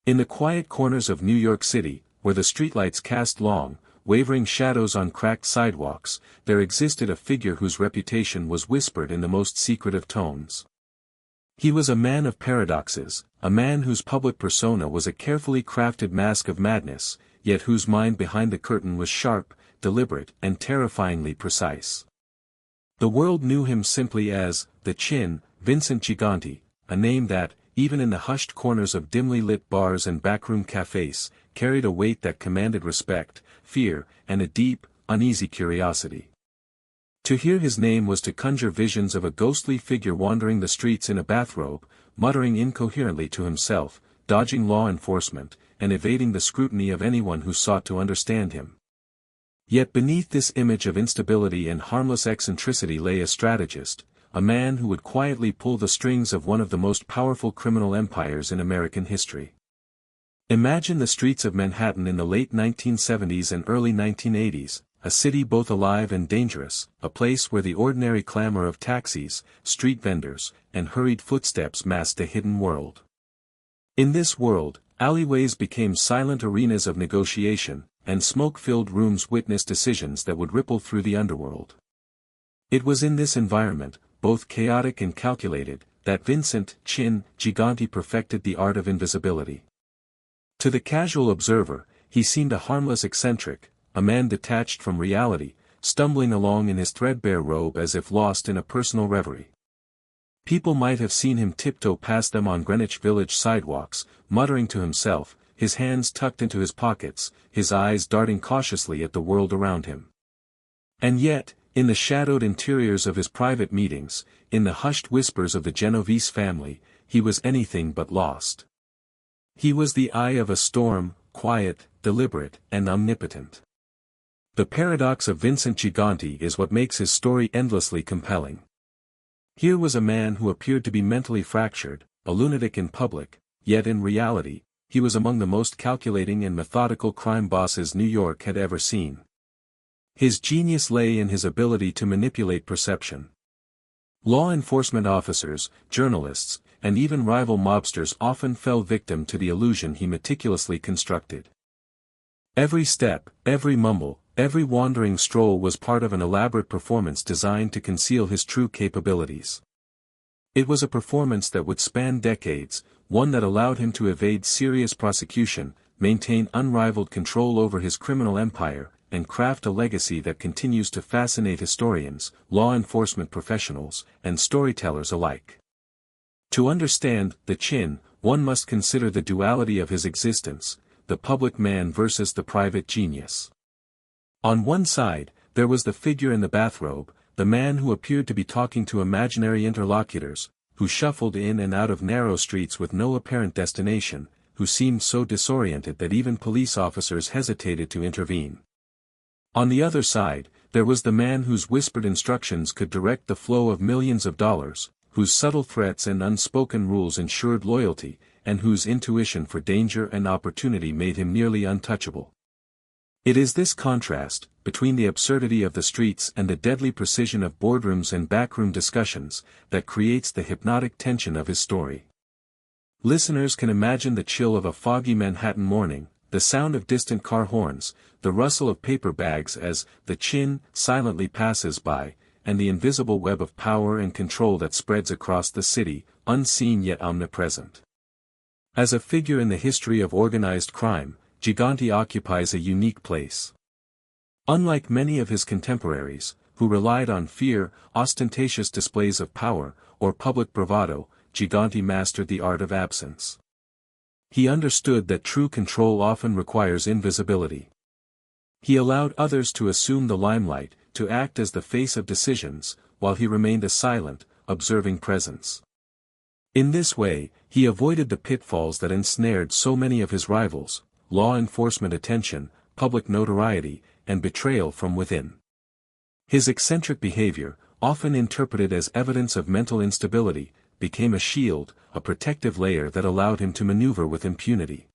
In the quiet corners of New York City, where the streetlights cast long, wavering shadows on cracked sidewalks, there existed a figure whose reputation was whispered in the most secretive tones. He was a man of paradoxes, a man whose public persona was a carefully crafted mask of madness, yet whose mind behind the curtain was sharp, deliberate, and terrifyingly precise. The world knew him simply as, the Chin, Vincent Gigante, a name that, even in the hushed corners of dimly lit bars and backroom cafes, carried a weight that commanded respect, fear, and a deep, uneasy curiosity. To hear his name was to conjure visions of a ghostly figure wandering the streets in a bathrobe, muttering incoherently to himself, dodging law enforcement, and evading the scrutiny of anyone who sought to understand him. Yet beneath this image of instability and harmless eccentricity lay a strategist, a man who would quietly pull the strings of one of the most powerful criminal empires in American history. Imagine the streets of Manhattan in the late 1970s and early 1980s, a city both alive and dangerous, a place where the ordinary clamor of taxis, street vendors, and hurried footsteps masked a hidden world. In this world, alleyways became silent arenas of negotiation, and smoke-filled rooms witnessed decisions that would ripple through the underworld. It was in this environment, both chaotic and calculated, that Vincent Chin Gigante perfected the art of invisibility. To the casual observer, he seemed a harmless eccentric, a man detached from reality, stumbling along in his threadbare robe as if lost in a personal reverie. People might have seen him tiptoe past them on Greenwich Village sidewalks, muttering to himself, his hands tucked into his pockets, his eyes darting cautiously at the world around him. And yet, in the shadowed interiors of his private meetings, in the hushed whispers of the Genovese family, he was anything but lost. He was the eye of a storm, quiet, deliberate, and omnipotent. The paradox of Vincent Gigante is what makes his story endlessly compelling. Here was a man who appeared to be mentally fractured, a lunatic in public, yet in reality, he was among the most calculating and methodical crime bosses New York had ever seen. His genius lay in his ability to manipulate perception. Law enforcement officers, journalists, and even rival mobsters often fell victim to the illusion he meticulously constructed. Every step, every mumble, every wandering stroll was part of an elaborate performance designed to conceal his true capabilities. It was a performance that would span decades, one that allowed him to evade serious prosecution, maintain unrivaled control over his criminal empire, and craft a legacy that continues to fascinate historians, law enforcement professionals, and storytellers alike. To understand the Chin, one must consider the duality of his existence, the public man versus the private genius. On one side, there was the figure in the bathrobe, the man who appeared to be talking to imaginary interlocutors, who shuffled in and out of narrow streets with no apparent destination, who seemed so disoriented that even police officers hesitated to intervene. On the other side, there was the man whose whispered instructions could direct the flow of millions of dollars, whose subtle threats and unspoken rules ensured loyalty, and whose intuition for danger and opportunity made him nearly untouchable. It is this contrast, between the absurdity of the streets and the deadly precision of boardrooms and backroom discussions, that creates the hypnotic tension of his story. Listeners can imagine the chill of a foggy Manhattan morning, the sound of distant car horns, the rustle of paper bags as the Chin silently passes by, and the invisible web of power and control that spreads across the city, unseen yet omnipresent. As a figure in the history of organized crime, Gigante occupies a unique place. Unlike many of his contemporaries, who relied on fear, ostentatious displays of power, or public bravado, Gigante mastered the art of absence. He understood that true control often requires invisibility. He allowed others to assume the limelight, to act as the face of decisions, while he remained a silent, observing presence. In this way, he avoided the pitfalls that ensnared so many of his rivals: law enforcement attention, public notoriety, and betrayal from within. His eccentric behavior, often interpreted as evidence of mental instability, became a shield, a protective layer that allowed him to maneuver with impunity.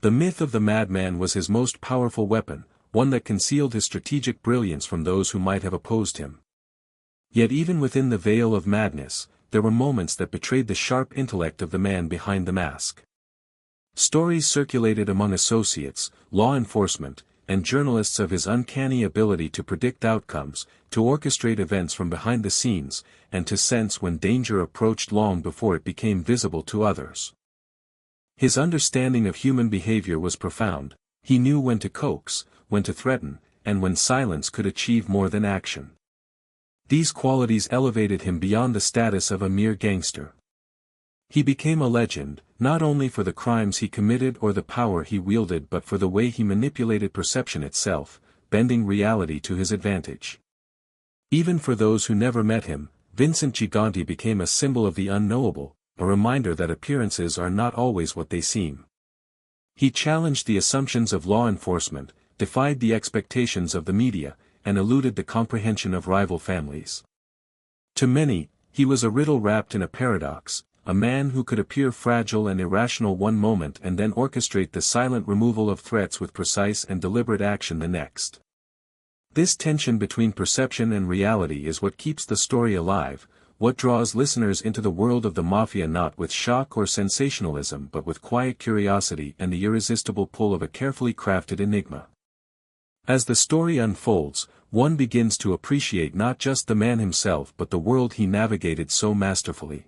The myth of the madman was his most powerful weapon, one that concealed his strategic brilliance from those who might have opposed him. Yet even within the veil of madness, there were moments that betrayed the sharp intellect of the man behind the mask. Stories circulated among associates, law enforcement, and journalists of his uncanny ability to predict outcomes, to orchestrate events from behind the scenes, and to sense when danger approached long before it became visible to others. His understanding of human behavior was profound. He knew when to coax, when to threaten, and when silence could achieve more than action. These qualities elevated him beyond the status of a mere gangster. He became a legend, not only for the crimes he committed or the power he wielded but for the way he manipulated perception itself, bending reality to his advantage. Even for those who never met him, Vincent Gigante became a symbol of the unknowable, a reminder that appearances are not always what they seem. He challenged the assumptions of law enforcement, defied the expectations of the media, and eluded the comprehension of rival families. To many, he was a riddle wrapped in a paradox, a man who could appear fragile and irrational one moment and then orchestrate the silent removal of threats with precise and deliberate action the next. This tension between perception and reality is what keeps the story alive, what draws listeners into the world of the mafia not with shock or sensationalism but with quiet curiosity and the irresistible pull of a carefully crafted enigma. As the story unfolds, one begins to appreciate not just the man himself but the world he navigated so masterfully.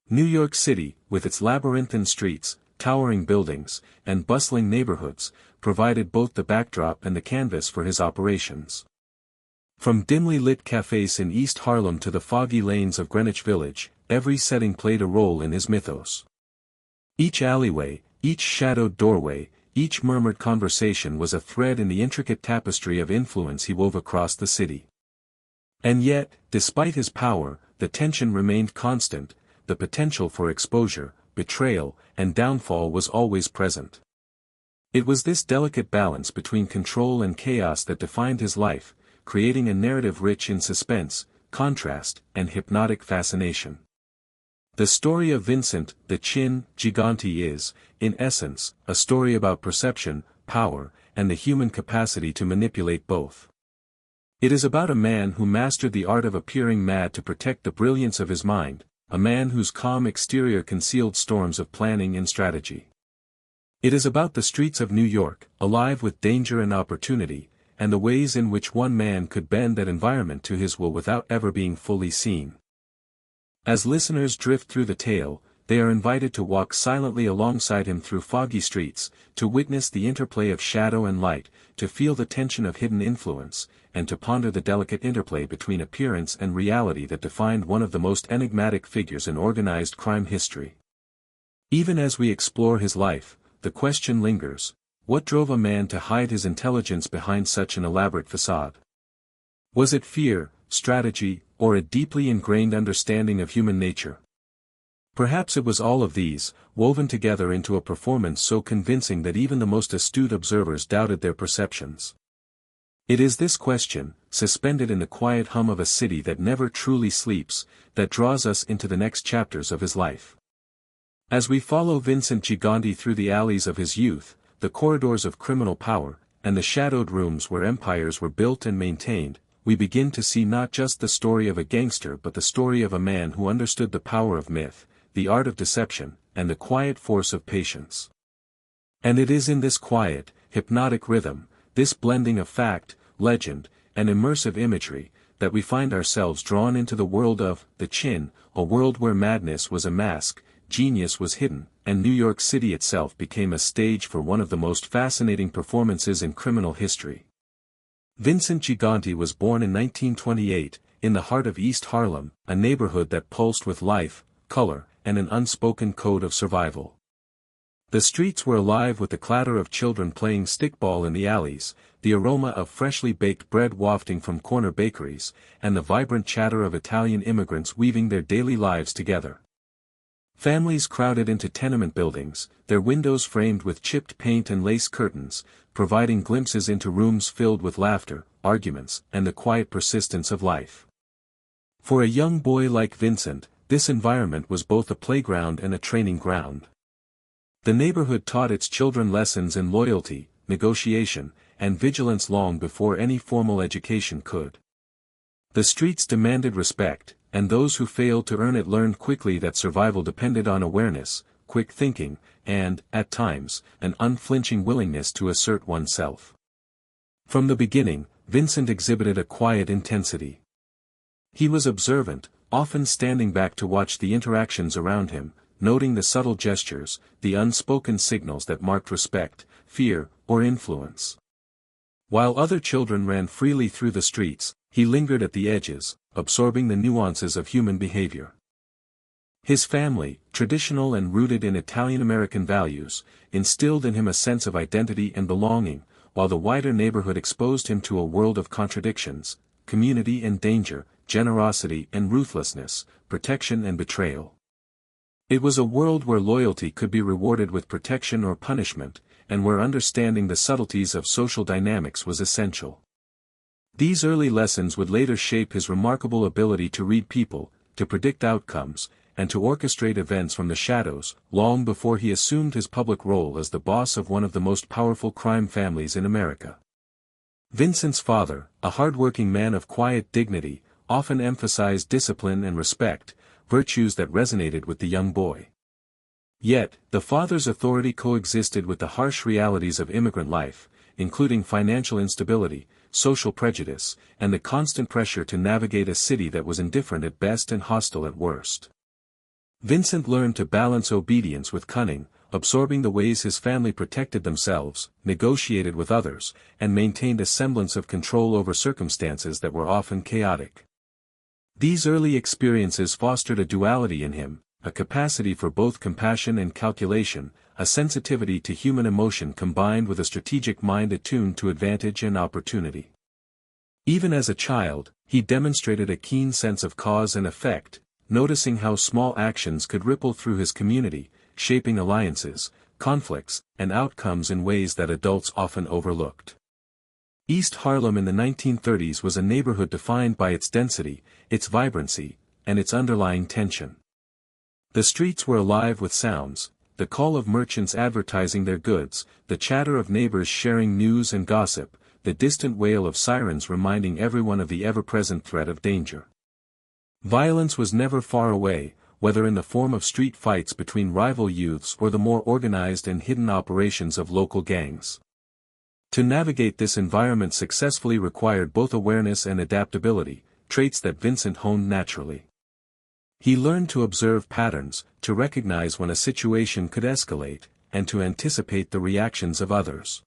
New York City, with its labyrinthine streets, towering buildings, and bustling neighborhoods, provided both the backdrop and the canvas for his operations. From dimly lit cafes in East Harlem to the foggy lanes of Greenwich Village, every setting played a role in his mythos. Each alleyway, each shadowed doorway, each murmured conversation was a thread in the intricate tapestry of influence he wove across the city. And yet, despite his power, the tension remained constant, the potential for exposure, betrayal, and downfall was always present. It was this delicate balance between control and chaos that defined his life, creating a narrative rich in suspense, contrast, and hypnotic fascination. The story of Vincent, the Gigante is, in essence, a story about perception, power, and the human capacity to manipulate both. It is about a man who mastered the art of appearing mad to protect the brilliance of his mind, a man whose calm exterior concealed storms of planning and strategy. It is about the streets of New York, alive with danger and opportunity, and the ways in which one man could bend that environment to his will without ever being fully seen. As listeners drift through the tale, they are invited to walk silently alongside him through foggy streets, to witness the interplay of shadow and light, to feel the tension of hidden influence, and to ponder the delicate interplay between appearance and reality that defined one of the most enigmatic figures in organized crime history. Even as we explore his life, the question lingers: what drove a man to hide his intelligence behind such an elaborate facade? Was it fear, strategy, or a deeply ingrained understanding of human nature? Perhaps it was all of these, woven together into a performance so convincing that even the most astute observers doubted their perceptions. It is this question, suspended in the quiet hum of a city that never truly sleeps, that draws us into the next chapters of his life. As we follow Vincent Gigante through the alleys of his youth, the corridors of criminal power, and the shadowed rooms where empires were built and maintained, we begin to see not just the story of a gangster but the story of a man who understood the power of myth, the art of deception, and the quiet force of patience. And it is in this quiet, hypnotic rhythm, this blending of fact, legend, and immersive imagery, that we find ourselves drawn into the world of the a world where madness was a mask, genius was hidden, and New York City itself became a stage for one of the most fascinating performances in criminal history. Vincent Gigante was born in 1928, in the heart of East Harlem, a neighborhood that pulsed with life, color, and an unspoken code of survival. The streets were alive with the clatter of children playing stickball in the alleys, the aroma of freshly baked bread wafting from corner bakeries, and the vibrant chatter of Italian immigrants weaving their daily lives together. Families crowded into tenement buildings, their windows framed with chipped paint and lace curtains, providing glimpses into rooms filled with laughter, arguments, and the quiet persistence of life. For a young boy like Vincent, this environment was both a playground and a training ground. The neighborhood taught its children lessons in loyalty, negotiation, and vigilance long before any formal education could. The streets demanded respect, and those who failed to earn it learned quickly that survival depended on awareness, quick thinking, and, at times, an unflinching willingness to assert oneself. From the beginning, Vincent exhibited a quiet intensity. He was observant, often standing back to watch the interactions around him, noting the subtle gestures, the unspoken signals that marked respect, fear, or influence. While other children ran freely through the streets, he lingered at the edges, absorbing the nuances of human behavior. His family, traditional and rooted in Italian-American values, instilled in him a sense of identity and belonging, while the wider neighborhood exposed him to a world of contradictions, community and danger, generosity and ruthlessness, protection and betrayal. It was a world where loyalty could be rewarded with protection or punishment, and where understanding the subtleties of social dynamics was essential. These early lessons would later shape his remarkable ability to read people, to predict outcomes, and to orchestrate events from the shadows, long before he assumed his public role as the boss of one of the most powerful crime families in America. Vincent's father, a hardworking man of quiet dignity, often emphasized discipline and respect, virtues that resonated with the young boy. Yet, the father's authority coexisted with the harsh realities of immigrant life, including financial instability, social prejudice, and the constant pressure to navigate a city that was indifferent at best and hostile at worst. Vincent learned to balance obedience with cunning, absorbing the ways his family protected themselves, negotiated with others, and maintained a semblance of control over circumstances that were often chaotic. These early experiences fostered a duality in him, a capacity for both compassion and calculation, a sensitivity to human emotion combined with a strategic mind attuned to advantage and opportunity. Even as a child, he demonstrated a keen sense of cause and effect, noticing how small actions could ripple through his community, shaping alliances, conflicts, and outcomes in ways that adults often overlooked. East Harlem in the 1930s was a neighborhood defined by its density, its vibrancy, and its underlying tension. The streets were alive with sounds, the call of merchants advertising their goods, the chatter of neighbors sharing news and gossip, the distant wail of sirens reminding everyone of the ever-present threat of danger. Violence was never far away, whether in the form of street fights between rival youths or the more organized and hidden operations of local gangs. To navigate this environment successfully required both awareness and adaptability, traits that Vincent honed naturally. He learned to observe patterns, to recognize when a situation could escalate, and to anticipate the reactions of others.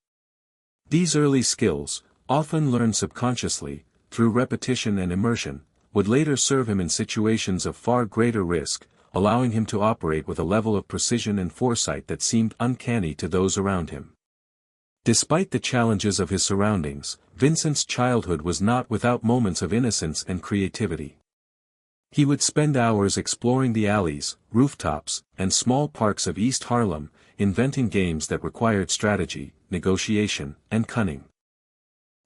These early skills, often learned subconsciously, through repetition and immersion, would later serve him in situations of far greater risk, allowing him to operate with a level of precision and foresight that seemed uncanny to those around him. Despite the challenges of his surroundings, Vincent's childhood was not without moments of innocence and creativity. He would spend hours exploring the alleys, rooftops, and small parks of East Harlem, inventing games that required strategy, negotiation, and cunning.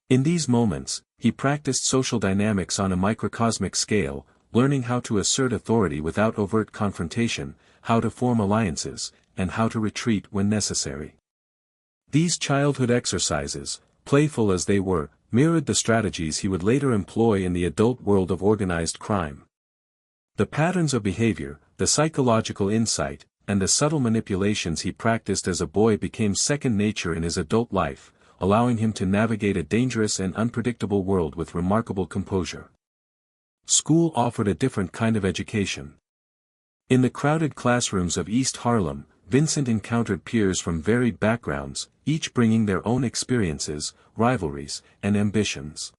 In these moments, he practiced social dynamics on a microcosmic scale, learning how to assert authority without overt confrontation, how to form alliances, and how to retreat when necessary. These childhood exercises, playful as they were, mirrored the strategies he would later employ in the adult world of organized crime. The patterns of behavior, the psychological insight, and the subtle manipulations he practiced as a boy became second nature in his adult life, allowing him to navigate a dangerous and unpredictable world with remarkable composure. School offered a different kind of education. In the crowded classrooms of East Harlem, Vincent encountered peers from varied backgrounds, each bringing their own experiences, rivalries, and ambitions.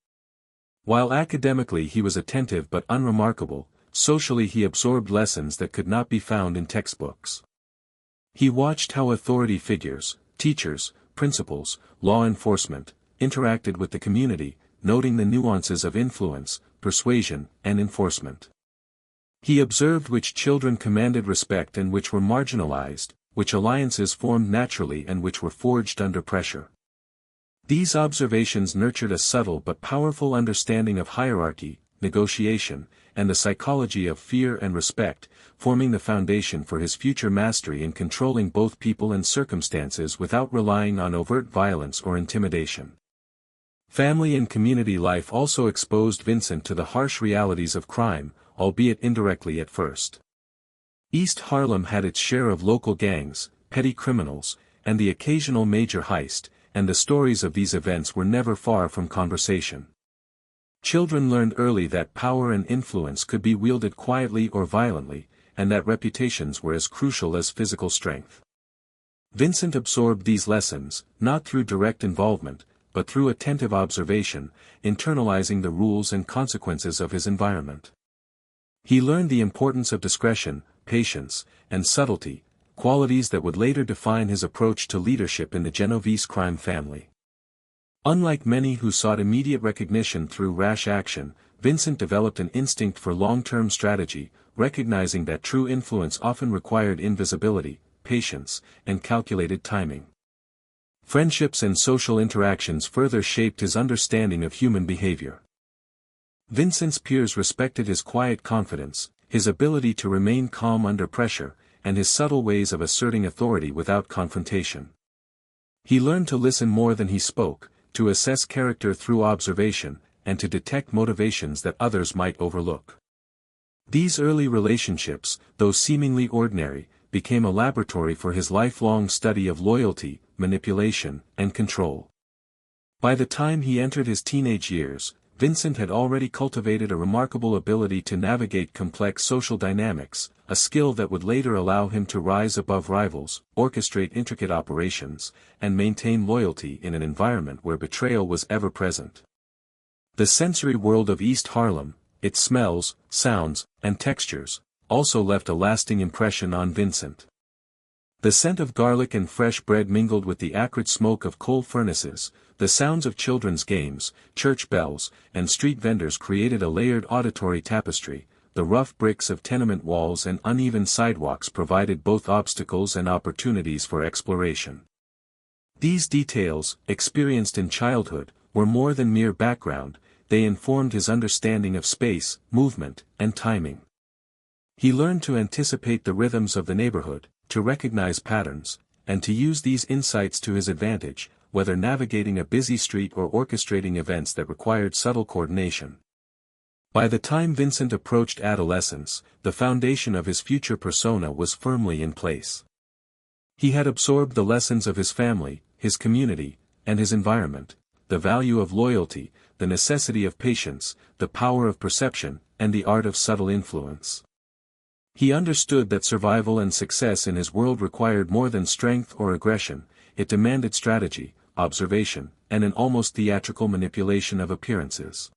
While academically he was attentive but unremarkable, socially he absorbed lessons that could not be found in textbooks. He watched how authority figures, teachers, principals, law enforcement, interacted with the community, noting the nuances of influence, persuasion, and enforcement. He observed which children commanded respect and which were marginalized, which alliances formed naturally and which were forged under pressure. These observations nurtured a subtle but powerful understanding of hierarchy, negotiation, and the psychology of fear and respect, forming the foundation for his future mastery in controlling both people and circumstances without relying on overt violence or intimidation. Family and community life also exposed Vincent to the harsh realities of crime, albeit indirectly at first. East Harlem had its share of local gangs, petty criminals, and the occasional major heist, and the stories of these events were never far from conversation. Children learned early that power and influence could be wielded quietly or violently, and that reputations were as crucial as physical strength. Vincent absorbed these lessons, not through direct involvement, but through attentive observation, internalizing the rules and consequences of his environment. He learned the importance of discretion, patience, and subtlety, qualities that would later define his approach to leadership in the Genovese crime family. Unlike many who sought immediate recognition through rash action, Vincent developed an instinct for long-term strategy, recognizing that true influence often required invisibility, patience, and calculated timing. Friendships and social interactions further shaped his understanding of human behavior. Vincent's peers respected his quiet confidence, his ability to remain calm under pressure, and his subtle ways of asserting authority without confrontation. He learned to listen more than he spoke, to assess character through observation, and to detect motivations that others might overlook. These early relationships, though seemingly ordinary, became a laboratory for his lifelong study of loyalty, manipulation, and control. By the time he entered his teenage years, Vincent had already cultivated a remarkable ability to navigate complex social dynamics, a skill that would later allow him to rise above rivals, orchestrate intricate operations, and maintain loyalty in an environment where betrayal was ever present. The sensory world of East Harlem, its smells, sounds, and textures, also left a lasting impression on Vincent. The scent of garlic and fresh bread mingled with the acrid smoke of coal furnaces, the sounds of children's games, church bells, and street vendors created a layered auditory tapestry. The rough bricks of tenement walls and uneven sidewalks provided both obstacles and opportunities for exploration. These details, experienced in childhood, were more than mere background, they informed his understanding of space, movement, and timing. He learned to anticipate the rhythms of the neighborhood, to recognize patterns, and to use these insights to his advantage, whether navigating a busy street or orchestrating events that required subtle coordination. By the time Vincent approached adolescence, the foundation of his future persona was firmly in place. He had absorbed the lessons of his family, his community, and his environment, the value of loyalty, the necessity of patience, the power of perception, and the art of subtle influence. He understood that survival and success in his world required more than strength or aggression, it demanded strategy, observation, and an almost theatrical manipulation of appearances.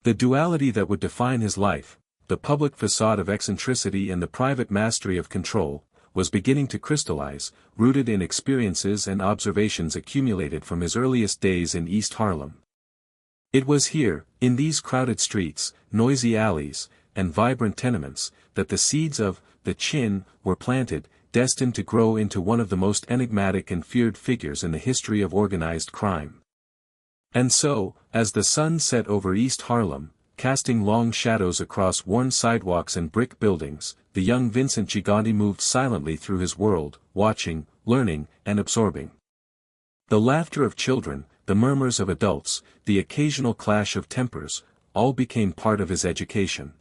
The duality that would define his life, the public facade of eccentricity and the private mastery of control, was beginning to crystallize, rooted in experiences and observations accumulated from his earliest days in East Harlem. It was here, in these crowded streets, noisy alleys, and vibrant tenements, that the seeds of the Chin were planted, destined to grow into one of the most enigmatic and feared figures in the history of organized crime. And so, as the sun set over East Harlem, casting long shadows across worn sidewalks and brick buildings, the young Vincent Gigante moved silently through his world, watching, learning, and absorbing. The laughter of children, the murmurs of adults, the occasional clash of tempers, all became part of his education.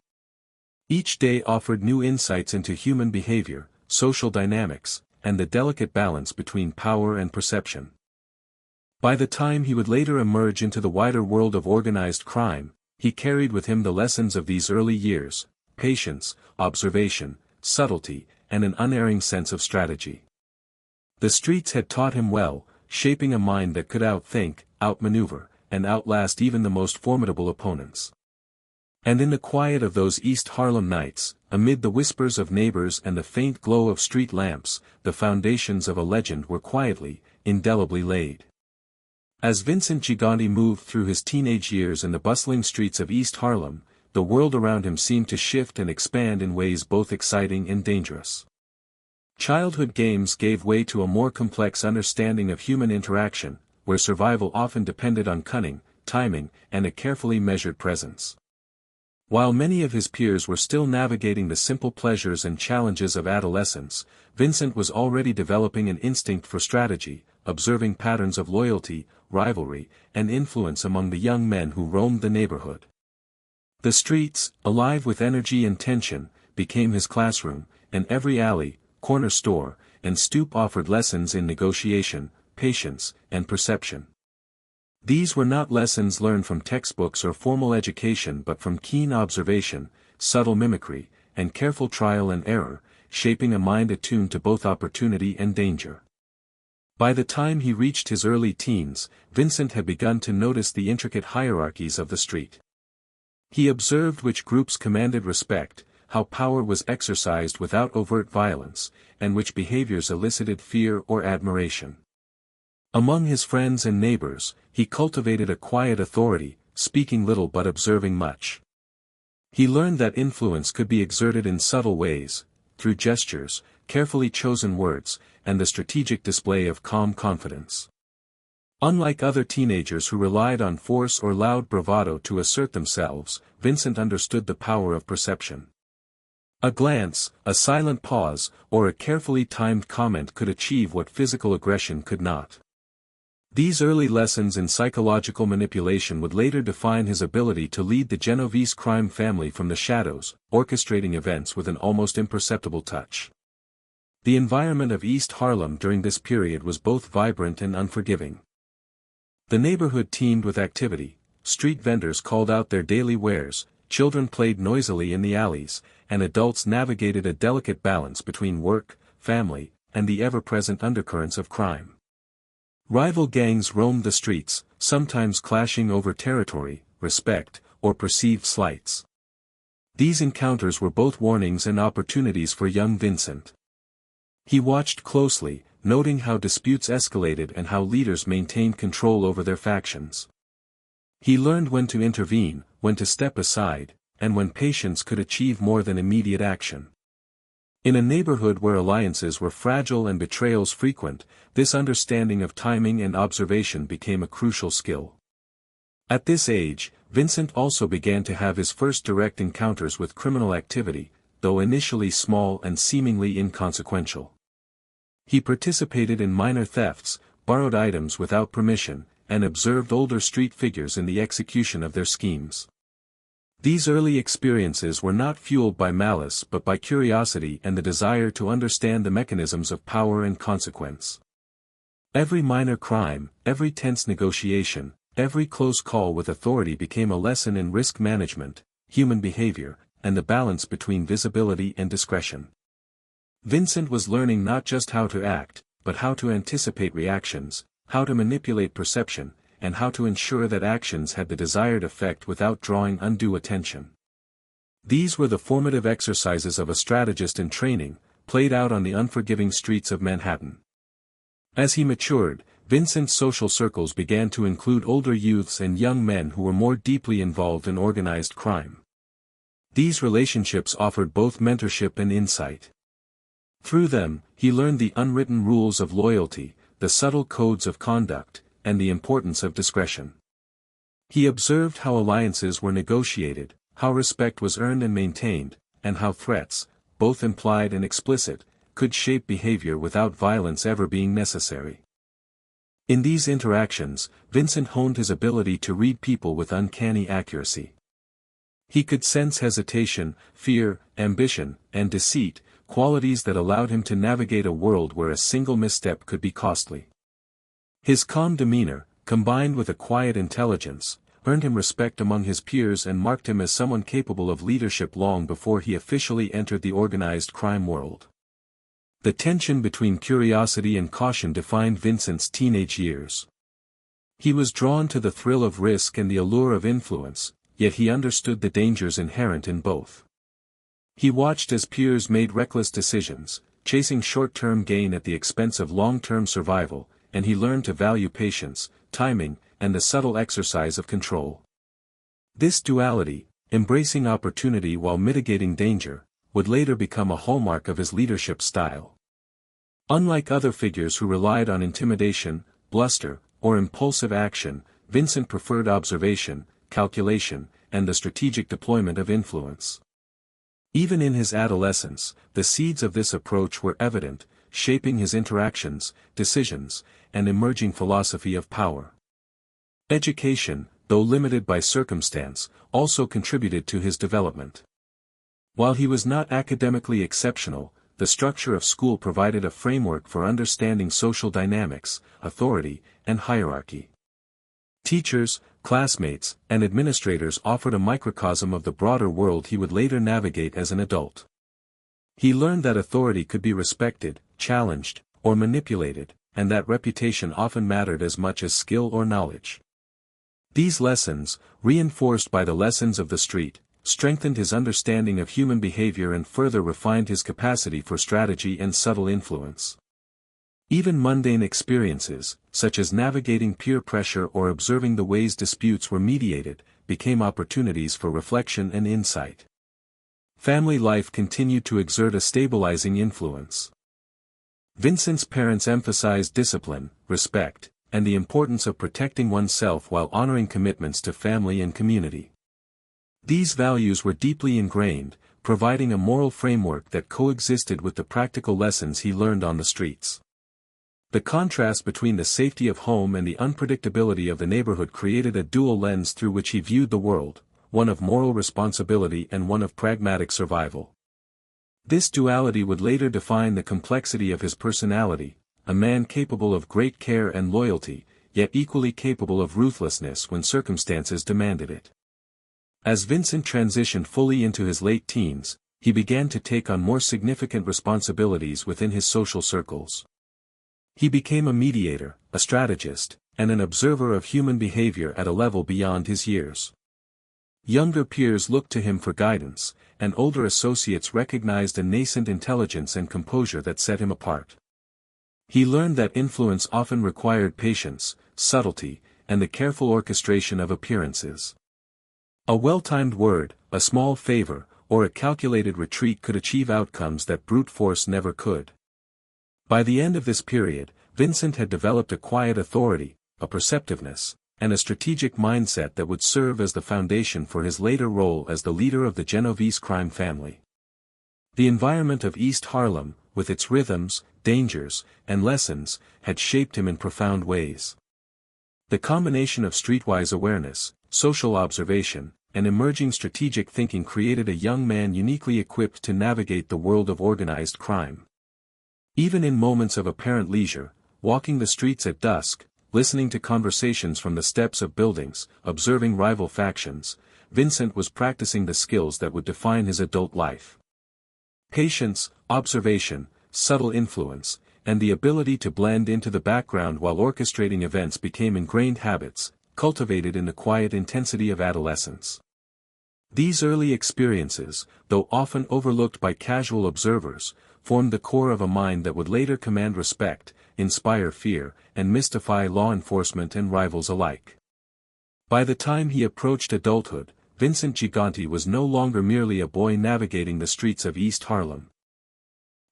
Each day offered new insights into human behavior, social dynamics, and the delicate balance between power and perception. By the time he would later emerge into the wider world of organized crime, he carried with him the lessons of these early years: patience, observation, subtlety, and an unerring sense of strategy. The streets had taught him well, shaping a mind that could outthink, outmaneuver, and outlast even the most formidable opponents. And in the quiet of those East Harlem nights, amid the whispers of neighbors and the faint glow of street lamps, the foundations of a legend were quietly, indelibly laid. As Vincent Gigante moved through his teenage years in the bustling streets of East Harlem, the world around him seemed to shift and expand in ways both exciting and dangerous. Childhood games gave way to a more complex understanding of human interaction, where survival often depended on cunning, timing, and a carefully measured presence. While many of his peers were still navigating the simple pleasures and challenges of adolescence, Vincent was already developing an instinct for strategy, observing patterns of loyalty, rivalry, and influence among the young men who roamed the neighborhood. The streets, alive with energy and tension, became his classroom, and every alley, corner store, and stoop offered lessons in negotiation, patience, and perception. These were not lessons learned from textbooks or formal education but from keen observation, subtle mimicry, and careful trial and error, shaping a mind attuned to both opportunity and danger. By the time he reached his early teens, Vincent had begun to notice the intricate hierarchies of the street. He observed which groups commanded respect, how power was exercised without overt violence, and which behaviors elicited fear or admiration. Among his friends and neighbors, he cultivated a quiet authority, speaking little but observing much. He learned that influence could be exerted in subtle ways, through gestures, carefully chosen words, and the strategic display of calm confidence. Unlike other teenagers who relied on force or loud bravado to assert themselves, Vincent understood the power of perception. A glance, a silent pause, or a carefully timed comment could achieve what physical aggression could not. These early lessons in psychological manipulation would later define his ability to lead the Genovese crime family from the shadows, orchestrating events with an almost imperceptible touch. The environment of East Harlem during this period was both vibrant and unforgiving. The neighborhood teemed with activity, street vendors called out their daily wares, children played noisily in the alleys, and adults navigated a delicate balance between work, family, and the ever-present undercurrents of crime. Rival gangs roamed the streets, sometimes clashing over territory, respect, or perceived slights. These encounters were both warnings and opportunities for young Vincent. He watched closely, noting how disputes escalated and how leaders maintained control over their factions. He learned when to intervene, when to step aside, and when patience could achieve more than immediate action. In a neighborhood where alliances were fragile and betrayals frequent, this understanding of timing and observation became a crucial skill. At this age, Vincent also began to have his first direct encounters with criminal activity, though initially small and seemingly inconsequential. He participated in minor thefts, borrowed items without permission, and observed older street figures in the execution of their schemes. These early experiences were not fueled by malice but by curiosity and the desire to understand the mechanisms of power and consequence. Every minor crime, every tense negotiation, every close call with authority became a lesson in risk management, human behavior, and the balance between visibility and discretion. Vincent was learning not just how to act, but how to anticipate reactions, how to manipulate perception, and how to ensure that actions had the desired effect without drawing undue attention. These were the formative exercises of a strategist in training, played out on the unforgiving streets of Manhattan. As he matured, Vincent's social circles began to include older youths and young men who were more deeply involved in organized crime. These relationships offered both mentorship and insight. Through them, he learned the unwritten rules of loyalty, the subtle codes of conduct, and the importance of discretion. He observed how alliances were negotiated, how respect was earned and maintained, and how threats, both implied and explicit, could shape behavior without violence ever being necessary. In these interactions, Vincent honed his ability to read people with uncanny accuracy. He could sense hesitation, fear, ambition, and deceit, qualities that allowed him to navigate a world where a single misstep could be costly. His calm demeanor, combined with a quiet intelligence, earned him respect among his peers and marked him as someone capable of leadership long before he officially entered the organized crime world. The tension between curiosity and caution defined Vincent's teenage years. He was drawn to the thrill of risk and the allure of influence, yet he understood the dangers inherent in both. He watched as peers made reckless decisions, chasing short-term gain at the expense of long-term survival, and he learned to value patience, timing, and the subtle exercise of control. This duality, embracing opportunity while mitigating danger, would later become a hallmark of his leadership style. Unlike other figures who relied on intimidation, bluster, or impulsive action, Vincent preferred observation, calculation, and the strategic deployment of influence. Even in his adolescence, the seeds of this approach were evident, shaping his interactions, decisions, and emerging philosophy of power. Education, though limited by circumstance, also contributed to his development. While he was not academically exceptional, the structure of school provided a framework for understanding social dynamics, authority, and hierarchy. Teachers, classmates, and administrators offered a microcosm of the broader world he would later navigate as an adult. He learned that authority could be respected, challenged, or manipulated, and that reputation often mattered as much as skill or knowledge. These lessons, reinforced by the lessons of the street, strengthened his understanding of human behavior and further refined his capacity for strategy and subtle influence. Even mundane experiences, such as navigating peer pressure or observing the ways disputes were mediated, became opportunities for reflection and insight. Family life continued to exert a stabilizing influence. Vincent's parents emphasized discipline, respect, and the importance of protecting oneself while honoring commitments to family and community. These values were deeply ingrained, providing a moral framework that coexisted with the practical lessons he learned on the streets. The contrast between the safety of home and the unpredictability of the neighborhood created a dual lens through which he viewed the world, one of moral responsibility and one of pragmatic survival. This duality would later define the complexity of his personality, a man capable of great care and loyalty, yet equally capable of ruthlessness when circumstances demanded it. As Vincent transitioned fully into his late teens, he began to take on more significant responsibilities within his social circles. He became a mediator, a strategist, and an observer of human behavior at a level beyond his years. Younger peers looked to him for guidance, and older associates recognized a nascent intelligence and composure that set him apart. He learned that influence often required patience, subtlety, and the careful orchestration of appearances. A well-timed word, a small favor, or a calculated retreat could achieve outcomes that brute force never could. By the end of this period, Vincent had developed a quiet authority, a perceptiveness, and a strategic mindset that would serve as the foundation for his later role as the leader of the Genovese crime family. The environment of East Harlem, with its rhythms, dangers, and lessons, had shaped him in profound ways. The combination of streetwise awareness, social observation, and emerging strategic thinking created a young man uniquely equipped to navigate the world of organized crime. Even in moments of apparent leisure, walking the streets at dusk, listening to conversations from the steps of buildings, observing rival factions, Vincent was practicing the skills that would define his adult life. Patience, observation, subtle influence, and the ability to blend into the background while orchestrating events became ingrained habits, cultivated in the quiet intensity of adolescence. These early experiences, though often overlooked by casual observers, formed the core of a mind that would later command respect, inspire fear, and mystify law enforcement and rivals alike. By the time he approached adulthood, Vincent Gigante was no longer merely a boy navigating the streets of East Harlem.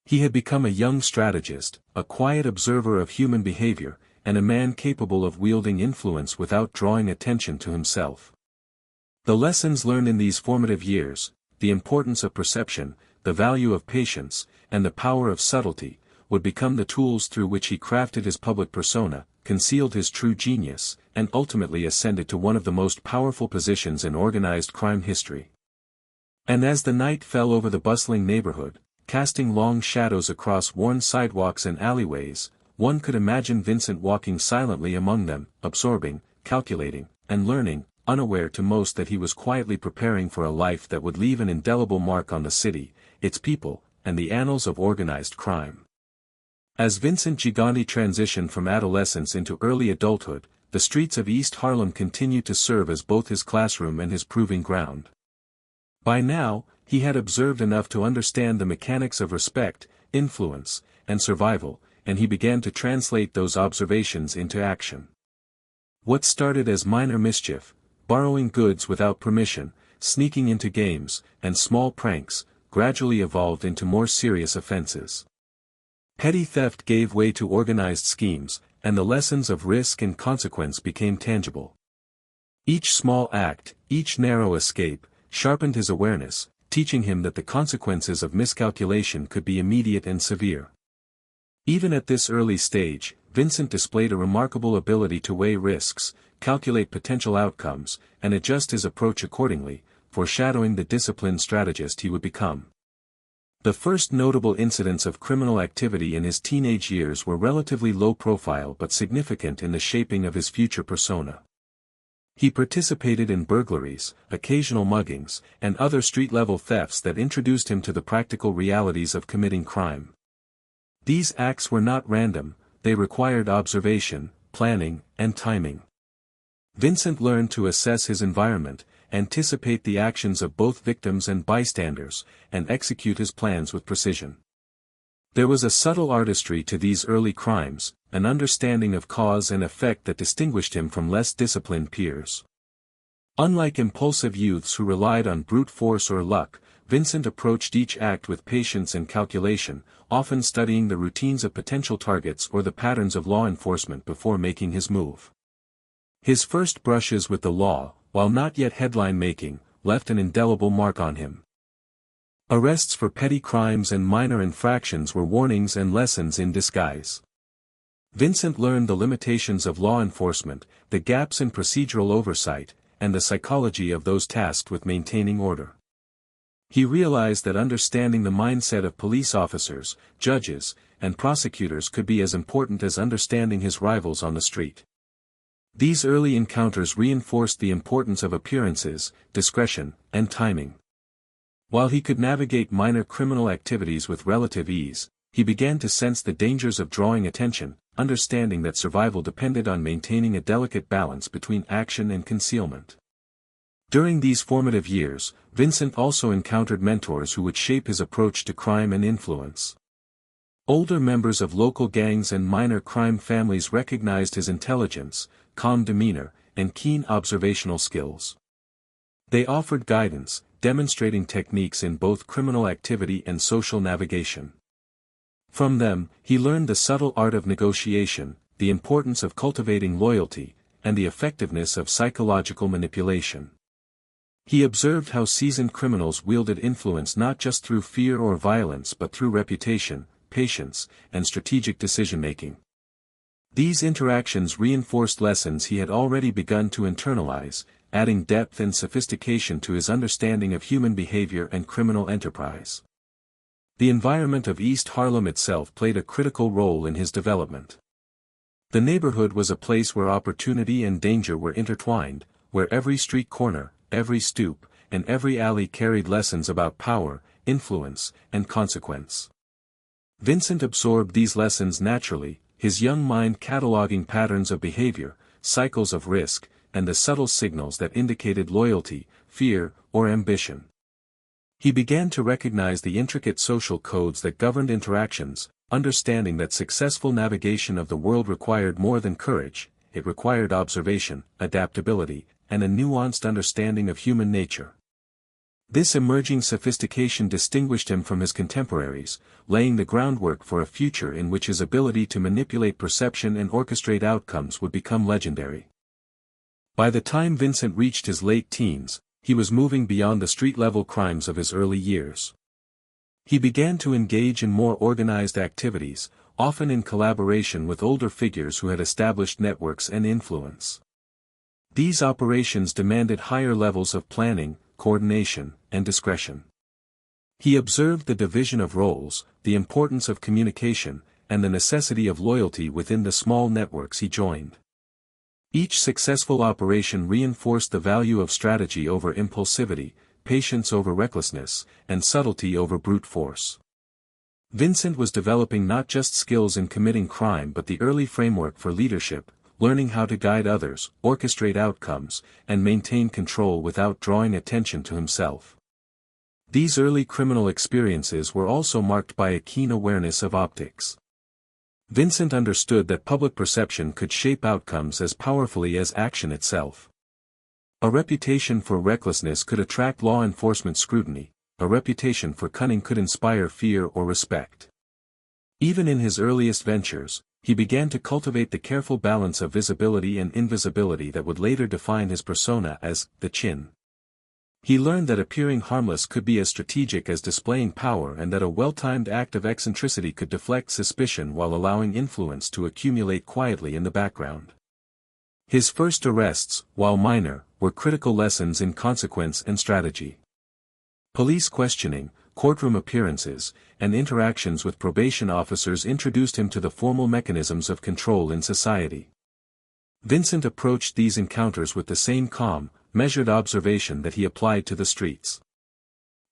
He had become a young strategist, a quiet observer of human behavior, and a man capable of wielding influence without drawing attention to himself. The lessons learned in these formative years, the importance of perception, the value of patience, and the power of subtlety, would become the tools through which he crafted his public persona, concealed his true genius, and ultimately ascended to one of the most powerful positions in organized crime history. And as the night fell over the bustling neighborhood, casting long shadows across worn sidewalks and alleyways, one could imagine Vincent walking silently among them, absorbing, calculating, and learning, unaware to most that he was quietly preparing for a life that would leave an indelible mark on the city, its people, and the annals of organized crime. As Vincent Gigante transitioned from adolescence into early adulthood, the streets of East Harlem continued to serve as both his classroom and his proving ground. By now, he had observed enough to understand the mechanics of respect, influence, and survival, and he began to translate those observations into action. What started as minor mischief, borrowing goods without permission, sneaking into games, and small pranks, gradually evolved into more serious offenses. Petty theft gave way to organized schemes, and the lessons of risk and consequence became tangible. Each small act, each narrow escape, sharpened his awareness, teaching him that the consequences of miscalculation could be immediate and severe. Even at this early stage, Vincent displayed a remarkable ability to weigh risks, calculate potential outcomes, and adjust his approach accordingly, foreshadowing the disciplined strategist he would become. The first notable incidents of criminal activity in his teenage years were relatively low profile but significant in the shaping of his future persona. He participated in burglaries, occasional muggings, and other street-level thefts that introduced him to the practical realities of committing crime. These acts were not random, they required observation, planning, and timing. Vincent learned to assess his environment, anticipate the actions of both victims and bystanders, and execute his plans with precision. There was a subtle artistry to these early crimes, an understanding of cause and effect that distinguished him from less disciplined peers. Unlike impulsive youths who relied on brute force or luck, Vincent approached each act with patience and calculation, often studying the routines of potential targets or the patterns of law enforcement before making his move. His first brushes with the law, while not yet headline-making, left an indelible mark on him. Arrests for petty crimes and minor infractions were warnings and lessons in disguise. Vincent learned the limitations of law enforcement, the gaps in procedural oversight, and the psychology of those tasked with maintaining order. He realized that understanding the mindset of police officers, judges, and prosecutors could be as important as understanding his rivals on the street. These early encounters reinforced the importance of appearances, discretion, and timing. While he could navigate minor criminal activities with relative ease, he began to sense the dangers of drawing attention, understanding that survival depended on maintaining a delicate balance between action and concealment. During these formative years, Vincent also encountered mentors who would shape his approach to crime and influence. Older members of local gangs and minor crime families recognized his intelligence, calm demeanor, and keen observational skills. They offered guidance, demonstrating techniques in both criminal activity and social navigation. From them, he learned the subtle art of negotiation, the importance of cultivating loyalty, and the effectiveness of psychological manipulation. He observed how seasoned criminals wielded influence not just through fear or violence but through reputation, patience, and strategic decision-making. These interactions reinforced lessons he had already begun to internalize, adding depth and sophistication to his understanding of human behavior and criminal enterprise. The environment of East Harlem itself played a critical role in his development. The neighborhood was a place where opportunity and danger were intertwined, where every street corner, every stoop, and every alley carried lessons about power, influence, and consequence. Vincent absorbed these lessons naturally, his young mind cataloging patterns of behavior, cycles of risk, and the subtle signals that indicated loyalty, fear, or ambition. He began to recognize the intricate social codes that governed interactions, understanding that successful navigation of the world required more than courage, it required observation, adaptability, and a nuanced understanding of human nature. This emerging sophistication distinguished him from his contemporaries, laying the groundwork for a future in which his ability to manipulate perception and orchestrate outcomes would become legendary. By the time Vincent reached his late teens, he was moving beyond the street-level crimes of his early years. He began to engage in more organized activities, often in collaboration with older figures who had established networks and influence. These operations demanded higher levels of planning, coordination, and discretion. He observed the division of roles, the importance of communication, and the necessity of loyalty within the small networks he joined. Each successful operation reinforced the value of strategy over impulsivity, patience over recklessness, and subtlety over brute force. Vincent was developing not just skills in committing crime but the early framework for leadership, learning how to guide others, orchestrate outcomes, and maintain control without drawing attention to himself. These early criminal experiences were also marked by a keen awareness of optics. Vincent understood that public perception could shape outcomes as powerfully as action itself. A reputation for recklessness could attract law enforcement scrutiny, a reputation for cunning could inspire fear or respect. Even in his earliest ventures, he began to cultivate the careful balance of visibility and invisibility that would later define his persona as the Chin. He learned that appearing harmless could be as strategic as displaying power and that a well-timed act of eccentricity could deflect suspicion while allowing influence to accumulate quietly in the background. His first arrests, while minor, were critical lessons in consequence and strategy. Police questioning, courtroom appearances, and interactions with probation officers introduced him to the formal mechanisms of control in society. Vincent approached these encounters with the same calm, measured observation that he applied to the streets.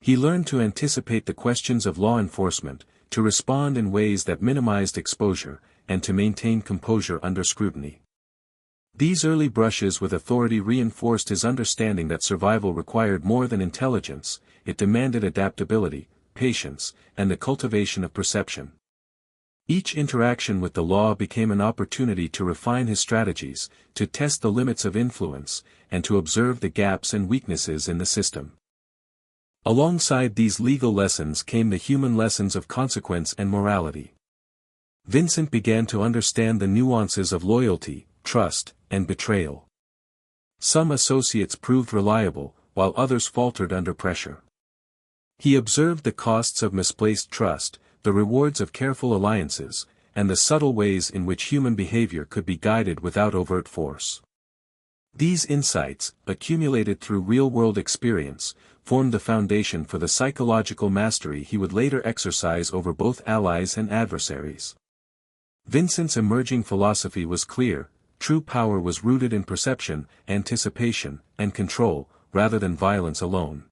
He learned to anticipate the questions of law enforcement, to respond in ways that minimized exposure, and to maintain composure under scrutiny. These early brushes with authority reinforced his understanding that survival required more than intelligence, it demanded adaptability, patience, and the cultivation of perception. Each interaction with the law became an opportunity to refine his strategies, to test the limits of influence, and to observe the gaps and weaknesses in the system. Alongside these legal lessons came the human lessons of consequence and morality. Vincent began to understand the nuances of loyalty, trust, and betrayal. Some associates proved reliable, while others faltered under pressure. He observed the costs of misplaced trust, the rewards of careful alliances, and the subtle ways in which human behavior could be guided without overt force. These insights, accumulated through real-world experience, formed the foundation for the psychological mastery he would later exercise over both allies and adversaries. Vincent's emerging philosophy was clear: true power was rooted in perception, anticipation, and control, rather than violence alone.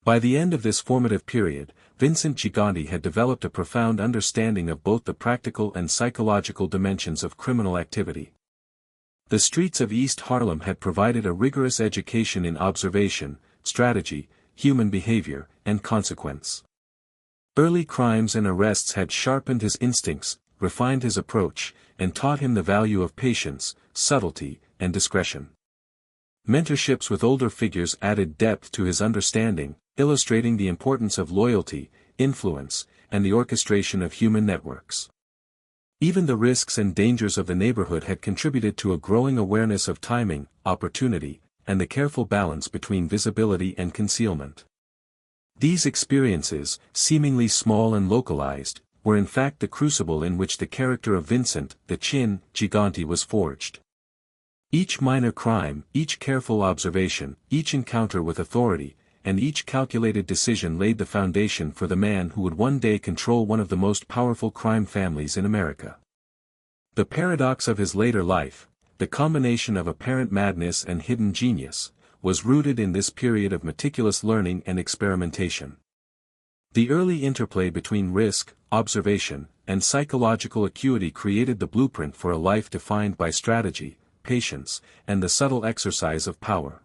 By the end of this formative period, Vincent Gigante had developed a profound understanding of both the practical and psychological dimensions of criminal activity. The streets of East Harlem had provided a rigorous education in observation, strategy, human behavior, and consequence. Early crimes and arrests had sharpened his instincts, refined his approach, and taught him the value of patience, subtlety, and discretion. Mentorships with older figures added depth to his understanding, illustrating the importance of loyalty, influence, and the orchestration of human networks. Even the risks and dangers of the neighborhood had contributed to a growing awareness of timing, opportunity, and the careful balance between visibility and concealment. These experiences, seemingly small and localized, were in fact the crucible in which the character of Vincent, the Chin, Gigante was forged. Each minor crime, each careful observation, each encounter with authority, and each calculated decision laid the foundation for the man who would one day control one of the most powerful crime families in America. The paradox of his later life, the combination of apparent madness and hidden genius, was rooted in this period of meticulous learning and experimentation. The early interplay between risk, observation, and psychological acuity created the blueprint for a life defined by strategy, patience, and the subtle exercise of power.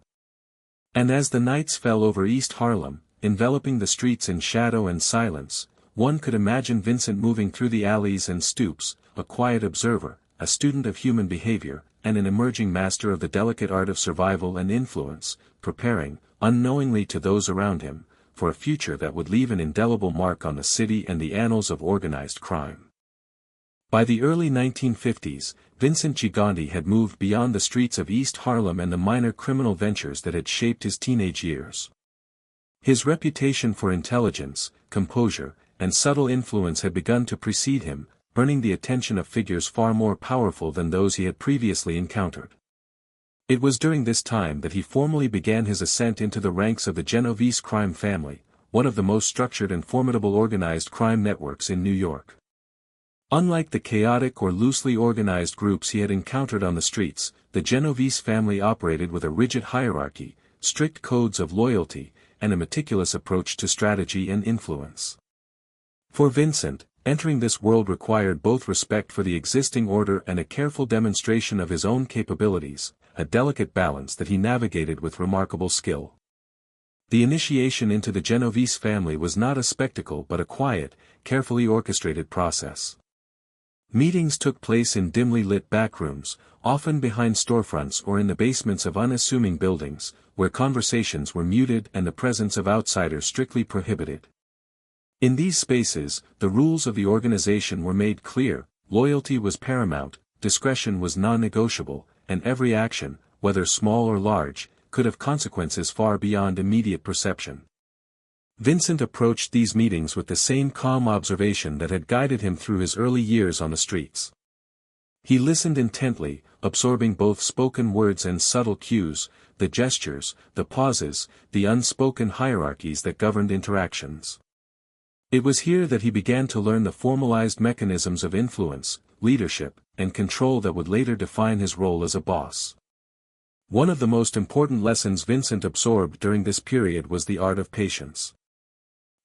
And as the nights fell over East Harlem, enveloping the streets in shadow and silence, one could imagine Vincent moving through the alleys and stoops, a quiet observer, a student of human behavior, and an emerging master of the delicate art of survival and influence, preparing, unknowingly to those around him, for a future that would leave an indelible mark on the city and the annals of organized crime. By the early 1950s, Vincent Gigante had moved beyond the streets of East Harlem and the minor criminal ventures that had shaped his teenage years. His reputation for intelligence, composure, and subtle influence had begun to precede him, earning the attention of figures far more powerful than those he had previously encountered. It was during this time that he formally began his ascent into the ranks of the Genovese crime family, one of the most structured and formidable organized crime networks in New York. Unlike the chaotic or loosely organized groups he had encountered on the streets, the Genovese family operated with a rigid hierarchy, strict codes of loyalty, and a meticulous approach to strategy and influence. For Vincent, entering this world required both respect for the existing order and a careful demonstration of his own capabilities, a delicate balance that he navigated with remarkable skill. The initiation into the Genovese family was not a spectacle but a quiet, carefully orchestrated process. Meetings took place in dimly lit backrooms, often behind storefronts or in the basements of unassuming buildings, where conversations were muted and the presence of outsiders strictly prohibited. In these spaces, the rules of the organization were made clear: loyalty was paramount, discretion was non-negotiable, and every action, whether small or large, could have consequences far beyond immediate perception. Vincent approached these meetings with the same calm observation that had guided him through his early years on the streets. He listened intently, absorbing both spoken words and subtle cues, the gestures, the pauses, the unspoken hierarchies that governed interactions. It was here that he began to learn the formalized mechanisms of influence, leadership, and control that would later define his role as a boss. One of the most important lessons Vincent absorbed during this period was the art of patience.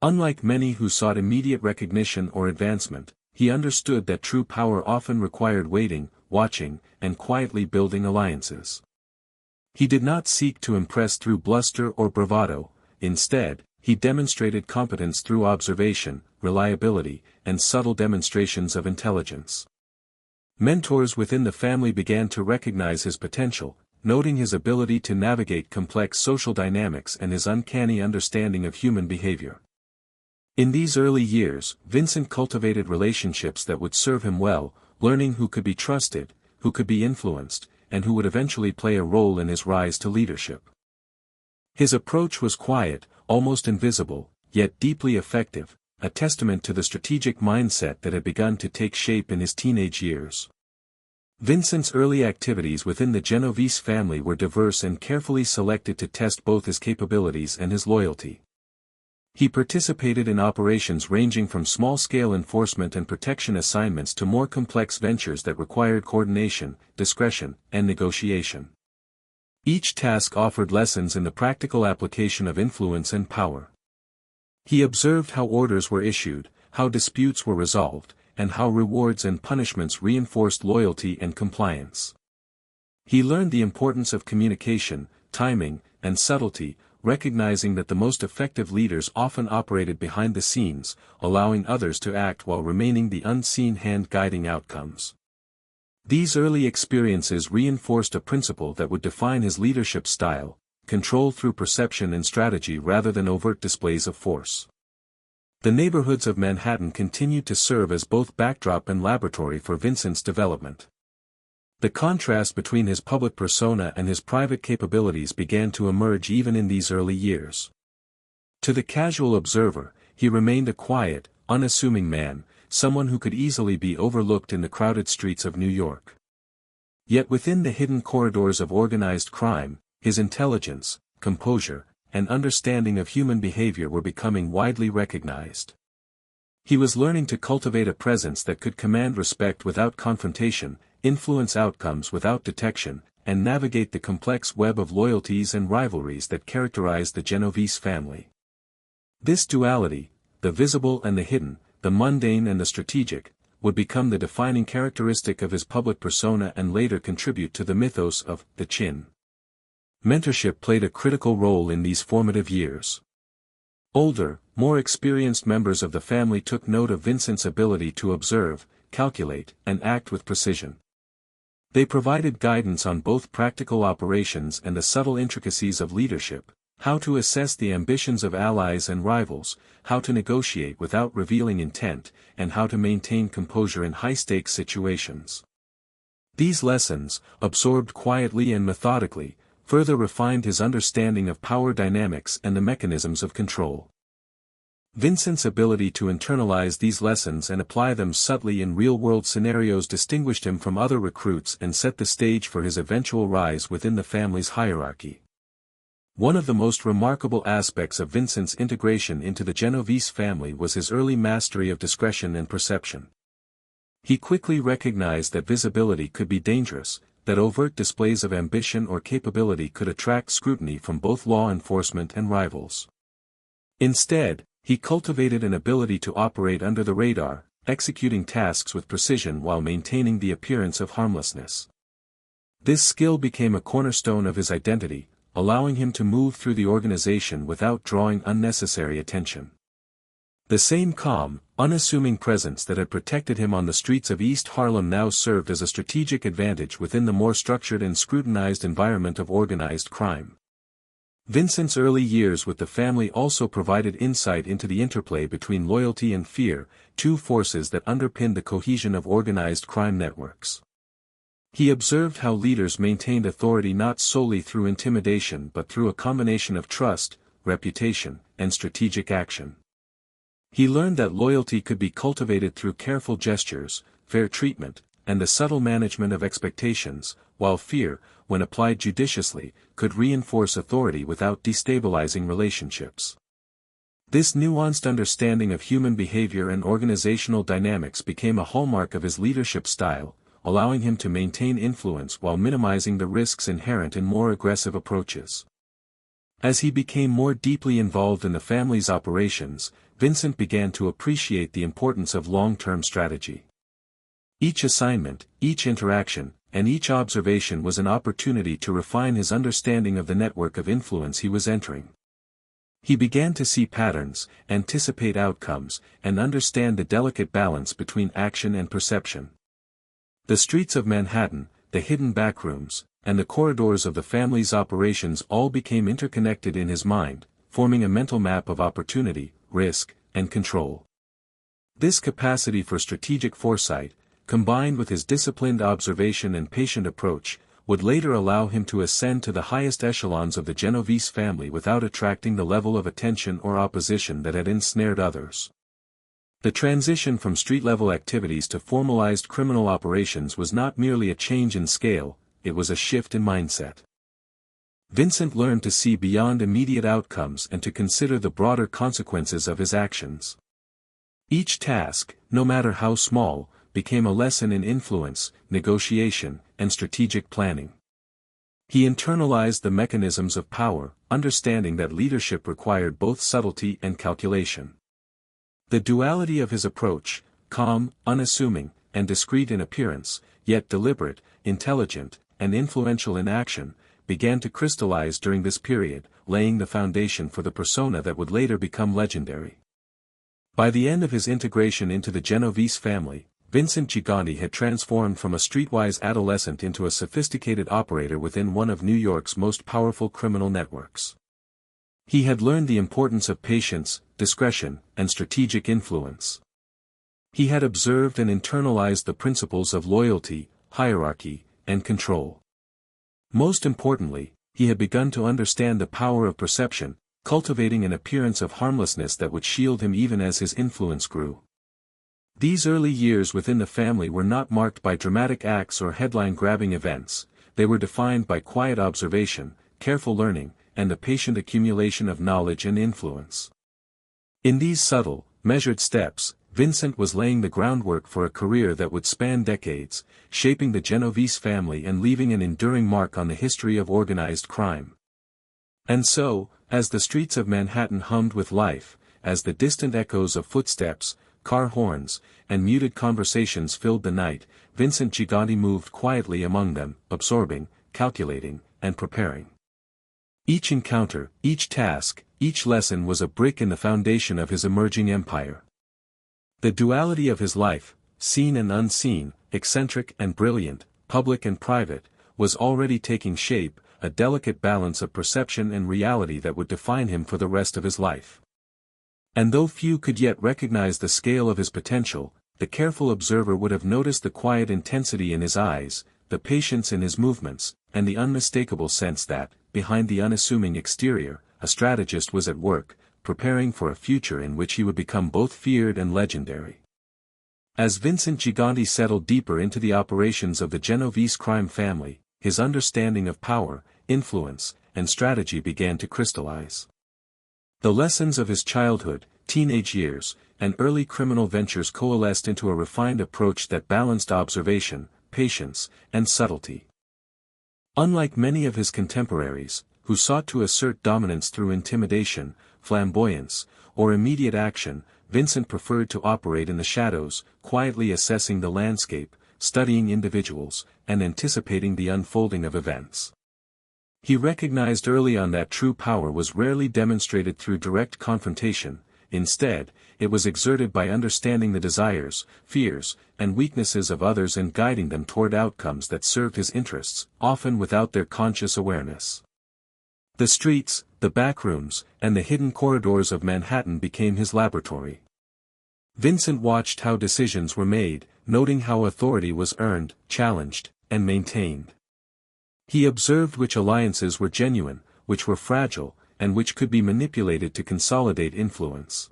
Unlike many who sought immediate recognition or advancement, he understood that true power often required waiting, watching, and quietly building alliances. He did not seek to impress through bluster or bravado. Instead, he demonstrated competence through observation, reliability, and subtle demonstrations of intelligence. Mentors within the family began to recognize his potential, noting his ability to navigate complex social dynamics and his uncanny understanding of human behavior. In these early years, Vincent cultivated relationships that would serve him well, learning who could be trusted, who could be influenced, and who would eventually play a role in his rise to leadership. His approach was quiet, almost invisible, yet deeply effective, a testament to the strategic mindset that had begun to take shape in his teenage years. Vincent's early activities within the Genovese family were diverse and carefully selected to test both his capabilities and his loyalty. He participated in operations ranging from small-scale enforcement and protection assignments to more complex ventures that required coordination, discretion, and negotiation. Each task offered lessons in the practical application of influence and power. He observed how orders were issued, how disputes were resolved, and how rewards and punishments reinforced loyalty and compliance. He learned the importance of communication, timing, and subtlety, recognizing that the most effective leaders often operated behind the scenes, allowing others to act while remaining the unseen hand guiding outcomes. These early experiences reinforced a principle that would define his leadership style: control through perception and strategy rather than overt displays of force. The neighborhoods of Manhattan continued to serve as both backdrop and laboratory for Vincent's development. The contrast between his public persona and his private capabilities began to emerge even in these early years. To the casual observer, he remained a quiet, unassuming man, someone who could easily be overlooked in the crowded streets of New York. Yet within the hidden corridors of organized crime, his intelligence, composure, and understanding of human behavior were becoming widely recognized. He was learning to cultivate a presence that could command respect without confrontation, influence outcomes without detection, and navigate the complex web of loyalties and rivalries that characterized the Genovese family. This duality, the visible and the hidden, the mundane and the strategic, would become the defining characteristic of his public persona and later contribute to the mythos of the Chin. Mentorship played a critical role in these formative years. Older, more experienced members of the family took note of Vincent's ability to observe, calculate, and act with precision. They provided guidance on both practical operations and the subtle intricacies of leadership: how to assess the ambitions of allies and rivals, how to negotiate without revealing intent, and how to maintain composure in high-stakes situations. These lessons, absorbed quietly and methodically, further refined his understanding of power dynamics and the mechanisms of control. Vincent's ability to internalize these lessons and apply them subtly in real-world scenarios distinguished him from other recruits and set the stage for his eventual rise within the family's hierarchy. One of the most remarkable aspects of Vincent's integration into the Genovese family was his early mastery of discretion and perception. He quickly recognized that visibility could be dangerous, that overt displays of ambition or capability could attract scrutiny from both law enforcement and rivals. Instead, he cultivated an ability to operate under the radar, executing tasks with precision while maintaining the appearance of harmlessness. This skill became a cornerstone of his identity, allowing him to move through the organization without drawing unnecessary attention. The same calm, unassuming presence that had protected him on the streets of East Harlem now served as a strategic advantage within the more structured and scrutinized environment of organized crime. Vincent's early years with the family also provided insight into the interplay between loyalty and fear, two forces that underpinned the cohesion of organized crime networks. He observed how leaders maintained authority not solely through intimidation but through a combination of trust, reputation, and strategic action. He learned that loyalty could be cultivated through careful gestures, fair treatment, and the subtle management of expectations, while fear, when applied judiciously, could reinforce authority without destabilizing relationships. This nuanced understanding of human behavior and organizational dynamics became a hallmark of his leadership style, allowing him to maintain influence while minimizing the risks inherent in more aggressive approaches. As he became more deeply involved in the family's operations, Vincent began to appreciate the importance of long-term strategy. Each assignment, each interaction, and each observation was an opportunity to refine his understanding of the network of influence he was entering. He began to see patterns, anticipate outcomes, and understand the delicate balance between action and perception. The streets of Manhattan, the hidden backrooms, and the corridors of the family's operations all became interconnected in his mind, forming a mental map of opportunity, risk, and control. This capacity for strategic foresight, combined with his disciplined observation and patient approach, would later allow him to ascend to the highest echelons of the Genovese family without attracting the level of attention or opposition that had ensnared others. The transition from street-level activities to formalized criminal operations was not merely a change in scale, it was a shift in mindset. Vincent learned to see beyond immediate outcomes and to consider the broader consequences of his actions. Each task, no matter how small, became a lesson in influence, negotiation, and strategic planning. He internalized the mechanisms of power, understanding that leadership required both subtlety and calculation. The duality of his approach, calm, unassuming, and discreet in appearance, yet deliberate, intelligent, and influential in action, began to crystallize during this period, laying the foundation for the persona that would later become legendary. By the end of his integration into the Genovese family, Vincent Gigante had transformed from a streetwise adolescent into a sophisticated operator within one of New York's most powerful criminal networks. He had learned the importance of patience, discretion, and strategic influence. He had observed and internalized the principles of loyalty, hierarchy, and control. Most importantly, he had begun to understand the power of perception, cultivating an appearance of harmlessness that would shield him even as his influence grew. These early years within the family were not marked by dramatic acts or headline-grabbing events, they were defined by quiet observation, careful learning, and the patient accumulation of knowledge and influence. In these subtle, measured steps, Vincent was laying the groundwork for a career that would span decades, shaping the Genovese family and leaving an enduring mark on the history of organized crime. And so, as the streets of Manhattan hummed with life, as the distant echoes of footsteps, car horns, and muted conversations filled the night, Vincent Gigante moved quietly among them, absorbing, calculating, and preparing. Each encounter, each task, each lesson was a brick in the foundation of his emerging empire. The duality of his life, seen and unseen, eccentric and brilliant, public and private, was already taking shape, a delicate balance of perception and reality that would define him for the rest of his life. And though few could yet recognize the scale of his potential, the careful observer would have noticed the quiet intensity in his eyes, the patience in his movements, and the unmistakable sense that, behind the unassuming exterior, a strategist was at work, preparing for a future in which he would become both feared and legendary. As Vincent Gigante settled deeper into the operations of the Genovese crime family, his understanding of power, influence, and strategy began to crystallize. The lessons of his childhood, teenage years, and early criminal ventures coalesced into a refined approach that balanced observation, patience, and subtlety. Unlike many of his contemporaries, who sought to assert dominance through intimidation, flamboyance, or immediate action, Vincent preferred to operate in the shadows, quietly assessing the landscape, studying individuals, and anticipating the unfolding of events. He recognized early on that true power was rarely demonstrated through direct confrontation, instead, it was exerted by understanding the desires, fears, and weaknesses of others and guiding them toward outcomes that served his interests, often without their conscious awareness. The streets, the backrooms, and the hidden corridors of Manhattan became his laboratory. Vincent watched how decisions were made, noting how authority was earned, challenged, and maintained. He observed which alliances were genuine, which were fragile, and which could be manipulated to consolidate influence.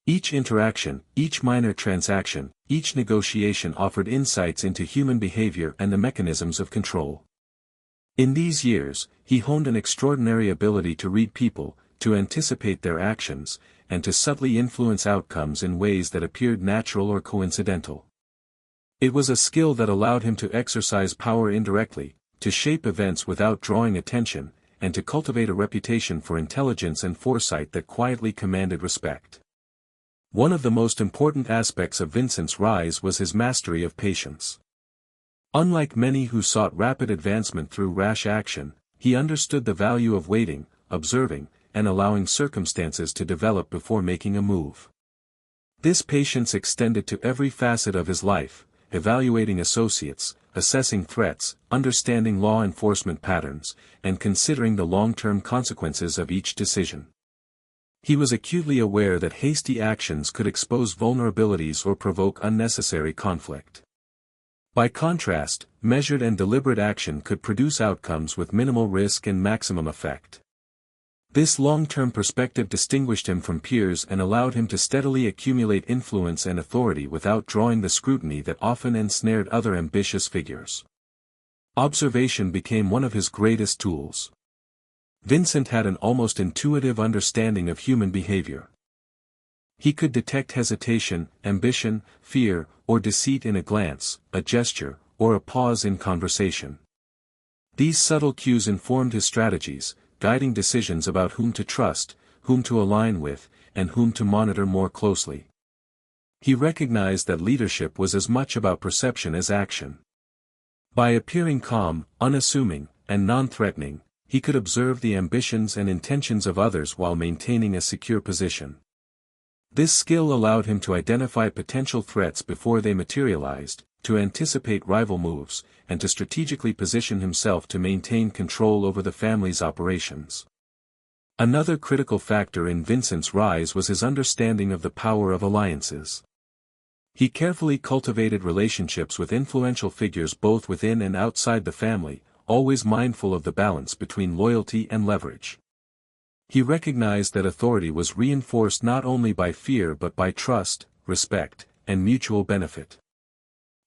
Each interaction, each minor transaction, each negotiation offered insights into human behavior and the mechanisms of control. In these years, he honed an extraordinary ability to read people, to anticipate their actions, and to subtly influence outcomes in ways that appeared natural or coincidental. It was a skill that allowed him to exercise power indirectly, to shape events without drawing attention, and to cultivate a reputation for intelligence and foresight that quietly commanded respect. One of the most important aspects of Vincent's rise was his mastery of patience. Unlike many who sought rapid advancement through rash action, he understood the value of waiting, observing, and allowing circumstances to develop before making a move. This patience extended to every facet of his life, evaluating associates, assessing threats, understanding law enforcement patterns, and considering the long-term consequences of each decision. He was acutely aware that hasty actions could expose vulnerabilities or provoke unnecessary conflict. By contrast, measured and deliberate action could produce outcomes with minimal risk and maximum effect. This long-term perspective distinguished him from peers and allowed him to steadily accumulate influence and authority without drawing the scrutiny that often ensnared other ambitious figures. Observation became one of his greatest tools. Vincent had an almost intuitive understanding of human behavior. He could detect hesitation, ambition, fear, or deceit in a glance, a gesture, or a pause in conversation. These subtle cues informed his strategies, guiding decisions about whom to trust, whom to align with, and whom to monitor more closely. He recognized that leadership was as much about perception as action. By appearing calm, unassuming, and non-threatening, he could observe the ambitions and intentions of others while maintaining a secure position. This skill allowed him to identify potential threats before they materialized, to anticipate rival moves, and to strategically position himself to maintain control over the family's operations. Another critical factor in Vincent's rise was his understanding of the power of alliances. He carefully cultivated relationships with influential figures both within and outside the family, always mindful of the balance between loyalty and leverage. He recognized that authority was reinforced not only by fear but by trust, respect, and mutual benefit.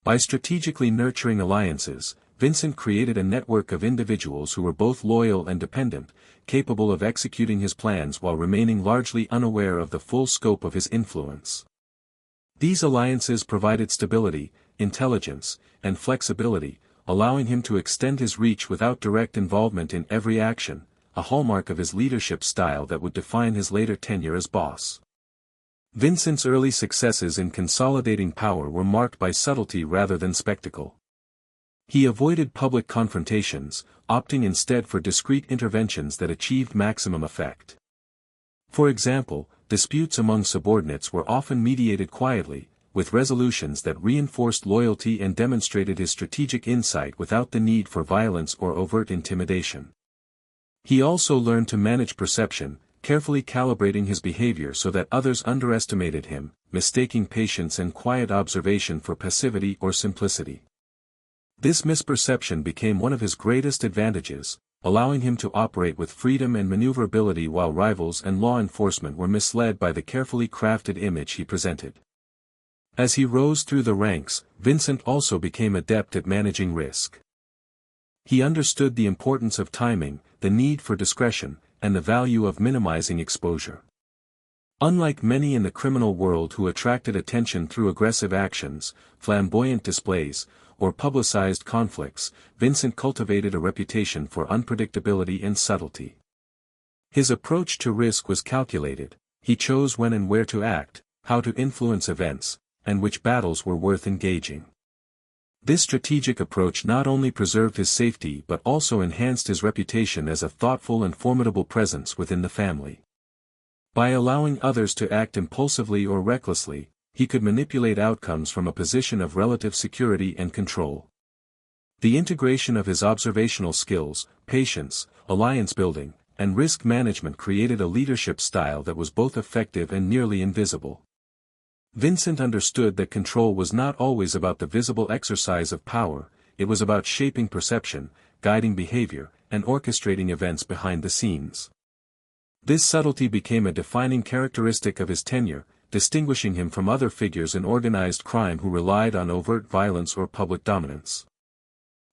By strategically nurturing alliances, Vincent created a network of individuals who were both loyal and dependent, capable of executing his plans while remaining largely unaware of the full scope of his influence. These alliances provided stability, intelligence, and flexibility, allowing him to extend his reach without direct involvement in every action, a hallmark of his leadership style that would define his later tenure as boss. Vincent's early successes in consolidating power were marked by subtlety rather than spectacle. He avoided public confrontations, opting instead for discreet interventions that achieved maximum effect. For example, disputes among subordinates were often mediated quietly, with resolutions that reinforced loyalty and demonstrated his strategic insight without the need for violence or overt intimidation. He also learned to manage perception, carefully calibrating his behavior so that others underestimated him, mistaking patience and quiet observation for passivity or simplicity. This misperception became one of his greatest advantages, allowing him to operate with freedom and maneuverability while rivals and law enforcement were misled by the carefully crafted image he presented. As he rose through the ranks, Vincent also became adept at managing risk. He understood the importance of timing, the need for discretion, and the value of minimizing exposure. Unlike many in the criminal world who attracted attention through aggressive actions, flamboyant displays, or publicized conflicts, Vincent cultivated a reputation for unpredictability and subtlety. His approach to risk was calculated. He chose when and where to act, how to influence events, and which battles were worth engaging. This strategic approach not only preserved his safety but also enhanced his reputation as a thoughtful and formidable presence within the family. By allowing others to act impulsively or recklessly, he could manipulate outcomes from a position of relative security and control. The integration of his observational skills, patience, alliance building, and risk management created a leadership style that was both effective and nearly invisible. Vincent understood that control was not always about the visible exercise of power, it was about shaping perception, guiding behavior, and orchestrating events behind the scenes. This subtlety became a defining characteristic of his tenure, distinguishing him from other figures in organized crime who relied on overt violence or public dominance.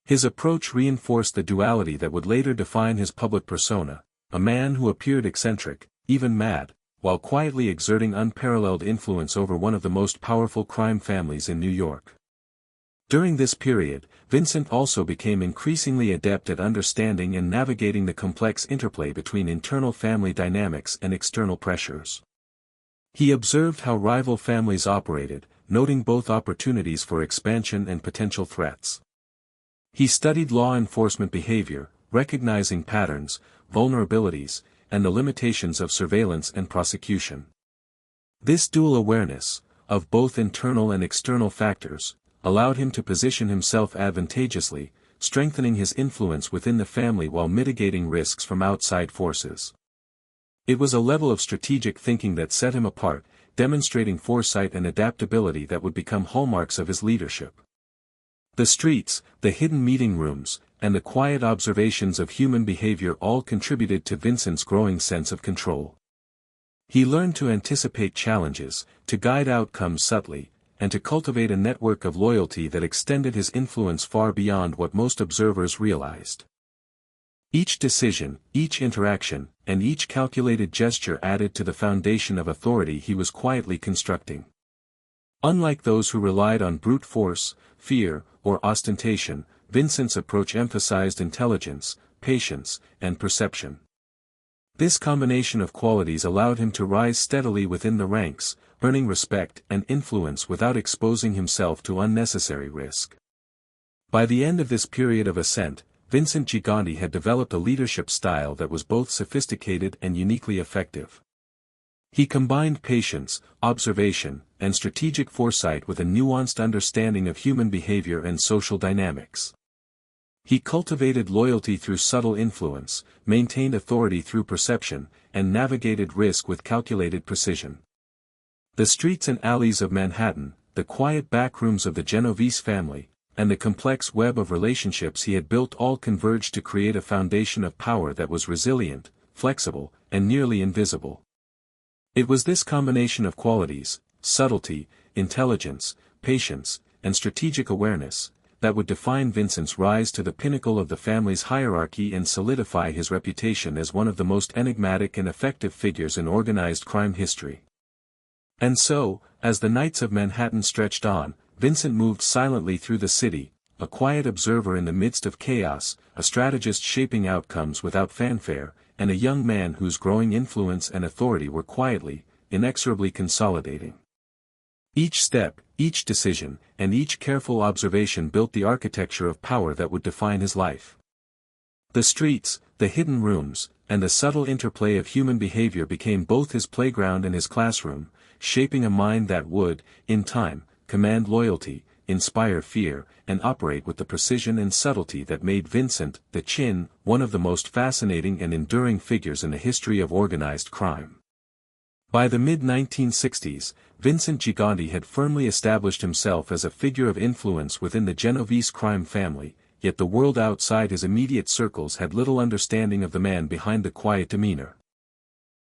His approach reinforced the duality that would later define his public persona, a man who appeared eccentric, even mad, while quietly exerting unparalleled influence over one of the most powerful crime families in New York. During this period, Vincent also became increasingly adept at understanding and navigating the complex interplay between internal family dynamics and external pressures. He observed how rival families operated, noting both opportunities for expansion and potential threats. He studied law enforcement behavior, recognizing patterns, vulnerabilities, and the limitations of surveillance and prosecution. This dual awareness, of both internal and external factors, allowed him to position himself advantageously, strengthening his influence within the family while mitigating risks from outside forces. It was a level of strategic thinking that set him apart, demonstrating foresight and adaptability that would become hallmarks of his leadership. The streets, the hidden meeting rooms, and the quiet observations of human behavior all contributed to Vincent's growing sense of control. He learned to anticipate challenges, to guide outcomes subtly, and to cultivate a network of loyalty that extended his influence far beyond what most observers realized. Each decision, each interaction, and each calculated gesture added to the foundation of authority he was quietly constructing. Unlike those who relied on brute force, fear, or ostentation, Vincent's approach emphasized intelligence, patience, and perception. This combination of qualities allowed him to rise steadily within the ranks, earning respect and influence without exposing himself to unnecessary risk. By the end of this period of ascent, Vincent Gigante had developed a leadership style that was both sophisticated and uniquely effective. He combined patience, observation, and strategic foresight with a nuanced understanding of human behavior and social dynamics. He cultivated loyalty through subtle influence, maintained authority through perception, and navigated risk with calculated precision. The streets and alleys of Manhattan, the quiet backrooms of the Genovese family, and the complex web of relationships he had built all converged to create a foundation of power that was resilient, flexible, and nearly invisible. It was this combination of qualities, subtlety, intelligence, patience, and strategic awareness, that would define Vincent's rise to the pinnacle of the family's hierarchy and solidify his reputation as one of the most enigmatic and effective figures in organized crime history. And so, as the nights of Manhattan stretched on, Vincent moved silently through the city, a quiet observer in the midst of chaos, a strategist shaping outcomes without fanfare, and a young man whose growing influence and authority were quietly, inexorably consolidating. Each step, each decision, and each careful observation built the architecture of power that would define his life. The streets, the hidden rooms, and the subtle interplay of human behavior became both his playground and his classroom, shaping a mind that would, in time, command loyalty, inspire fear, and operate with the precision and subtlety that made Vincent, the Chin, one of the most fascinating and enduring figures in the history of organized crime. By the mid-1960s, Vincent Gigante had firmly established himself as a figure of influence within the Genovese crime family, yet the world outside his immediate circles had little understanding of the man behind the quiet demeanor.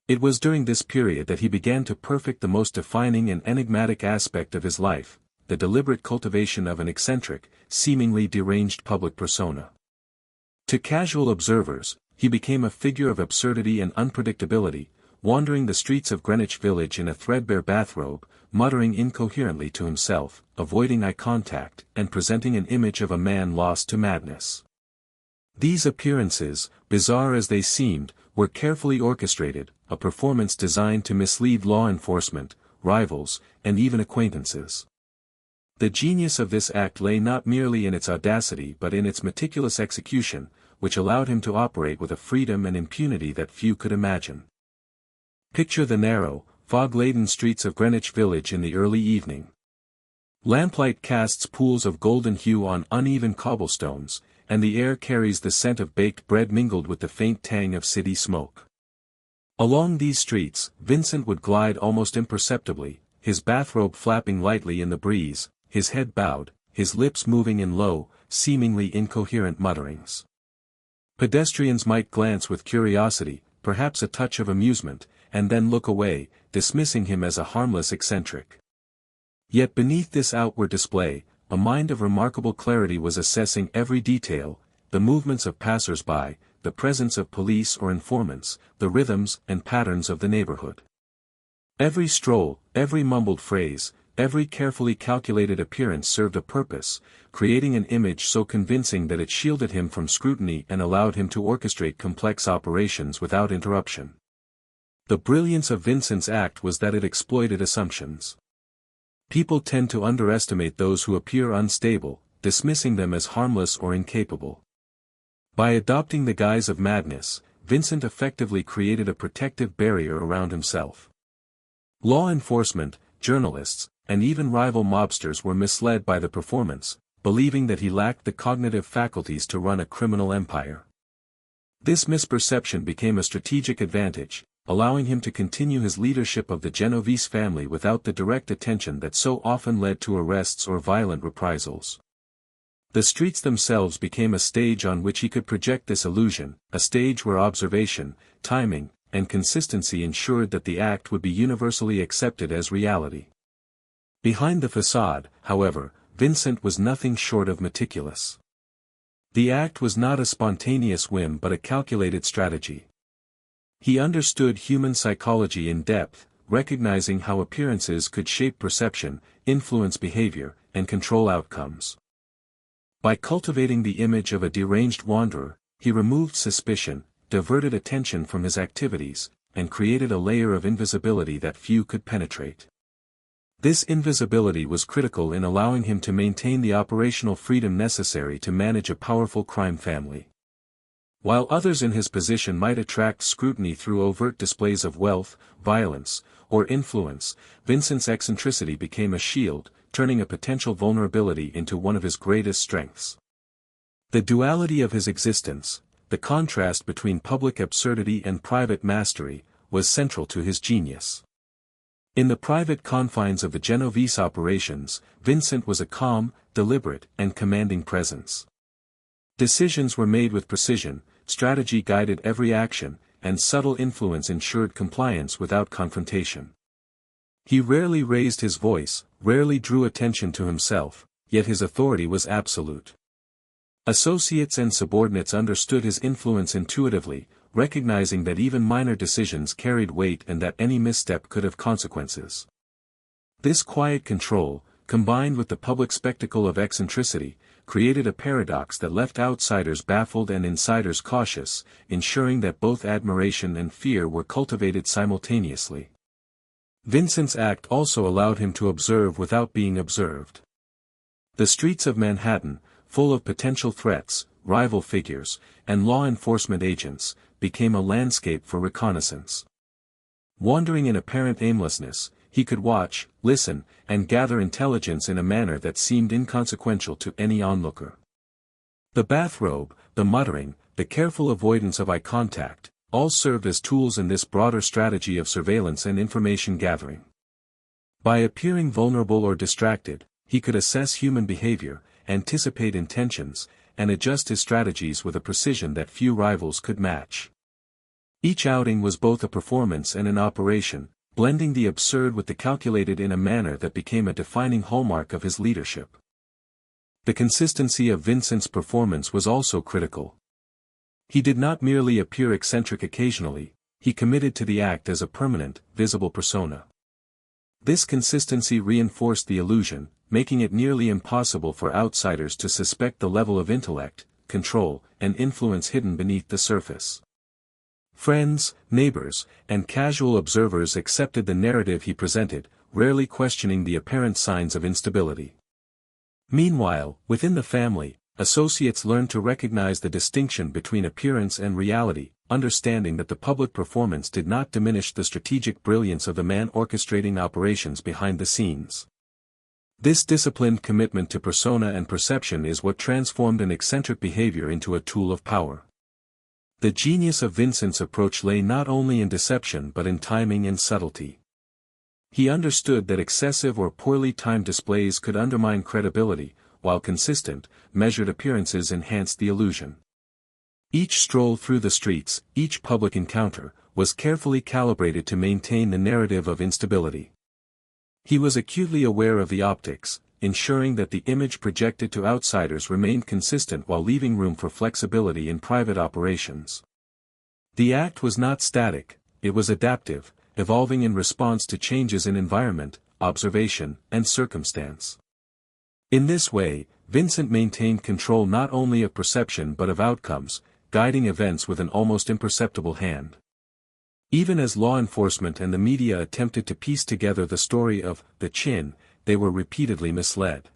It was during this period that he began to perfect the most defining and enigmatic aspect of his life, the deliberate cultivation of an eccentric, seemingly deranged public persona. To casual observers, he became a figure of absurdity and unpredictability, wandering the streets of Greenwich Village in a threadbare bathrobe, muttering incoherently to himself, avoiding eye contact, and presenting an image of a man lost to madness. These appearances, bizarre as they seemed, were carefully orchestrated, a performance designed to mislead law enforcement, rivals, and even acquaintances. The genius of this act lay not merely in its audacity but in its meticulous execution, which allowed him to operate with a freedom and impunity that few could imagine. Picture the narrow, fog-laden streets of Greenwich Village in the early evening. Lamplight casts pools of golden hue on uneven cobblestones, and the air carries the scent of baked bread mingled with the faint tang of city smoke. Along these streets, Vincent would glide almost imperceptibly, his bathrobe flapping lightly in the breeze, his head bowed, his lips moving in low, seemingly incoherent mutterings. Pedestrians might glance with curiosity, perhaps a touch of amusement, and then look away, dismissing him as a harmless eccentric. Yet beneath this outward display, a mind of remarkable clarity was assessing every detail, the movements of passers-by, the presence of police or informants, the rhythms and patterns of the neighborhood. Every stroll, every mumbled phrase, every carefully calculated appearance served a purpose, creating an image so convincing that it shielded him from scrutiny and allowed him to orchestrate complex operations without interruption. The brilliance of Vincent's act was that it exploited assumptions. People tend to underestimate those who appear unstable, dismissing them as harmless or incapable. By adopting the guise of madness, Vincent effectively created a protective barrier around himself. Law enforcement, journalists, and even rival mobsters were misled by the performance, believing that he lacked the cognitive faculties to run a criminal empire. This misperception became a strategic advantage, allowing him to continue his leadership of the Genovese family without the direct attention that so often led to arrests or violent reprisals. The streets themselves became a stage on which he could project this illusion, a stage where observation, timing, and consistency ensured that the act would be universally accepted as reality. Behind the facade, however, Vincent was nothing short of meticulous. The act was not a spontaneous whim but a calculated strategy. He understood human psychology in depth, recognizing how appearances could shape perception, influence behavior, and control outcomes. By cultivating the image of a deranged wanderer, he removed suspicion, diverted attention from his activities, and created a layer of invisibility that few could penetrate. This invisibility was critical in allowing him to maintain the operational freedom necessary to manage a powerful crime family. While others in his position might attract scrutiny through overt displays of wealth, violence, or influence, Vincent's eccentricity became a shield, turning a potential vulnerability into one of his greatest strengths. The duality of his existence, the contrast between public absurdity and private mastery, was central to his genius. In the private confines of the Genovese operations, Vincent was a calm, deliberate, and commanding presence. Decisions were made with precision, strategy guided every action, and subtle influence ensured compliance without confrontation. He rarely raised his voice, rarely drew attention to himself, yet his authority was absolute. Associates and subordinates understood his influence intuitively, recognizing that even minor decisions carried weight and that any misstep could have consequences. This quiet control, combined with the public spectacle of eccentricity, created a paradox that left outsiders baffled and insiders cautious, ensuring that both admiration and fear were cultivated simultaneously. Vincent's act also allowed him to observe without being observed. The streets of Manhattan, full of potential threats, rival figures, and law enforcement agents, became a landscape for reconnaissance. Wandering in apparent aimlessness, he could watch, listen, and gather intelligence in a manner that seemed inconsequential to any onlooker. The bathrobe, the muttering, the careful avoidance of eye contact, all served as tools in this broader strategy of surveillance and information gathering. By appearing vulnerable or distracted, he could assess human behavior, anticipate intentions, and adjust his strategies with a precision that few rivals could match. Each outing was both a performance and an operation, blending the absurd with the calculated in a manner that became a defining hallmark of his leadership. The consistency of Vincent's performance was also critical. He did not merely appear eccentric occasionally, he committed to the act as a permanent, visible persona. This consistency reinforced the illusion, making it nearly impossible for outsiders to suspect the level of intellect, control, and influence hidden beneath the surface. Friends, neighbors, and casual observers accepted the narrative he presented, rarely questioning the apparent signs of instability. Meanwhile, within the family, associates learned to recognize the distinction between appearance and reality, understanding that the public performance did not diminish the strategic brilliance of the man orchestrating operations behind the scenes. This disciplined commitment to persona and perception is what transformed an eccentric behavior into a tool of power. The genius of Vincent's approach lay not only in deception but in timing and subtlety. He understood that excessive or poorly timed displays could undermine credibility, while consistent, measured appearances enhanced the illusion. Each stroll through the streets, each public encounter, was carefully calibrated to maintain the narrative of instability. He was acutely aware of the optics, ensuring that the image projected to outsiders remained consistent while leaving room for flexibility in private operations. The act was not static, it was adaptive, evolving in response to changes in environment, observation, and circumstance. In this way, Vincent maintained control not only of perception but of outcomes, guiding events with an almost imperceptible hand. Even as law enforcement and the media attempted to piece together the story of the Chin, they were repeatedly misled.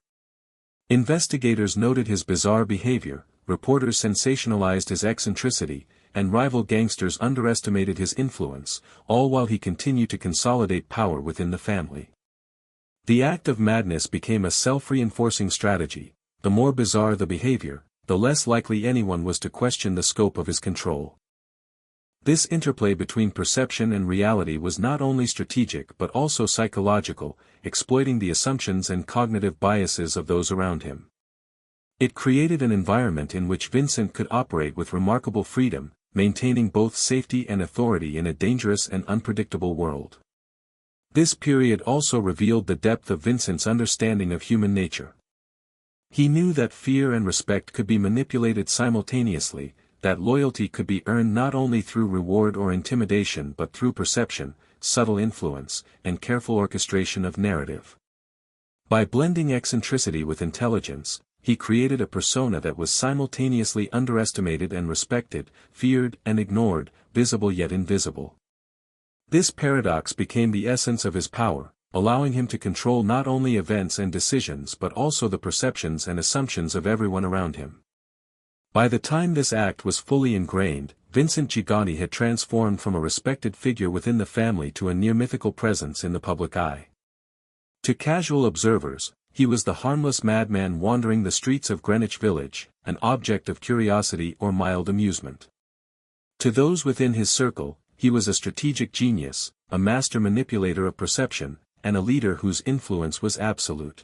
Investigators noted his bizarre behavior, reporters sensationalized his eccentricity, and rival gangsters underestimated his influence, all while he continued to consolidate power within the family. The act of madness became a self-reinforcing strategy. The more bizarre the behavior, the less likely anyone was to question the scope of his control. This interplay between perception and reality was not only strategic but also psychological, exploiting the assumptions and cognitive biases of those around him. It created an environment in which Vincent could operate with remarkable freedom, maintaining both safety and authority in a dangerous and unpredictable world. This period also revealed the depth of Vincent's understanding of human nature. He knew that fear and respect could be manipulated simultaneously, that loyalty could be earned not only through reward or intimidation but through perception, subtle influence, and careful orchestration of narrative. By blending eccentricity with intelligence, he created a persona that was simultaneously underestimated and respected, feared and ignored, visible yet invisible. This paradox became the essence of his power, allowing him to control not only events and decisions but also the perceptions and assumptions of everyone around him. By the time this act was fully ingrained, Vincent Gigante had transformed from a respected figure within the family to a near-mythical presence in the public eye. To casual observers, he was the harmless madman wandering the streets of Greenwich Village, an object of curiosity or mild amusement. To those within his circle, he was a strategic genius, a master manipulator of perception, and a leader whose influence was absolute.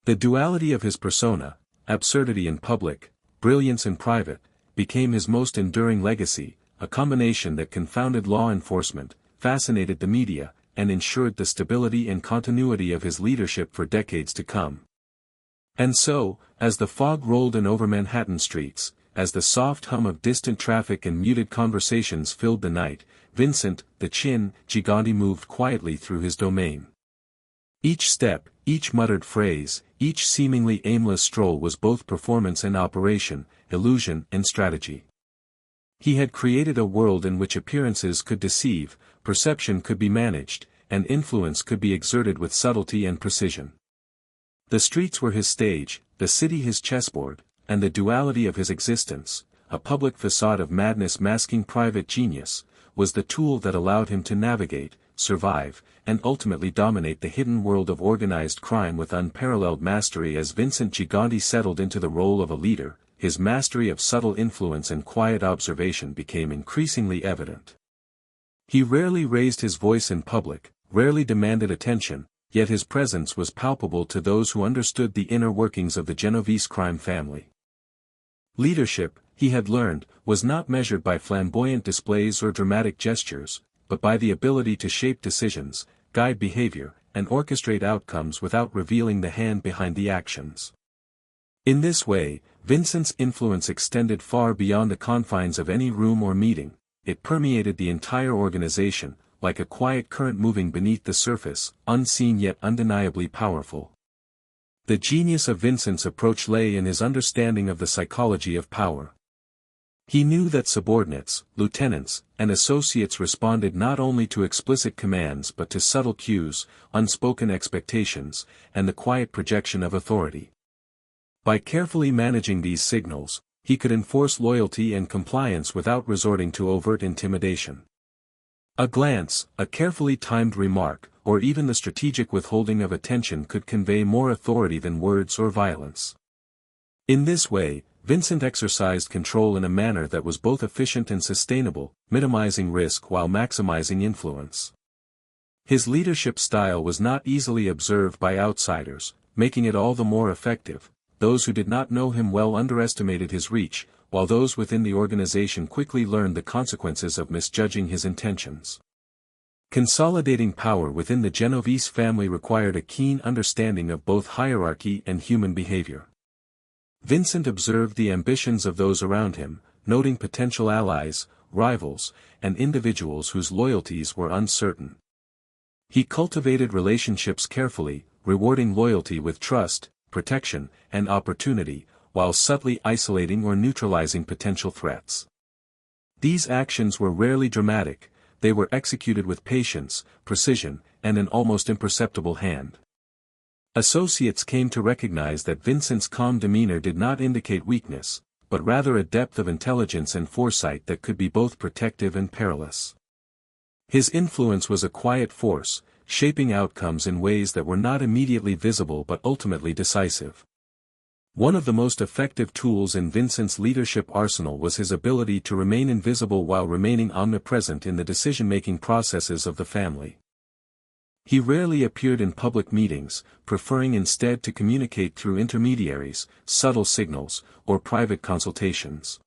The duality of his persona, absurdity in public, brilliance in private, became his most enduring legacy, a combination that confounded law enforcement, fascinated the media, and ensured the stability and continuity of his leadership for decades to come. And so, as the fog rolled in over Manhattan streets, as the soft hum of distant traffic and muted conversations filled the night, Vincent, the Chin, Gigante moved quietly through his domain. Each step, each muttered phrase, each seemingly aimless stroll was both performance and operation, illusion and strategy. He had created a world in which appearances could deceive, perception could be managed, and influence could be exerted with subtlety and precision. The streets were his stage, the city his chessboard, and the duality of his existence, a public facade of madness masking private genius, was the tool that allowed him to navigate, survive, and ultimately dominate the hidden world of organized crime with unparalleled mastery. As Vincent Gigante settled into the role of a leader, his mastery of subtle influence and quiet observation became increasingly evident. He rarely raised his voice in public, rarely demanded attention, yet his presence was palpable to those who understood the inner workings of the Genovese crime family. Leadership, he had learned, was not measured by flamboyant displays or dramatic gestures, but by the ability to shape decisions, guide behavior, and orchestrate outcomes without revealing the hand behind the actions. In this way, Vincent's influence extended far beyond the confines of any room or meeting. It permeated the entire organization, like a quiet current moving beneath the surface, unseen yet undeniably powerful. The genius of Vincent's approach lay in his understanding of the psychology of power. He knew that subordinates, lieutenants, and associates responded not only to explicit commands but to subtle cues, unspoken expectations, and the quiet projection of authority. By carefully managing these signals, he could enforce loyalty and compliance without resorting to overt intimidation. A glance, a carefully timed remark, or even the strategic withholding of attention could convey more authority than words or violence. In this way, Vincent exercised control in a manner that was both efficient and sustainable, minimizing risk while maximizing influence. His leadership style was not easily observed by outsiders, making it all the more effective. Those who did not know him well underestimated his reach, while those within the organization quickly learned the consequences of misjudging his intentions. Consolidating power within the Genovese family required a keen understanding of both hierarchy and human behavior. Vincent observed the ambitions of those around him, noting potential allies, rivals, and individuals whose loyalties were uncertain. He cultivated relationships carefully, rewarding loyalty with trust, protection, and opportunity, while subtly isolating or neutralizing potential threats. These actions were rarely dramatic, they were executed with patience, precision, and an almost imperceptible hand. Associates came to recognize that Vincent's calm demeanor did not indicate weakness, but rather a depth of intelligence and foresight that could be both protective and perilous. His influence was a quiet force, shaping outcomes in ways that were not immediately visible but ultimately decisive. One of the most effective tools in Vincent's leadership arsenal was his ability to remain invisible while remaining omnipresent in the decision-making processes of the family. He rarely appeared in public meetings, preferring instead to communicate through intermediaries, subtle signals, or private consultations.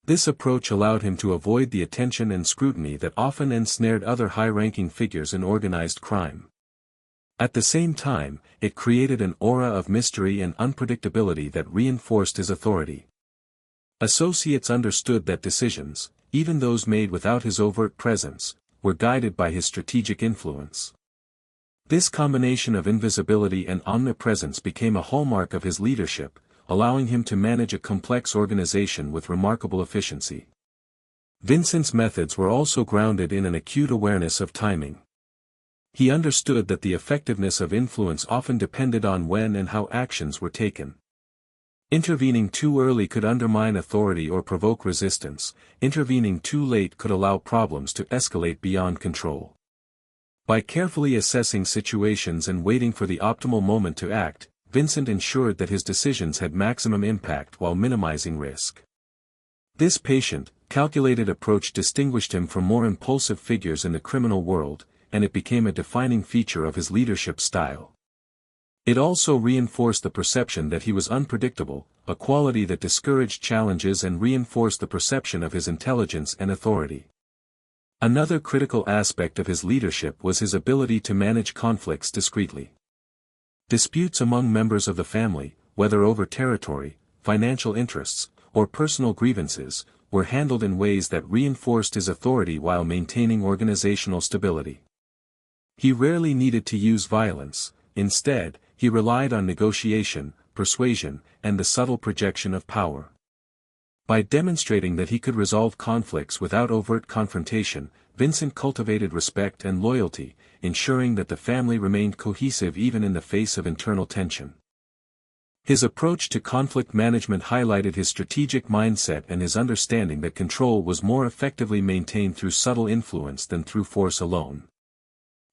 This approach allowed him to avoid the attention and scrutiny that often ensnared other high-ranking figures in organized crime. At the same time, it created an aura of mystery and unpredictability that reinforced his authority. Associates understood that decisions, even those made without his overt presence, were guided by his strategic influence. This combination of invisibility and omnipresence became a hallmark of his leadership, allowing him to manage a complex organization with remarkable efficiency. Vincent's methods were also grounded in an acute awareness of timing. He understood that the effectiveness of influence often depended on when and how actions were taken. Intervening too early could undermine authority or provoke resistance, intervening too late could allow problems to escalate beyond control. By carefully assessing situations and waiting for the optimal moment to act, Vincent ensured that his decisions had maximum impact while minimizing risk. This patient, calculated approach distinguished him from more impulsive figures in the criminal world, and it became a defining feature of his leadership style. It also reinforced the perception that he was unpredictable, a quality that discouraged challenges and reinforced the perception of his intelligence and authority. Another critical aspect of his leadership was his ability to manage conflicts discreetly. Disputes among members of the family, whether over territory, financial interests, or personal grievances, were handled in ways that reinforced his authority while maintaining organizational stability. He rarely needed to use violence, instead, he relied on negotiation, persuasion, and the subtle projection of power. By demonstrating that he could resolve conflicts without overt confrontation, Vincent cultivated respect and loyalty, ensuring that the family remained cohesive even in the face of internal tension. His approach to conflict management highlighted his strategic mindset and his understanding that control was more effectively maintained through subtle influence than through force alone.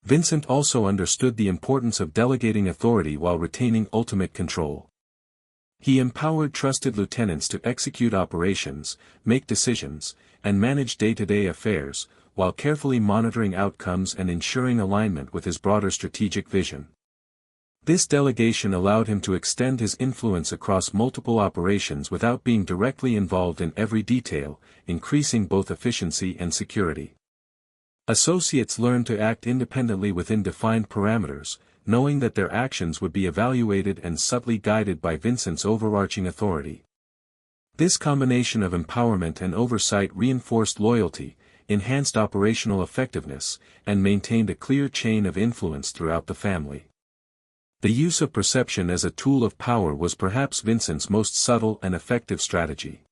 Vincent also understood the importance of delegating authority while retaining ultimate control. He empowered trusted lieutenants to execute operations, make decisions, and manage day-to-day affairs, while carefully monitoring outcomes and ensuring alignment with his broader strategic vision. This delegation allowed him to extend his influence across multiple operations without being directly involved in every detail, increasing both efficiency and security. Associates learned to act independently within defined parameters, knowing that their actions would be evaluated and subtly guided by Vincent's overarching authority. This combination of empowerment and oversight reinforced loyalty, enhanced operational effectiveness, and maintained a clear chain of influence throughout the family. The use of perception as a tool of power was perhaps Vincent's most subtle and effective strategy.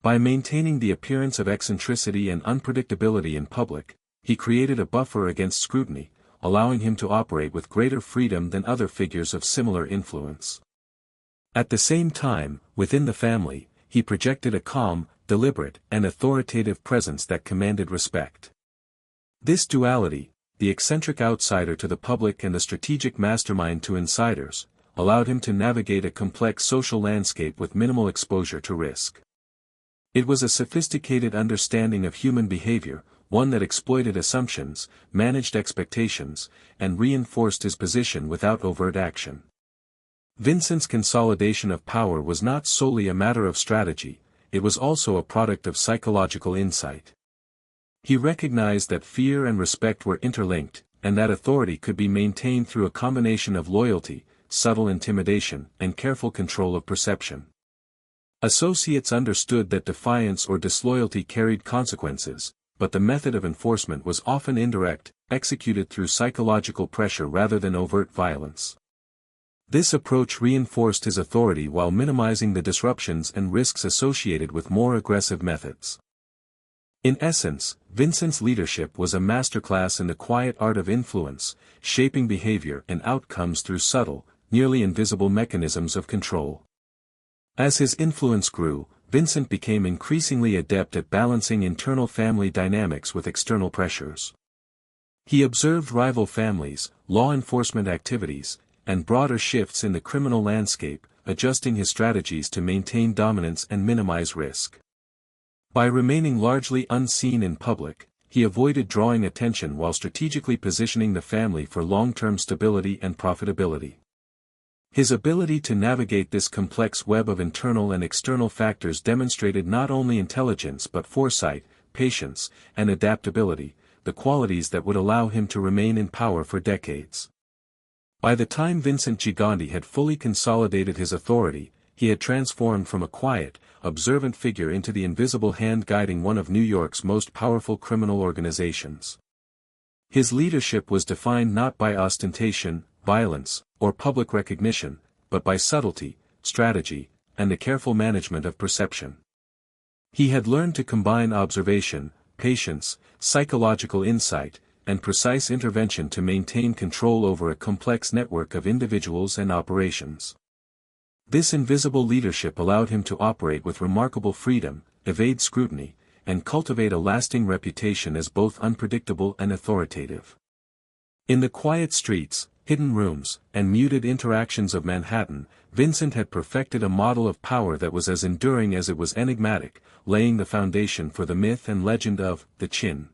By maintaining the appearance of eccentricity and unpredictability in public, he created a buffer against scrutiny, allowing him to operate with greater freedom than other figures of similar influence. At the same time, within the family, he projected a calm, deliberate, and authoritative presence that commanded respect. This duality, the eccentric outsider to the public and the strategic mastermind to insiders, allowed him to navigate a complex social landscape with minimal exposure to risk. It was a sophisticated understanding of human behavior, one that exploited assumptions, managed expectations, and reinforced his position without overt action. Vincent's consolidation of power was not solely a matter of strategy, it was also a product of psychological insight. He recognized that fear and respect were interlinked, and that authority could be maintained through a combination of loyalty, subtle intimidation, and careful control of perception. Associates understood that defiance or disloyalty carried consequences, but the method of enforcement was often indirect, executed through psychological pressure rather than overt violence. This approach reinforced his authority while minimizing the disruptions and risks associated with more aggressive methods. In essence, Vincent's leadership was a masterclass in the quiet art of influence, shaping behavior and outcomes through subtle, nearly invisible mechanisms of control. As his influence grew, Vincent became increasingly adept at balancing internal family dynamics with external pressures. He observed rival families, law enforcement activities, and broader shifts in the criminal landscape, adjusting his strategies to maintain dominance and minimize risk. By remaining largely unseen in public, he avoided drawing attention while strategically positioning the family for long-term stability and profitability. His ability to navigate this complex web of internal and external factors demonstrated not only intelligence but foresight, patience, and adaptability, the qualities that would allow him to remain in power for decades. By the time Vincent Gigante had fully consolidated his authority, he had transformed from a quiet, observant figure into the invisible hand guiding one of New York's most powerful criminal organizations. His leadership was defined not by ostentation, violence, or public recognition, but by subtlety, strategy, and the careful management of perception. He had learned to combine observation, patience, psychological insight, and precise intervention to maintain control over a complex network of individuals and operations. This invisible leadership allowed him to operate with remarkable freedom, evade scrutiny, and cultivate a lasting reputation as both unpredictable and authoritative. In the quiet streets, hidden rooms, and muted interactions of Manhattan, Vincent had perfected a model of power that was as enduring as it was enigmatic, laying the foundation for the myth and legend of the Chin.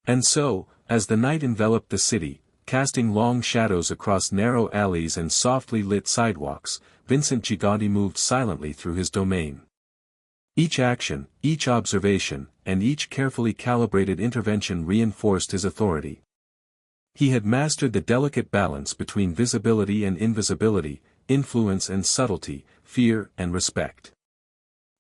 And so, as the night enveloped the city, casting long shadows across narrow alleys and softly lit sidewalks, Vincent Gigante moved silently through his domain. Each action, each observation, and each carefully calibrated intervention reinforced his authority. He had mastered the delicate balance between visibility and invisibility, influence and subtlety, fear and respect.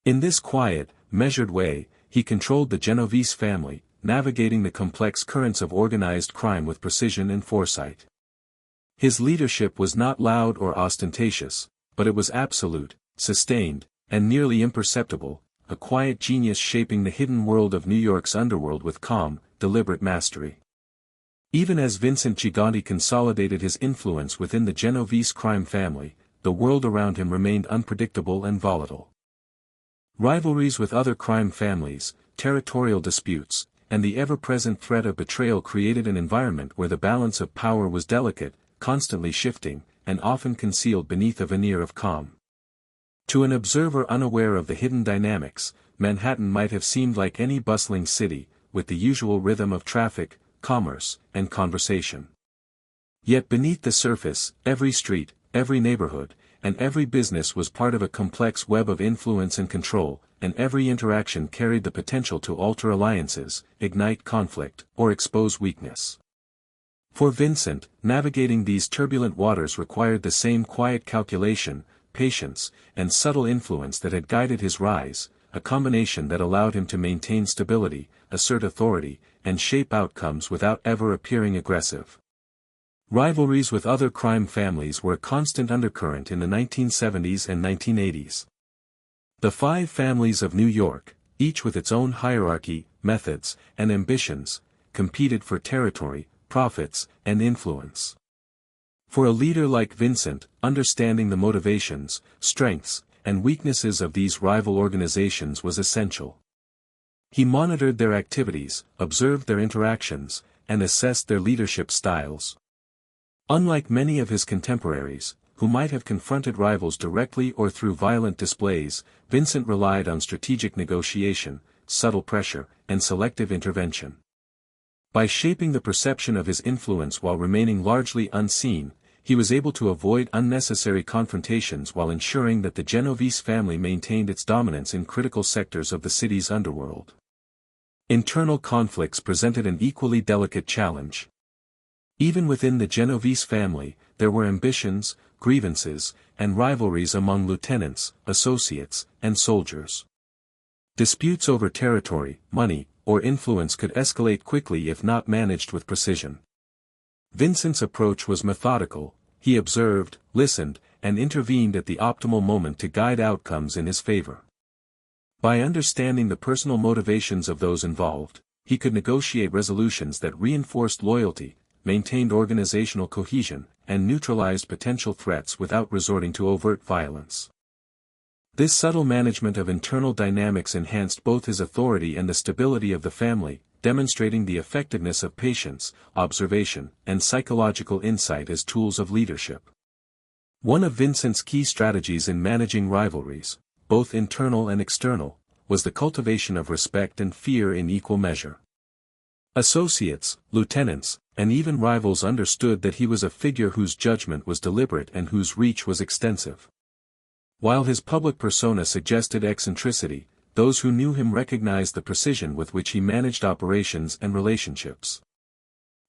In this quiet, measured way, he controlled the Genovese family, navigating the complex currents of organized crime with precision and foresight. His leadership was not loud or ostentatious, but it was absolute, sustained, and nearly imperceptible, a quiet genius shaping the hidden world of New York's underworld with calm, deliberate mastery. Even as Vincent Gigante consolidated his influence within the Genovese crime family, the world around him remained unpredictable and volatile. Rivalries with other crime families, territorial disputes, and the ever-present threat of betrayal created an environment where the balance of power was delicate, constantly shifting, and often concealed beneath a veneer of calm. To an observer unaware of the hidden dynamics, Manhattan might have seemed like any bustling city, with the usual rhythm of traffic, commerce, and conversation. Yet beneath the surface, every street, every neighborhood, and every business was part of a complex web of influence and control, and every interaction carried the potential to alter alliances, ignite conflict, or expose weakness. For Vincent, navigating these turbulent waters required the same quiet calculation, patience, and subtle influence that had guided his rise, a combination that allowed him to maintain stability, assert authority, and shape outcomes without ever appearing aggressive. Rivalries with other crime families were a constant undercurrent in the 1970s and 1980s. The five families of New York, each with its own hierarchy, methods, and ambitions, competed for territory, profits, and influence. For a leader like Vincent, understanding the motivations, strengths, and weaknesses of these rival organizations was essential. He monitored their activities, observed their interactions, and assessed their leadership styles. Unlike many of his contemporaries, who might have confronted rivals directly or through violent displays, Vincent relied on strategic negotiation, subtle pressure, and selective intervention. By shaping the perception of his influence while remaining largely unseen, he was able to avoid unnecessary confrontations while ensuring that the Genovese family maintained its dominance in critical sectors of the city's underworld. Internal conflicts presented an equally delicate challenge. Even within the Genovese family, there were ambitions, grievances, and rivalries among lieutenants, associates, and soldiers. Disputes over territory, money, or influence could escalate quickly if not managed with precision. Vincent's approach was methodical. He observed, listened, and intervened at the optimal moment to guide outcomes in his favor. By understanding the personal motivations of those involved, he could negotiate resolutions that reinforced loyalty, maintained organizational cohesion, and neutralized potential threats without resorting to overt violence. This subtle management of internal dynamics enhanced both his authority and the stability of the family, demonstrating the effectiveness of patience, observation, and psychological insight as tools of leadership. One of Vincent's key strategies in managing rivalries, both internal and external, was the cultivation of respect and fear in equal measure. Associates, lieutenants, and even rivals understood that he was a figure whose judgment was deliberate and whose reach was extensive. While his public persona suggested eccentricity, those who knew him recognized the precision with which he managed operations and relationships.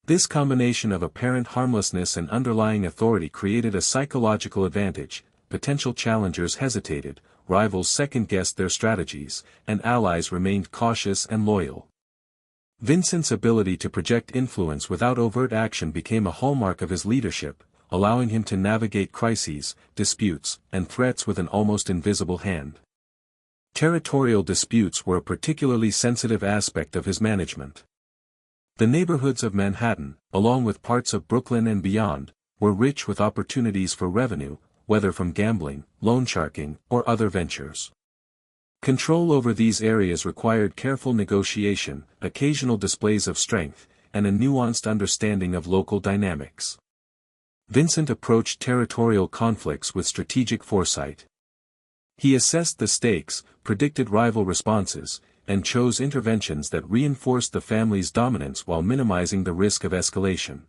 This combination of apparent harmlessness and underlying authority created a psychological advantage. Potential challengers hesitated, rivals second-guessed their strategies, and allies remained cautious and loyal. Vincent's ability to project influence without overt action became a hallmark of his leadership, allowing him to navigate crises, disputes, and threats with an almost invisible hand. Territorial disputes were a particularly sensitive aspect of his management. The neighborhoods of Manhattan, along with parts of Brooklyn and beyond, were rich with opportunities for revenue, whether from gambling, loan sharking, or other ventures. Control over these areas required careful negotiation, occasional displays of strength, and a nuanced understanding of local dynamics. Vincent approached territorial conflicts with strategic foresight. He assessed the stakes, predicted rival responses, and chose interventions that reinforced the family's dominance while minimizing the risk of escalation.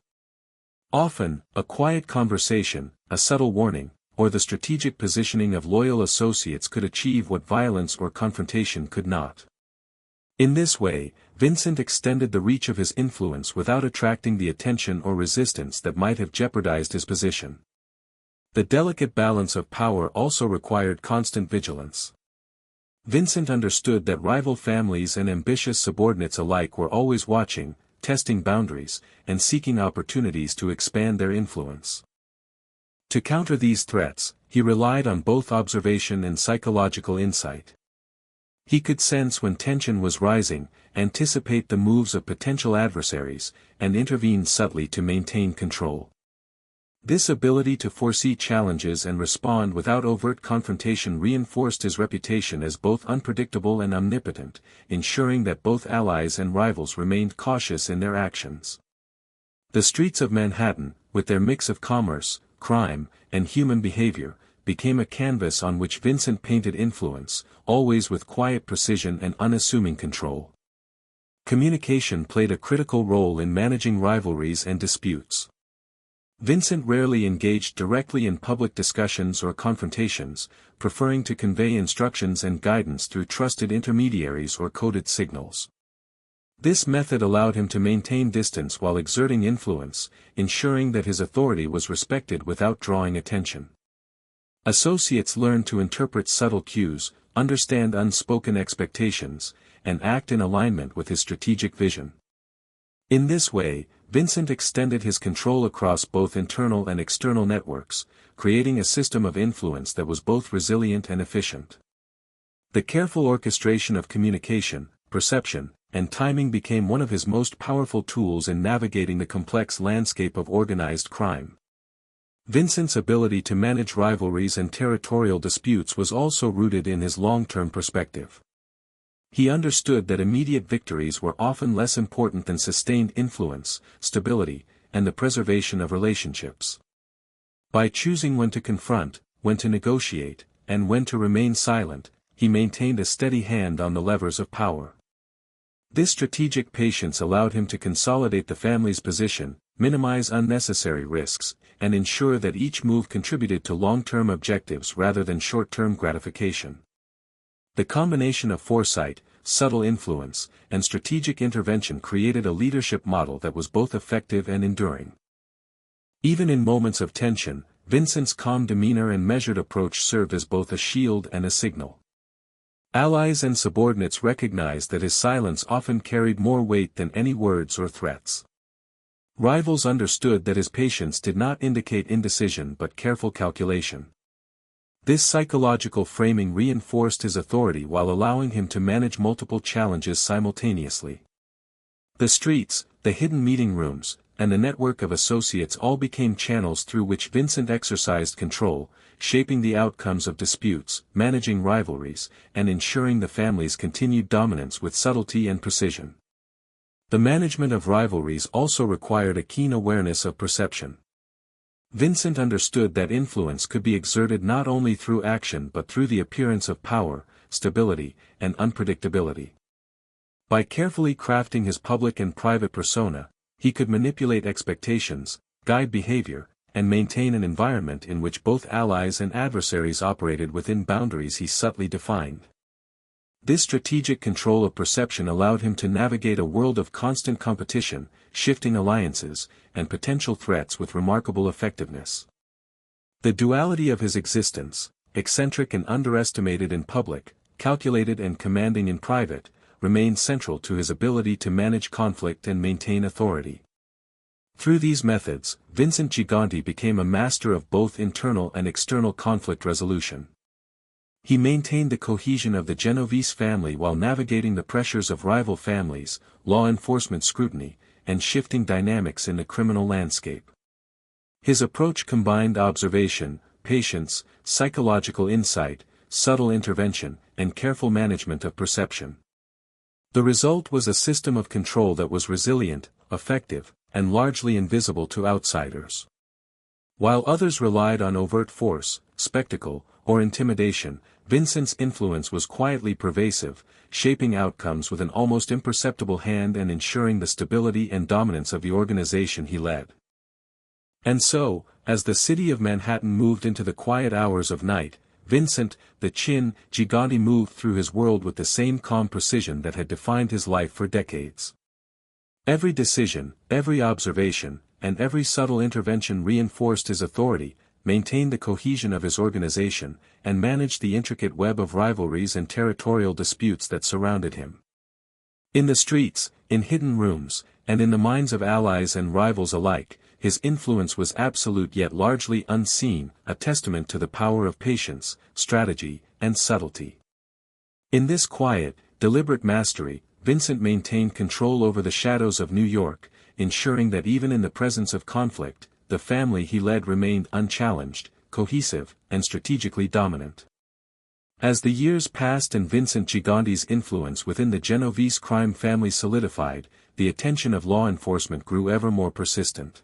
Often, a quiet conversation, a subtle warning, or the strategic positioning of loyal associates could achieve what violence or confrontation could not. In this way, Vincent extended the reach of his influence without attracting the attention or resistance that might have jeopardized his position. The delicate balance of power also required constant vigilance. Vincent understood that rival families and ambitious subordinates alike were always watching, testing boundaries, and seeking opportunities to expand their influence. To counter these threats, he relied on both observation and psychological insight. He could sense when tension was rising, anticipate the moves of potential adversaries, and intervene subtly to maintain control. This ability to foresee challenges and respond without overt confrontation reinforced his reputation as both unpredictable and omnipotent, ensuring that both allies and rivals remained cautious in their actions. The streets of Manhattan, with their mix of commerce, crime, and human behavior, became a canvas on which Vincent painted influence, always with quiet precision and unassuming control. Communication played a critical role in managing rivalries and disputes. Vincent rarely engaged directly in public discussions or confrontations, preferring to convey instructions and guidance through trusted intermediaries or coded signals. This method allowed him to maintain distance while exerting influence, ensuring that his authority was respected without drawing attention. Associates learned to interpret subtle cues, understand unspoken expectations, and act in alignment with his strategic vision. In this way, Vincent extended his control across both internal and external networks, creating a system of influence that was both resilient and efficient. The careful orchestration of communication, perception, and timing became one of his most powerful tools in navigating the complex landscape of organized crime. Vincent's ability to manage rivalries and territorial disputes was also rooted in his long-term perspective. He understood that immediate victories were often less important than sustained influence, stability, and the preservation of relationships. By choosing when to confront, when to negotiate, and when to remain silent, he maintained a steady hand on the levers of power. This strategic patience allowed him to consolidate the family's position, minimize unnecessary risks, and ensure that each move contributed to long-term objectives rather than short-term gratification. The combination of foresight, subtle influence, and strategic intervention created a leadership model that was both effective and enduring. Even in moments of tension, Vincent's calm demeanor and measured approach served as both a shield and a signal. Allies and subordinates recognized that his silence often carried more weight than any words or threats. Rivals understood that his patience did not indicate indecision but careful calculation. This psychological framing reinforced his authority while allowing him to manage multiple challenges simultaneously. The streets, the hidden meeting rooms, and the network of associates all became channels through which Vincent exercised control, shaping the outcomes of disputes, managing rivalries, and ensuring the family's continued dominance with subtlety and precision. The management of rivalries also required a keen awareness of perception. Vincent understood that influence could be exerted not only through action but through the appearance of power, stability, and unpredictability. By carefully crafting his public and private persona, he could manipulate expectations, guide behavior, and maintain an environment in which both allies and adversaries operated within boundaries he subtly defined. This strategic control of perception allowed him to navigate a world of constant competition, shifting alliances, and potential threats with remarkable effectiveness. The duality of his existence, eccentric and underestimated in public, calculated and commanding in private, remained central to his ability to manage conflict and maintain authority. Through these methods, Vincent Gigante became a master of both internal and external conflict resolution. He maintained the cohesion of the Genovese family while navigating the pressures of rival families, law enforcement scrutiny, and shifting dynamics in the criminal landscape. His approach combined observation, patience, psychological insight, subtle intervention, and careful management of perception. The result was a system of control that was resilient, effective, and largely invisible to outsiders. While others relied on overt force, spectacle, or intimidation, Vincent's influence was quietly pervasive, shaping outcomes with an almost imperceptible hand and ensuring the stability and dominance of the organization he led. And so, as the city of Manhattan moved into the quiet hours of night, Vincent, the Gigante moved through his world with the same calm precision that had defined his life for decades. Every decision, every observation, and every subtle intervention reinforced his authority, maintained the cohesion of his organization, and managed the intricate web of rivalries and territorial disputes that surrounded him. In the streets, in hidden rooms, and in the minds of allies and rivals alike, his influence was absolute yet largely unseen, a testament to the power of patience, strategy, and subtlety. In this quiet, deliberate mastery, Vincent maintained control over the shadows of New York, ensuring that even in the presence of conflict, the family he led remained unchallenged, cohesive, and strategically dominant. As the years passed and Vincent Gigante's influence within the Genovese crime family solidified, the attention of law enforcement grew ever more persistent.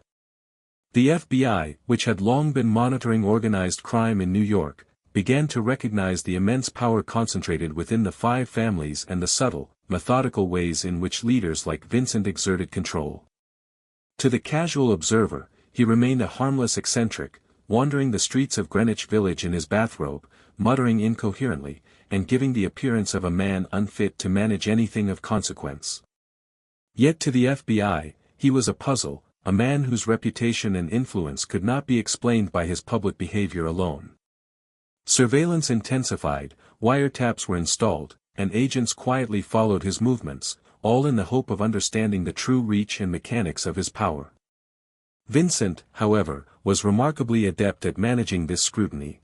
The FBI, which had long been monitoring organized crime in New York, began to recognize the immense power concentrated within the five families and the subtle, methodical ways in which leaders like Vincent exerted control. To the casual observer, he remained a harmless eccentric, wandering the streets of Greenwich Village in his bathrobe, muttering incoherently, and giving the appearance of a man unfit to manage anything of consequence. Yet to the FBI, he was a puzzle, a man whose reputation and influence could not be explained by his public behavior alone. Surveillance intensified, wiretaps were installed, and agents quietly followed his movements, all in the hope of understanding the true reach and mechanics of his power. Vincent, however, was remarkably adept at managing this scrutiny.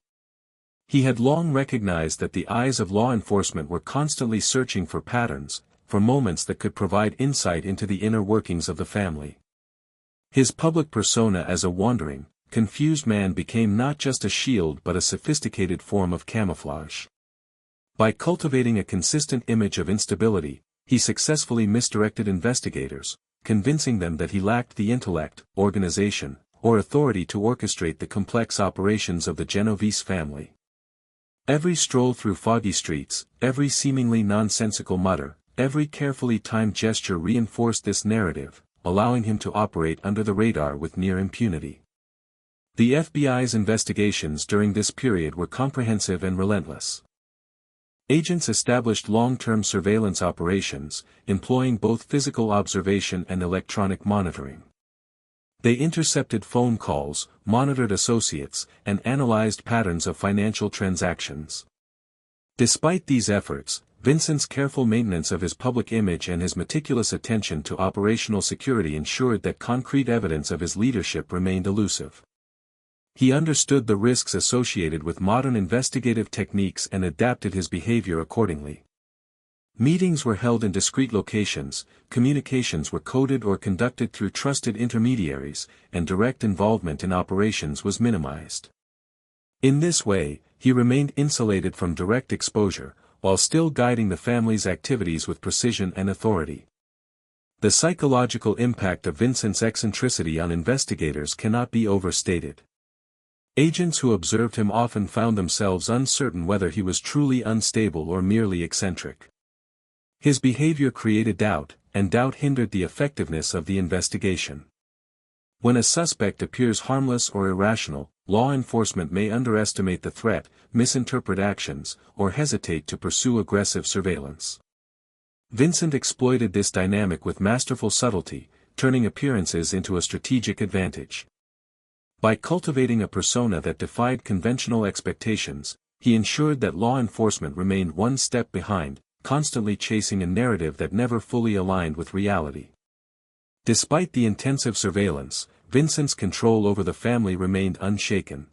He had long recognized that the eyes of law enforcement were constantly searching for patterns, for moments that could provide insight into the inner workings of the family. His public persona as a wandering, confused man became not just a shield but a sophisticated form of camouflage. By cultivating a consistent image of instability, he successfully misdirected investigators, convincing them that he lacked the intellect, organization, or authority to orchestrate the complex operations of the Genovese family. Every stroll through foggy streets, every seemingly nonsensical mutter, every carefully timed gesture reinforced this narrative, allowing him to operate under the radar with near impunity. The FBI's investigations during this period were comprehensive and relentless. Agents established long-term surveillance operations, employing both physical observation and electronic monitoring. They intercepted phone calls, monitored associates, and analyzed patterns of financial transactions. Despite these efforts, Vincent's careful maintenance of his public image and his meticulous attention to operational security ensured that concrete evidence of his leadership remained elusive. He understood the risks associated with modern investigative techniques and adapted his behavior accordingly. Meetings were held in discreet locations, communications were coded or conducted through trusted intermediaries, and direct involvement in operations was minimized. In this way, he remained insulated from direct exposure, while still guiding the family's activities with precision and authority. The psychological impact of Vincent's eccentricity on investigators cannot be overstated. Agents who observed him often found themselves uncertain whether he was truly unstable or merely eccentric. His behavior created doubt, and doubt hindered the effectiveness of the investigation. When a suspect appears harmless or irrational, law enforcement may underestimate the threat, misinterpret actions, or hesitate to pursue aggressive surveillance. Vincent exploited this dynamic with masterful subtlety, turning appearances into a strategic advantage. By cultivating a persona that defied conventional expectations, he ensured that law enforcement remained one step behind, constantly chasing a narrative that never fully aligned with reality. Despite the intensive surveillance, Vincent's control over the family remained unshaken.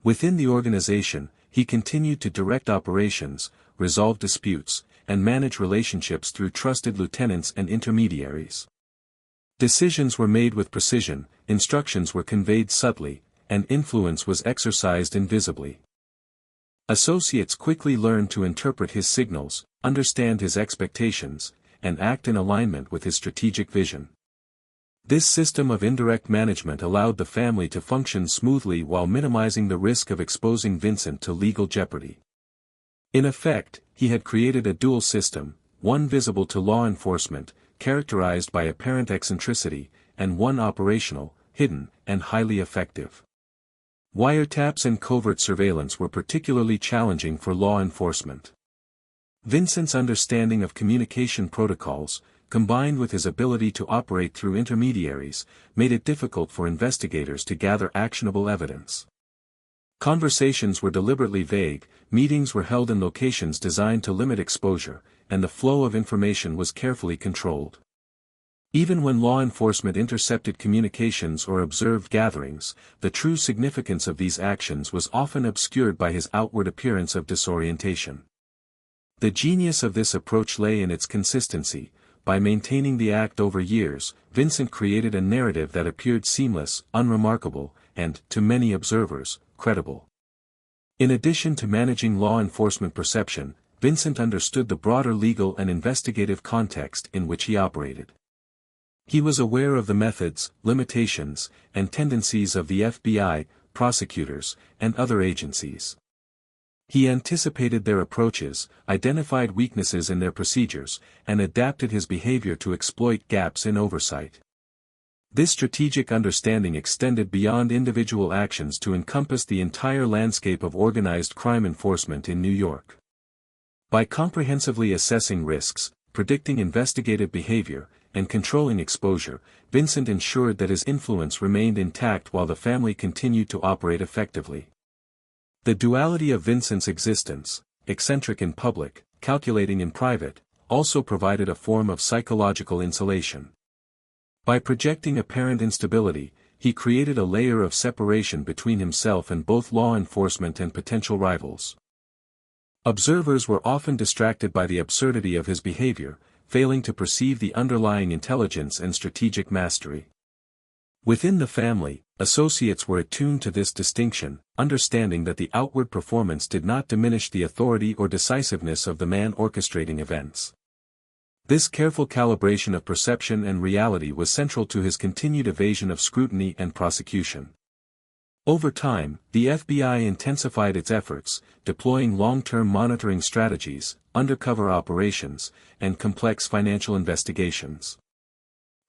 Within the organization, he continued to direct operations, resolve disputes, and manage relationships through trusted lieutenants and intermediaries. Decisions were made with precision, instructions were conveyed subtly, and influence was exercised invisibly. Associates quickly learned to interpret his signals, understand his expectations, and act in alignment with his strategic vision. This system of indirect management allowed the family to function smoothly while minimizing the risk of exposing Vincent to legal jeopardy. In effect, he had created a dual system, one visible to law enforcement, characterized by apparent eccentricity, and one operational, hidden, and highly effective. Wiretaps and covert surveillance were particularly challenging for law enforcement. Vincent's understanding of communication protocols, combined with his ability to operate through intermediaries, made it difficult for investigators to gather actionable evidence. Conversations were deliberately vague, meetings were held in locations designed to limit exposure, and the flow of information was carefully controlled. Even when law enforcement intercepted communications or observed gatherings, the true significance of these actions was often obscured by his outward appearance of disorientation. The genius of this approach lay in its consistency. By maintaining the act over years, Vincent created a narrative that appeared seamless, unremarkable, and, to many observers, credible. In addition to managing law enforcement perception, Vincent understood the broader legal and investigative context in which he operated. He was aware of the methods, limitations, and tendencies of the FBI, prosecutors, and other agencies. He anticipated their approaches, identified weaknesses in their procedures, and adapted his behavior to exploit gaps in oversight. This strategic understanding extended beyond individual actions to encompass the entire landscape of organized crime enforcement in New York. By comprehensively assessing risks, predicting investigative behavior, and controlling exposure, Vincent ensured that his influence remained intact while the family continued to operate effectively. The duality of Vincent's existence, eccentric in public, calculating in private, also provided a form of psychological insulation. By projecting apparent instability, he created a layer of separation between himself and both law enforcement and potential rivals. Observers were often distracted by the absurdity of his behavior, failing to perceive the underlying intelligence and strategic mastery. Within the family, associates were attuned to this distinction, understanding that the outward performance did not diminish the authority or decisiveness of the man orchestrating events. This careful calibration of perception and reality was central to his continued evasion of scrutiny and prosecution. Over time, the FBI intensified its efforts, deploying long-term monitoring strategies, undercover operations, and complex financial investigations.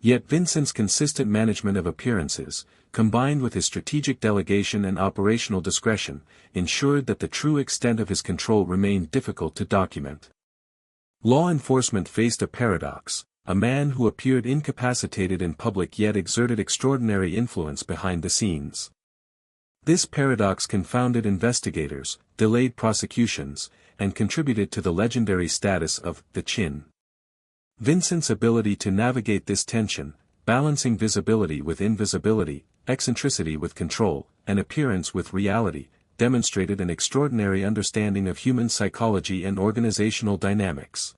Yet Vincent's consistent management of appearances, combined with his strategic delegation and operational discretion, ensured that the true extent of his control remained difficult to document. Law enforcement faced a paradox: a man who appeared incapacitated in public yet exerted extraordinary influence behind the scenes. This paradox confounded investigators, delayed prosecutions, and contributed to the legendary status of the Chin. Vincent's ability to navigate this tension, balancing visibility with invisibility, eccentricity with control, and appearance with reality, demonstrated an extraordinary understanding of human psychology and organizational dynamics.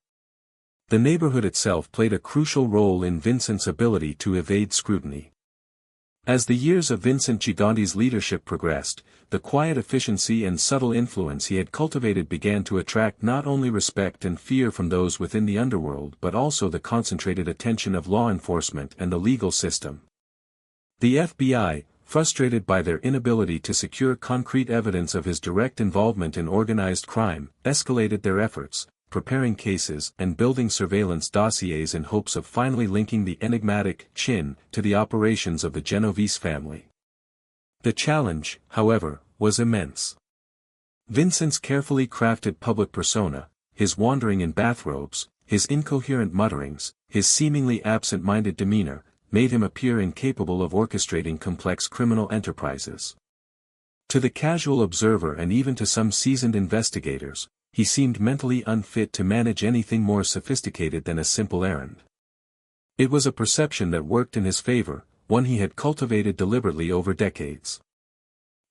The neighborhood itself played a crucial role in Vincent's ability to evade scrutiny. As the years of Vincent Gigante's leadership progressed, the quiet efficiency and subtle influence he had cultivated began to attract not only respect and fear from those within the underworld but also the concentrated attention of law enforcement and the legal system. The FBI, frustrated by their inability to secure concrete evidence of his direct involvement in organized crime, escalated their efforts, preparing cases and building surveillance dossiers in hopes of finally linking the enigmatic Chin to the operations of the Genovese family. The challenge, however, was immense. Vincent's carefully crafted public persona, his wandering in bathrobes, his incoherent mutterings, his seemingly absent-minded demeanor, made him appear incapable of orchestrating complex criminal enterprises. To the casual observer and even to some seasoned investigators, he seemed mentally unfit to manage anything more sophisticated than a simple errand. It was a perception that worked in his favor, one he had cultivated deliberately over decades.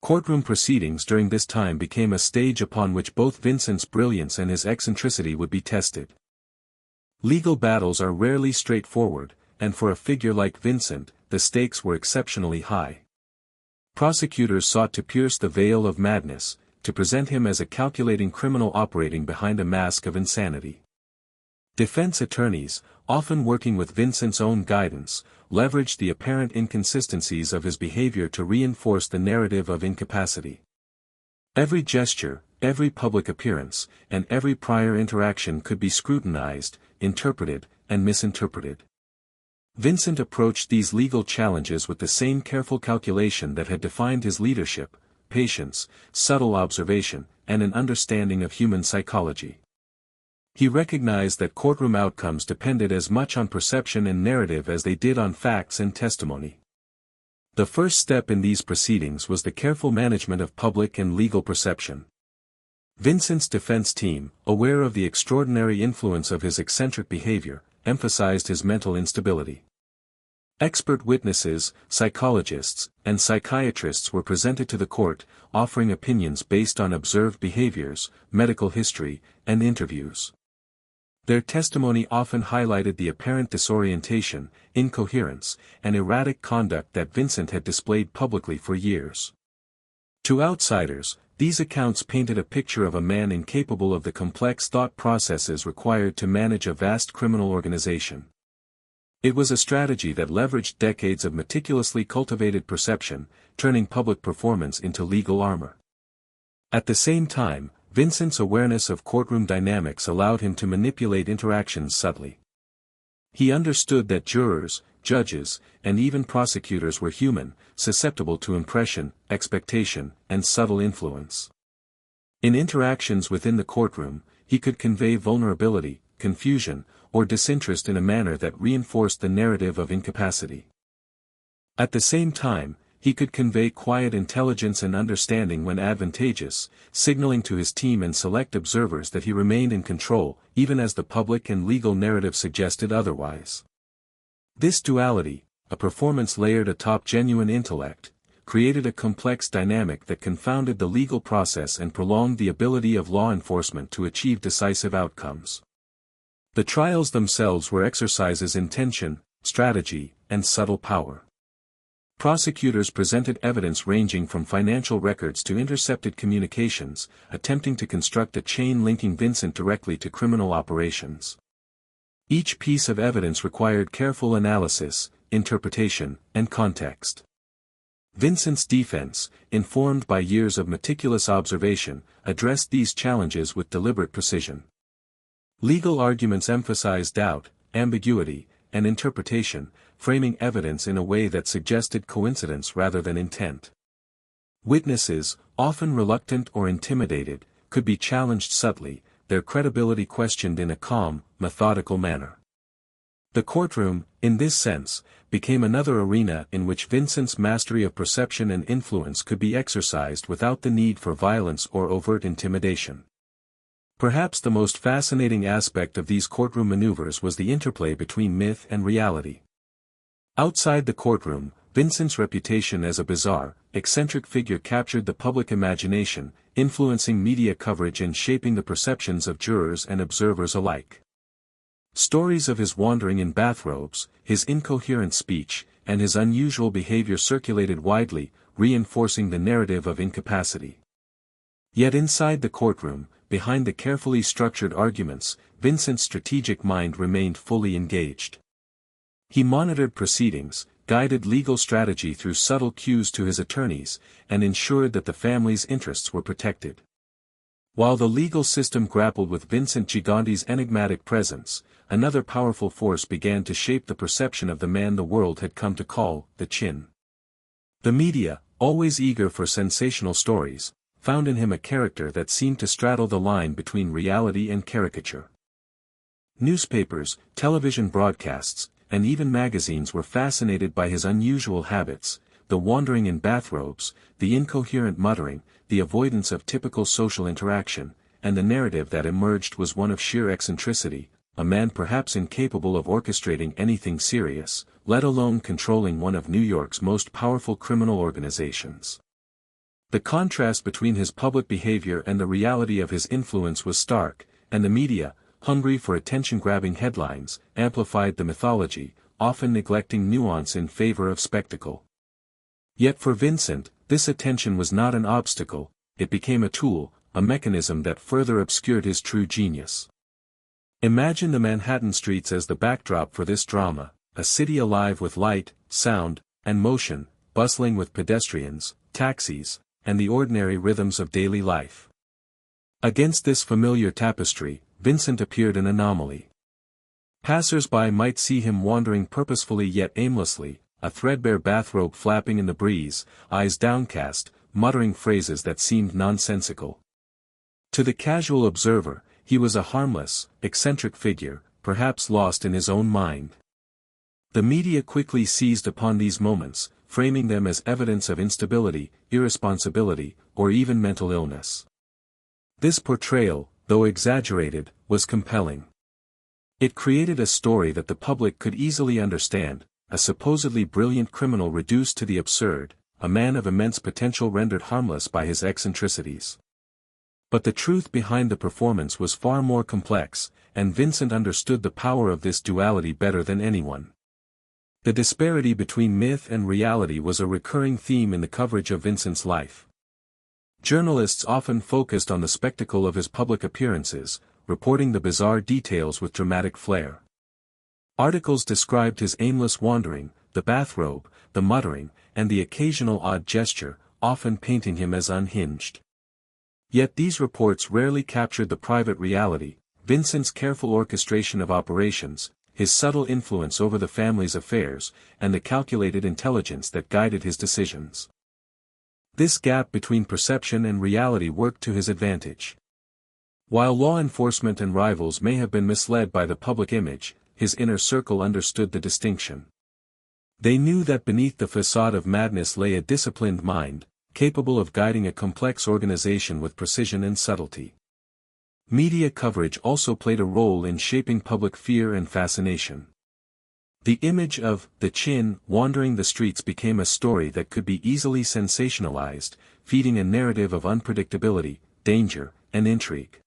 Courtroom proceedings during this time became a stage upon which both Vincent's brilliance and his eccentricity would be tested. Legal battles are rarely straightforward, and for a figure like Vincent, the stakes were exceptionally high. Prosecutors sought to pierce the veil of madness, to present him as a calculating criminal operating behind a mask of insanity. Defense attorneys, often working with Vincent's own guidance, leveraged the apparent inconsistencies of his behavior to reinforce the narrative of incapacity. Every gesture, every public appearance, and every prior interaction could be scrutinized, interpreted, and misinterpreted. Vincent approached these legal challenges with the same careful calculation that had defined his leadership: patience, subtle observation, and an understanding of human psychology. He recognized that courtroom outcomes depended as much on perception and narrative as they did on facts and testimony. The first step in these proceedings was the careful management of public and legal perception. Vincent's defense team, aware of the extraordinary influence of his eccentric behavior, emphasized his mental instability. Expert witnesses, psychologists, and psychiatrists were presented to the court, offering opinions based on observed behaviors, medical history, and interviews. Their testimony often highlighted the apparent disorientation, incoherence, and erratic conduct that Vincent had displayed publicly for years. To outsiders, these accounts painted a picture of a man incapable of the complex thought processes required to manage a vast criminal organization. It was a strategy that leveraged decades of meticulously cultivated perception, turning public performance into legal armor. At the same time, Vincent's awareness of courtroom dynamics allowed him to manipulate interactions subtly. He understood that jurors, judges, and even prosecutors were human, susceptible to impression, expectation, and subtle influence. In interactions within the courtroom, he could convey vulnerability, confusion, or disinterest in a manner that reinforced the narrative of incapacity. At the same time, he could convey quiet intelligence and understanding when advantageous, signaling to his team and select observers that he remained in control, even as the public and legal narrative suggested otherwise. This duality, a performance layered atop genuine intellect, created a complex dynamic that confounded the legal process and prolonged the ability of law enforcement to achieve decisive outcomes. The trials themselves were exercises in tension, strategy, and subtle power. Prosecutors presented evidence ranging from financial records to intercepted communications, attempting to construct a chain linking Vincent directly to criminal operations. Each piece of evidence required careful analysis, interpretation, and context. Vincent's defense, informed by years of meticulous observation, addressed these challenges with deliberate precision. Legal arguments emphasized doubt, ambiguity, and interpretation, framing evidence in a way that suggested coincidence rather than intent. Witnesses, often reluctant or intimidated, could be challenged subtly, their credibility questioned in a calm, methodical manner. The courtroom, in this sense, became another arena in which Vincent's mastery of perception and influence could be exercised without the need for violence or overt intimidation. Perhaps the most fascinating aspect of these courtroom maneuvers was the interplay between myth and reality. Outside the courtroom, Vincent's reputation as a bizarre, eccentric figure captured the public imagination, influencing media coverage and shaping the perceptions of jurors and observers alike. Stories of his wandering in bathrobes, his incoherent speech, and his unusual behavior circulated widely, reinforcing the narrative of incapacity. Yet inside the courtroom, behind the carefully structured arguments, Vincent's strategic mind remained fully engaged. He monitored proceedings, guided legal strategy through subtle cues to his attorneys, and ensured that the family's interests were protected. While the legal system grappled with Vincent Gigante's enigmatic presence, another powerful force began to shape the perception of the man the world had come to call the Chin. The media, always eager for sensational stories, found in him a character that seemed to straddle the line between reality and caricature. Newspapers, television broadcasts, and even magazines were fascinated by his unusual habits, the wandering in bathrobes, the incoherent muttering, the avoidance of typical social interaction, and the narrative that emerged was one of sheer eccentricity, a man perhaps incapable of orchestrating anything serious, let alone controlling one of New York's most powerful criminal organizations. The contrast between his public behavior and the reality of his influence was stark, and the media, hungry for attention-grabbing headlines, amplified the mythology, often neglecting nuance in favor of spectacle. Yet for Vincent, this attention was not an obstacle, it became a tool, a mechanism that further obscured his true genius. Imagine the Manhattan streets as the backdrop for this drama, a city alive with light, sound, and motion, bustling with pedestrians, taxis, and the ordinary rhythms of daily life. Against this familiar tapestry, Vincent appeared an anomaly. Passers-by might see him wandering purposefully yet aimlessly, a threadbare bathrobe flapping in the breeze, eyes downcast, muttering phrases that seemed nonsensical. To the casual observer, he was a harmless, eccentric figure, perhaps lost in his own mind. The media quickly seized upon these moments, framing them as evidence of instability, irresponsibility, or even mental illness. This portrayal, though exaggerated, was compelling. It created a story that the public could easily understand, a supposedly brilliant criminal reduced to the absurd, a man of immense potential rendered harmless by his eccentricities. But the truth behind the performance was far more complex, and Vincent understood the power of this duality better than anyone. The disparity between myth and reality was a recurring theme in the coverage of Vincent's life. Journalists often focused on the spectacle of his public appearances, reporting the bizarre details with dramatic flair. Articles described his aimless wandering, the bathrobe, the muttering, and the occasional odd gesture, often painting him as unhinged. Yet these reports rarely captured the private reality, Vincent's careful orchestration of operations, his subtle influence over the family's affairs, and the calculated intelligence that guided his decisions. This gap between perception and reality worked to his advantage. While law enforcement and rivals may have been misled by the public image, his inner circle understood the distinction. They knew that beneath the facade of madness lay a disciplined mind, capable of guiding a complex organization with precision and subtlety. Media coverage also played a role in shaping public fear and fascination. The image of the Chin wandering the streets became a story that could be easily sensationalized, feeding a narrative of unpredictability, danger, and intrigue.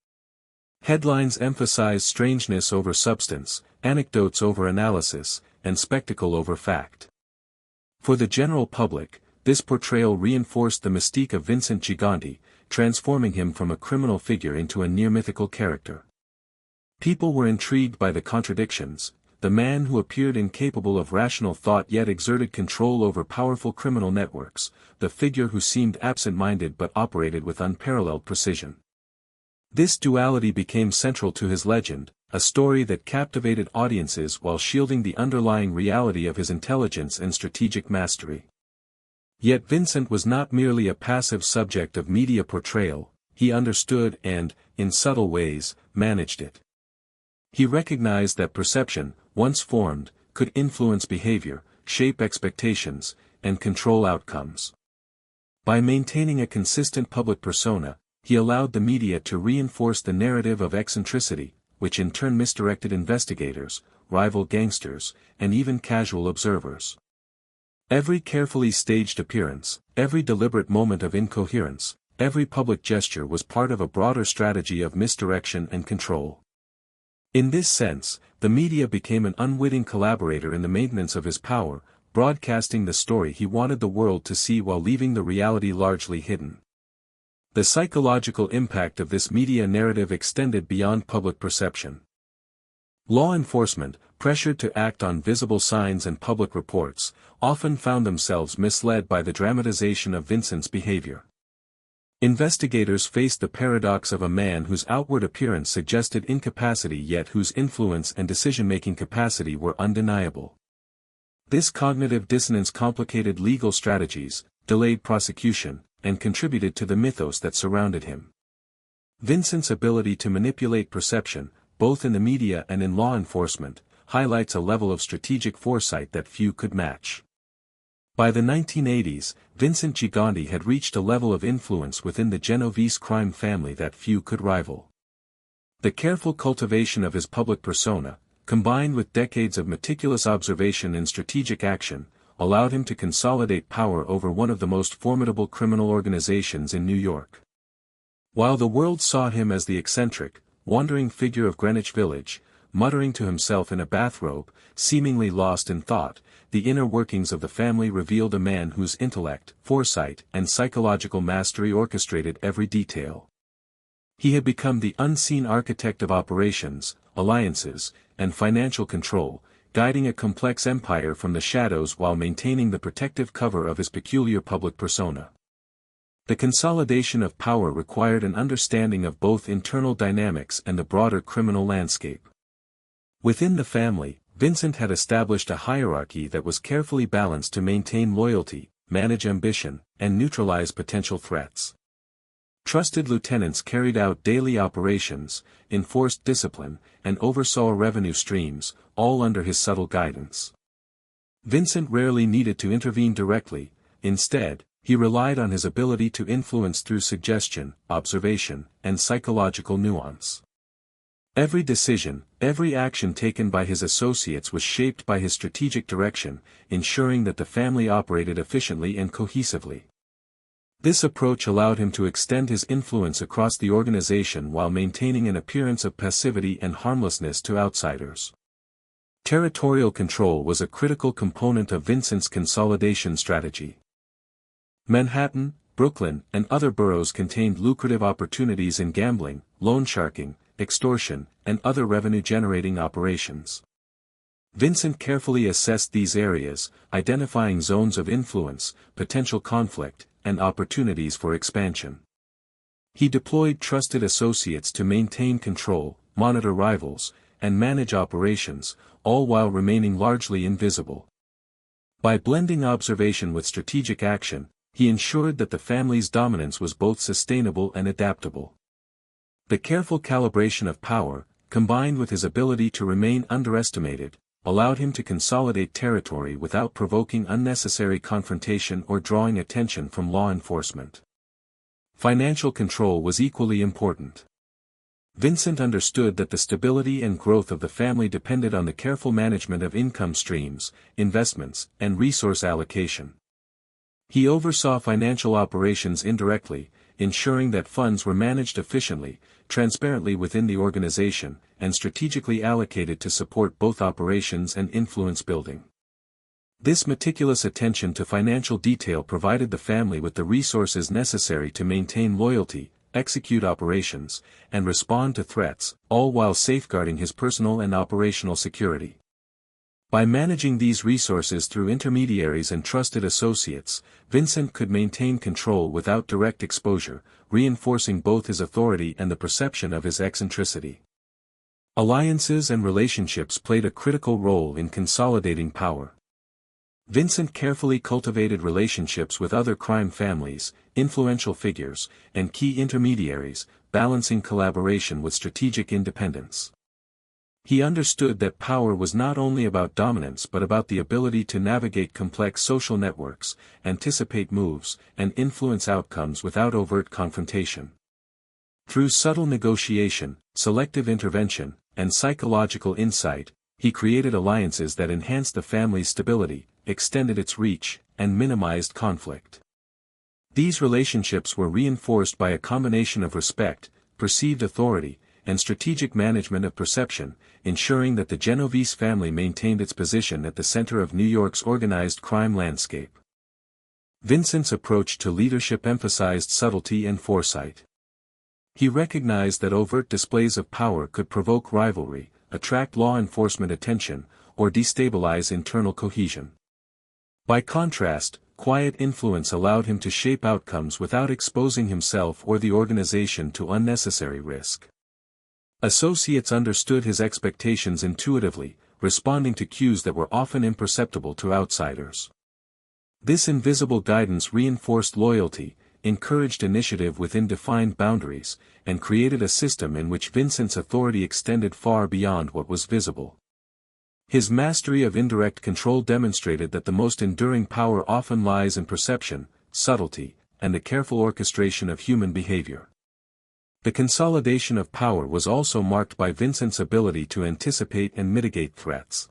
Headlines emphasized strangeness over substance, anecdotes over analysis, and spectacle over fact. For the general public, this portrayal reinforced the mystique of Vincent Gigante, transforming him from a criminal figure into a near-mythical character. People were intrigued by the contradictions, the man who appeared incapable of rational thought yet exerted control over powerful criminal networks, the figure who seemed absent-minded but operated with unparalleled precision. This duality became central to his legend, a story that captivated audiences while shielding the underlying reality of his intelligence and strategic mastery. Yet Vincent was not merely a passive subject of media portrayal, he understood and, in subtle ways, managed it. He recognized that perception, once formed, could influence behavior, shape expectations, and control outcomes. By maintaining a consistent public persona, he allowed the media to reinforce the narrative of eccentricity, which in turn misdirected investigators, rival gangsters, and even casual observers. Every carefully staged appearance, every deliberate moment of incoherence, every public gesture was part of a broader strategy of misdirection and control. In this sense, the media became an unwitting collaborator in the maintenance of his power, broadcasting the story he wanted the world to see while leaving the reality largely hidden. The psychological impact of this media narrative extended beyond public perception. Law enforcement, pressured to act on visible signs and public reports, often found themselves misled by the dramatization of Vincent's behavior. Investigators faced the paradox of a man whose outward appearance suggested incapacity yet whose influence and decision-making capacity were undeniable. This cognitive dissonance complicated legal strategies, delayed prosecution, and contributed to the mythos that surrounded him. Vincent's ability to manipulate perception, both in the media and in law enforcement, highlights a level of strategic foresight that few could match. By the 1980s, Vincent Gigante had reached a level of influence within the Genovese crime family that few could rival. The careful cultivation of his public persona, combined with decades of meticulous observation and strategic action, allowed him to consolidate power over one of the most formidable criminal organizations in New York. While the world saw him as the eccentric, wandering figure of Greenwich Village, muttering to himself in a bathrobe, seemingly lost in thought, the inner workings of the family revealed a man whose intellect, foresight, and psychological mastery orchestrated every detail. He had become the unseen architect of operations, alliances, and financial control, guiding a complex empire from the shadows while maintaining the protective cover of his peculiar public persona. The consolidation of power required an understanding of both internal dynamics and the broader criminal landscape. Within the family, Vincent had established a hierarchy that was carefully balanced to maintain loyalty, manage ambition, and neutralize potential threats. Trusted lieutenants carried out daily operations, enforced discipline, and oversaw revenue streams, all under his subtle guidance. Vincent rarely needed to intervene directly, instead, he relied on his ability to influence through suggestion, observation, and psychological nuance. Every decision, every action taken by his associates was shaped by his strategic direction, ensuring that the family operated efficiently and cohesively. This approach allowed him to extend his influence across the organization while maintaining an appearance of passivity and harmlessness to outsiders. Territorial control was a critical component of Vincent's consolidation strategy. Manhattan, Brooklyn, and other boroughs contained lucrative opportunities in gambling, loan sharking, extortion, and other revenue-generating operations. Vincent carefully assessed these areas, identifying zones of influence, potential conflict, and opportunities for expansion. He deployed trusted associates to maintain control, monitor rivals, and manage operations, all while remaining largely invisible. By blending observation with strategic action, he ensured that the family's dominance was both sustainable and adaptable. The careful calibration of power, combined with his ability to remain underestimated, allowed him to consolidate territory without provoking unnecessary confrontation or drawing attention from law enforcement. Financial control was equally important. Vincent understood that the stability and growth of the family depended on the careful management of income streams, investments, and resource allocation. He oversaw financial operations indirectly, ensuring that funds were managed efficiently, transparently within the organization, and strategically allocated to support both operations and influence building. This meticulous attention to financial detail provided the family with the resources necessary to maintain loyalty, execute operations, and respond to threats, all while safeguarding his personal and operational security. By managing these resources through intermediaries and trusted associates, Vincent could maintain control without direct exposure, reinforcing both his authority and the perception of his eccentricity. Alliances and relationships played a critical role in consolidating power. Vincent carefully cultivated relationships with other crime families, influential figures, and key intermediaries, balancing collaboration with strategic independence. He understood that power was not only about dominance but about the ability to navigate complex social networks, anticipate moves, and influence outcomes without overt confrontation. Through subtle negotiation, selective intervention, and psychological insight, he created alliances that enhanced the family's stability, extended its reach, and minimized conflict. These relationships were reinforced by a combination of respect, perceived authority, and strategic management of perception, ensuring that the Genovese family maintained its position at the center of New York's organized crime landscape. Vincent's approach to leadership emphasized subtlety and foresight. He recognized that overt displays of power could provoke rivalry, attract law enforcement attention, or destabilize internal cohesion. By contrast, quiet influence allowed him to shape outcomes without exposing himself or the organization to unnecessary risk. Associates understood his expectations intuitively, responding to cues that were often imperceptible to outsiders. This invisible guidance reinforced loyalty, encouraged initiative within defined boundaries, and created a system in which Vincent's authority extended far beyond what was visible. His mastery of indirect control demonstrated that the most enduring power often lies in perception, subtlety, and the careful orchestration of human behavior. The consolidation of power was also marked by Vincent's ability to anticipate and mitigate threats.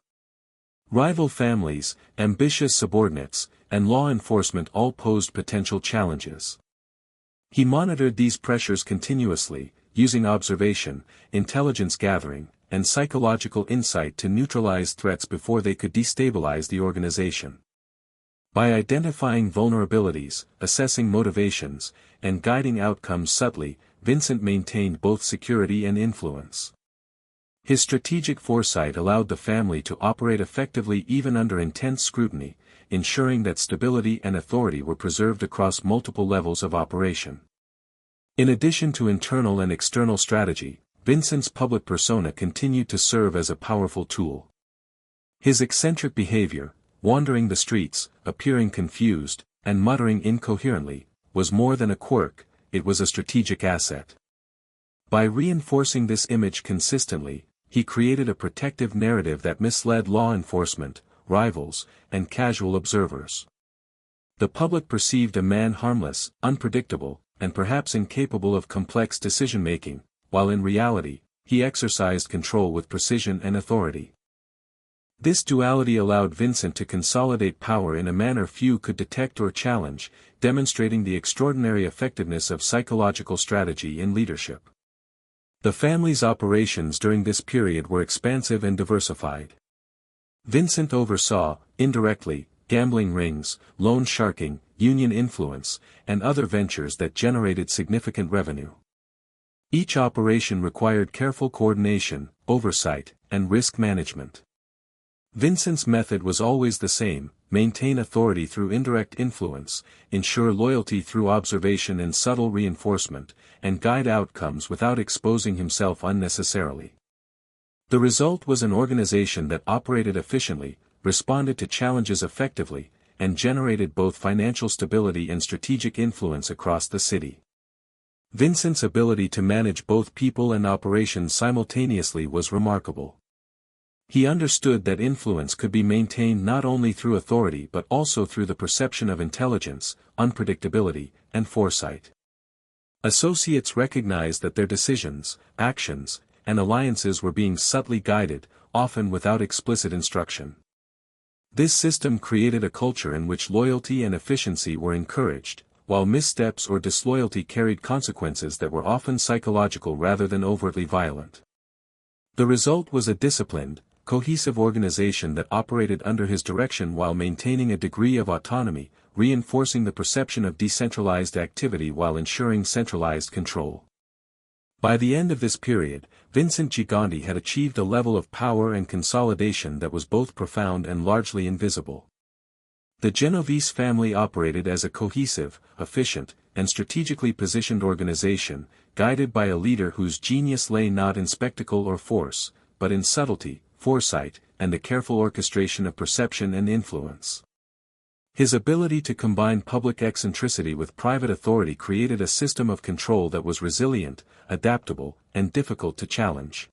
Rival families, ambitious subordinates, and law enforcement all posed potential challenges. He monitored these pressures continuously, using observation, intelligence gathering, and psychological insight to neutralize threats before they could destabilize the organization. By identifying vulnerabilities, assessing motivations, and guiding outcomes subtly, Vincent maintained both security and influence. His strategic foresight allowed the family to operate effectively even under intense scrutiny, ensuring that stability and authority were preserved across multiple levels of operation. In addition to internal and external strategy, Vincent's public persona continued to serve as a powerful tool. His eccentric behavior, wandering the streets, appearing confused, and muttering incoherently, was more than a quirk, it was a strategic asset. By reinforcing this image consistently, he created a protective narrative that misled law enforcement, rivals, and casual observers. The public perceived a man harmless, unpredictable, and perhaps incapable of complex decision-making, while in reality, he exercised control with precision and authority. This duality allowed Vincent to consolidate power in a manner few could detect or challenge, demonstrating the extraordinary effectiveness of psychological strategy in leadership. The family's operations during this period were expansive and diversified. Vincent oversaw, indirectly, gambling rings, loan sharking, union influence, and other ventures that generated significant revenue. Each operation required careful coordination, oversight, and risk management. Vincent's method was always the same: maintain authority through indirect influence, ensure loyalty through observation and subtle reinforcement, and guide outcomes without exposing himself unnecessarily. The result was an organization that operated efficiently, responded to challenges effectively, and generated both financial stability and strategic influence across the city. Vincent's ability to manage both people and operations simultaneously was remarkable. He understood that influence could be maintained not only through authority but also through the perception of intelligence, unpredictability, and foresight. Associates recognized that their decisions, actions, and alliances were being subtly guided, often without explicit instruction. This system created a culture in which loyalty and efficiency were encouraged, while missteps or disloyalty carried consequences that were often psychological rather than overtly violent. The result was a disciplined, cohesive organization that operated under his direction while maintaining a degree of autonomy, reinforcing the perception of decentralized activity while ensuring centralized control. By the end of this period, Vincent Gigante had achieved a level of power and consolidation that was both profound and largely invisible. The Genovese family operated as a cohesive, efficient, and strategically positioned organization, guided by a leader whose genius lay not in spectacle or force, but in subtlety, foresight, and the careful orchestration of perception and influence. His ability to combine public eccentricity with private authority created a system of control that was resilient, adaptable, and difficult to challenge.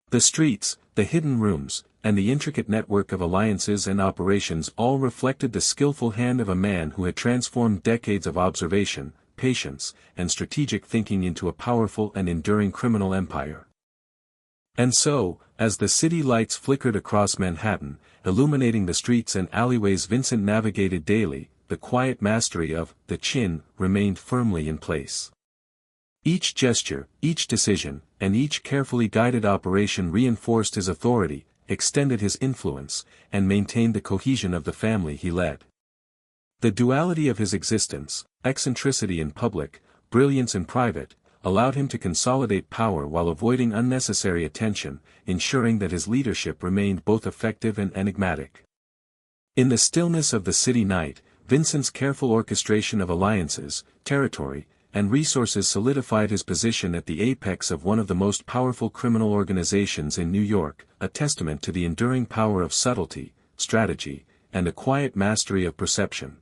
The streets, the hidden rooms, and the intricate network of alliances and operations all reflected the skillful hand of a man who had transformed decades of observation, patience, and strategic thinking into a powerful and enduring criminal empire. And so, as the city lights flickered across Manhattan, illuminating the streets and alleyways Vincent navigated daily, the quiet mastery of the chin remained firmly in place. Each gesture, each decision, and each carefully guided operation reinforced his authority, extended his influence, and maintained the cohesion of the family he led. The duality of his existence, eccentricity in public, brilliance in private, allowed him to consolidate power while avoiding unnecessary attention, ensuring that his leadership remained both effective and enigmatic. In the stillness of the city night, Vincent's careful orchestration of alliances, territory, and resources solidified his position at the apex of one of the most powerful criminal organizations in New York, a testament to the enduring power of subtlety, strategy, and a quiet mastery of perception.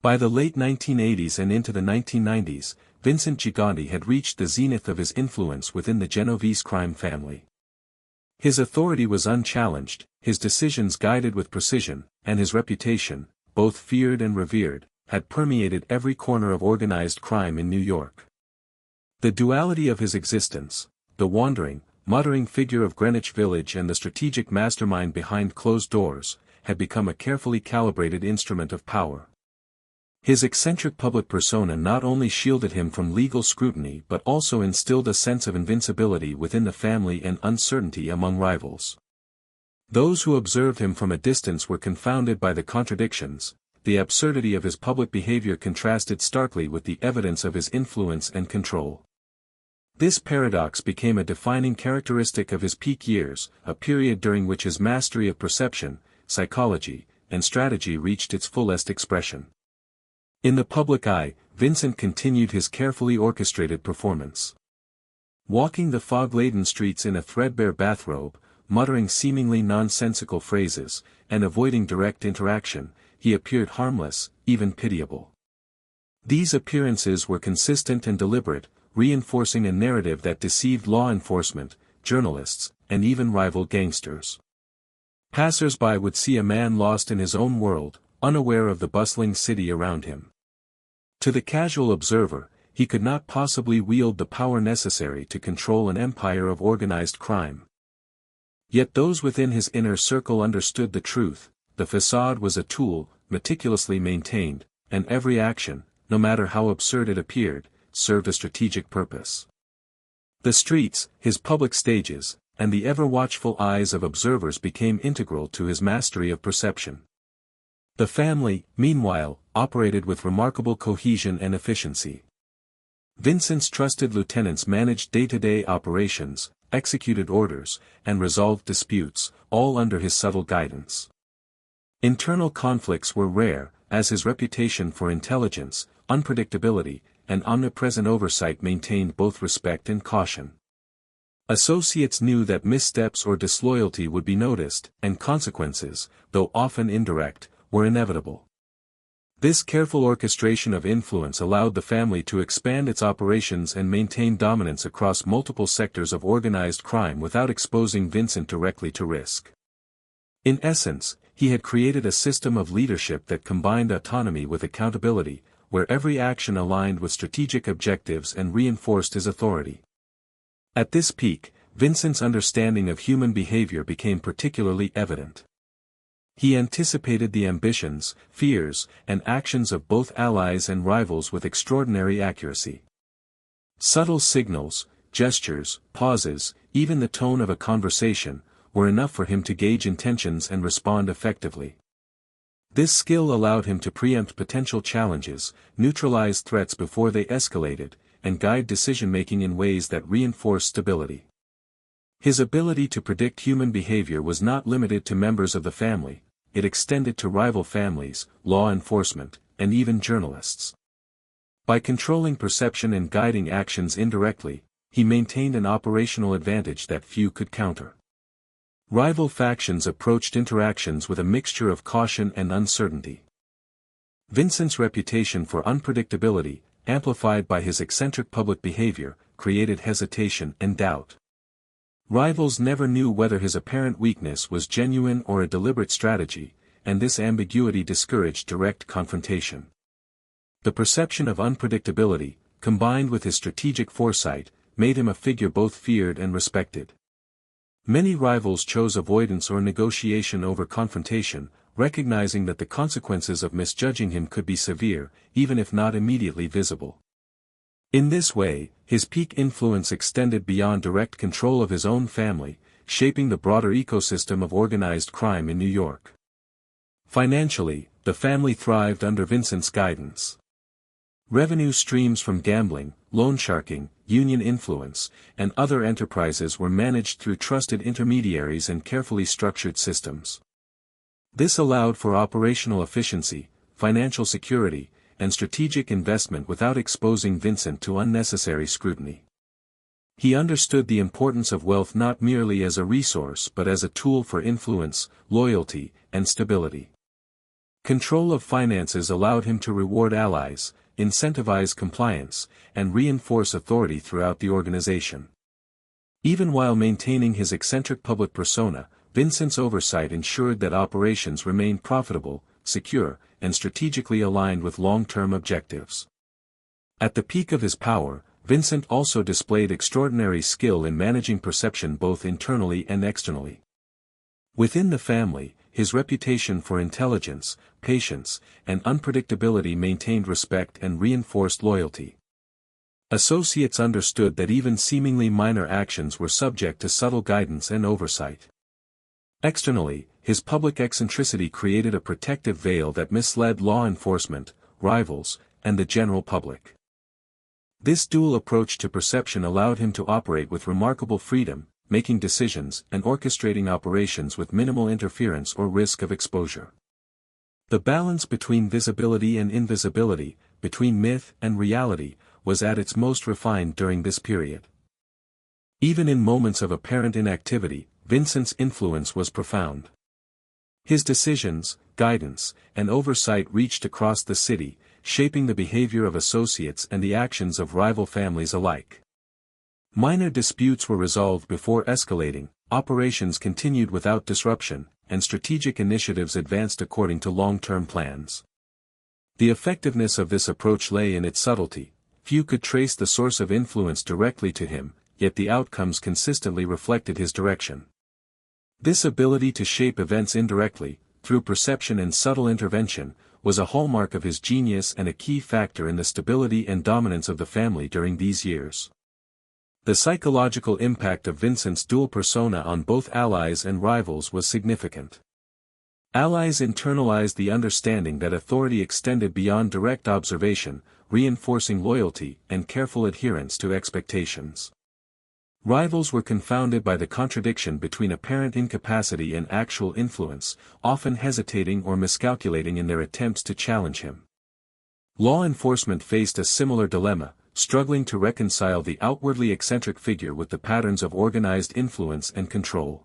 By the late 1980s and into the 1990s, Vincent Gigante had reached the zenith of his influence within the Genovese crime family. His authority was unchallenged, his decisions guided with precision, and his reputation, both feared and revered, had permeated every corner of organized crime in New York. The duality of his existence, the wandering, muttering figure of Greenwich Village and the strategic mastermind behind closed doors, had become a carefully calibrated instrument of power. His eccentric public persona not only shielded him from legal scrutiny but also instilled a sense of invincibility within the family and uncertainty among rivals. Those who observed him from a distance were confounded by the contradictions. The absurdity of his public behavior contrasted starkly with the evidence of his influence and control. This paradox became a defining characteristic of his peak years, a period during which his mastery of perception, psychology, and strategy reached its fullest expression. In the public eye, Vincent continued his carefully orchestrated performance. Walking the fog-laden streets in a threadbare bathrobe, muttering seemingly nonsensical phrases, and avoiding direct interaction, he appeared harmless, even pitiable. These appearances were consistent and deliberate, reinforcing a narrative that deceived law enforcement, journalists, and even rival gangsters. Passers-by would see a man lost in his own world, unaware of the bustling city around him. To the casual observer, he could not possibly wield the power necessary to control an empire of organized crime. Yet those within his inner circle understood the truth. The facade was a tool, meticulously maintained, and every action, no matter how absurd it appeared, served a strategic purpose. The streets, his public stages, and the ever-watchful eyes of observers became integral to his mastery of perception. The family, meanwhile, operated with remarkable cohesion and efficiency. Vincent's trusted lieutenants managed day-to-day operations, executed orders, and resolved disputes, all under his subtle guidance. Internal conflicts were rare, as his reputation for intelligence, unpredictability, and omnipresent oversight maintained both respect and caution. Associates knew that missteps or disloyalty would be noticed, and consequences, though often indirect, were inevitable. This careful orchestration of influence allowed the family to expand its operations and maintain dominance across multiple sectors of organized crime without exposing Vincent directly to risk. In essence, he had created a system of leadership that combined autonomy with accountability, where every action aligned with strategic objectives and reinforced his authority. At this peak, Vincent's understanding of human behavior became particularly evident. He anticipated the ambitions, fears, and actions of both allies and rivals with extraordinary accuracy. Subtle signals, gestures, pauses, even the tone of a conversation, were enough for him to gauge intentions and respond effectively. This skill allowed him to preempt potential challenges, neutralize threats before they escalated, and guide decision-making in ways that reinforced stability. His ability to predict human behavior was not limited to members of the family. it extended to rival families, law enforcement, and even journalists. By controlling perception and guiding actions indirectly, he maintained an operational advantage that few could counter. Rival factions approached interactions with a mixture of caution and uncertainty. Vincent's reputation for unpredictability, amplified by his eccentric public behavior, created hesitation and doubt. Rivals never knew whether his apparent weakness was genuine or a deliberate strategy, and this ambiguity discouraged direct confrontation. The perception of unpredictability, combined with his strategic foresight, made him a figure both feared and respected. Many rivals chose avoidance or negotiation over confrontation, recognizing that the consequences of misjudging him could be severe, even if not immediately visible. In this way, his peak influence extended beyond direct control of his own family, shaping the broader ecosystem of organized crime in New York. Financially, the family thrived under Vincent's guidance. Revenue streams from gambling, loan sharking, union influence, and other enterprises were managed through trusted intermediaries and carefully structured systems. This allowed for operational efficiency, financial security, and strategic investment without exposing Vincent to unnecessary scrutiny. He understood the importance of wealth not merely as a resource but as a tool for influence, loyalty, and stability. Control of finances allowed him to reward allies, incentivize compliance, and reinforce authority throughout the organization. Even while maintaining his eccentric public persona, Vincent's oversight ensured that operations remained profitable, secure, and strategically aligned with long-term objectives. At the peak of his power, Vincent also displayed extraordinary skill in managing perception both internally and externally. Within the family, his reputation for intelligence, patience, and unpredictability maintained respect and reinforced loyalty. Associates understood that even seemingly minor actions were subject to subtle guidance and oversight. Externally, his public eccentricity created a protective veil that misled law enforcement, rivals, and the general public. This dual approach to perception allowed him to operate with remarkable freedom, making decisions and orchestrating operations with minimal interference or risk of exposure. The balance between visibility and invisibility, between myth and reality, was at its most refined during this period. Even in moments of apparent inactivity, Vincent's influence was profound. His decisions, guidance, and oversight reached across the city, shaping the behavior of associates and the actions of rival families alike. Minor disputes were resolved before escalating, operations continued without disruption, and strategic initiatives advanced according to long-term plans. The effectiveness of this approach lay in its subtlety. Few could trace the source of influence directly to him, yet the outcomes consistently reflected his direction. This ability to shape events indirectly, through perception and subtle intervention, was a hallmark of his genius and a key factor in the stability and dominance of the family during these years. The psychological impact of Vincent's dual persona on both allies and rivals was significant. Allies internalized the understanding that authority extended beyond direct observation, reinforcing loyalty and careful adherence to expectations. Rivals were confounded by the contradiction between apparent incapacity and actual influence, often hesitating or miscalculating in their attempts to challenge him. Law enforcement faced a similar dilemma, struggling to reconcile the outwardly eccentric figure with the patterns of organized influence and control.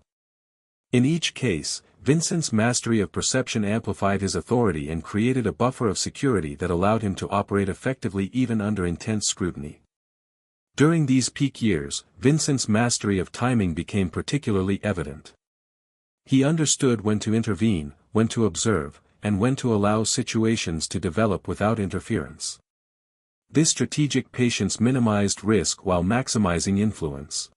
In each case, Vincent's mastery of perception amplified his authority and created a buffer of security that allowed him to operate effectively even under intense scrutiny. During these peak years, Vincent's mastery of timing became particularly evident. He understood when to intervene, when to observe, and when to allow situations to develop without interference. This strategic patience minimized risk while maximizing influence.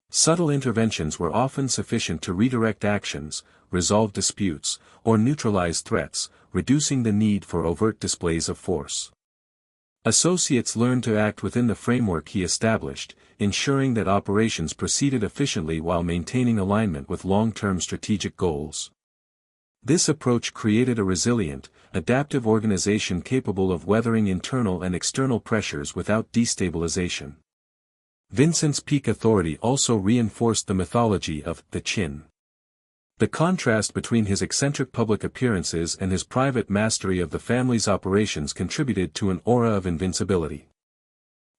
Subtle interventions were often sufficient to redirect actions, resolve disputes, or neutralize threats, reducing the need for overt displays of force. Associates learned to act within the framework he established, ensuring that operations proceeded efficiently while maintaining alignment with long-term strategic goals. This approach created a resilient, adaptive organization capable of weathering internal and external pressures without destabilization. Vincent's peak authority also reinforced the mythology of the chin. The contrast between his eccentric public appearances and his private mastery of the family's operations contributed to an aura of invincibility.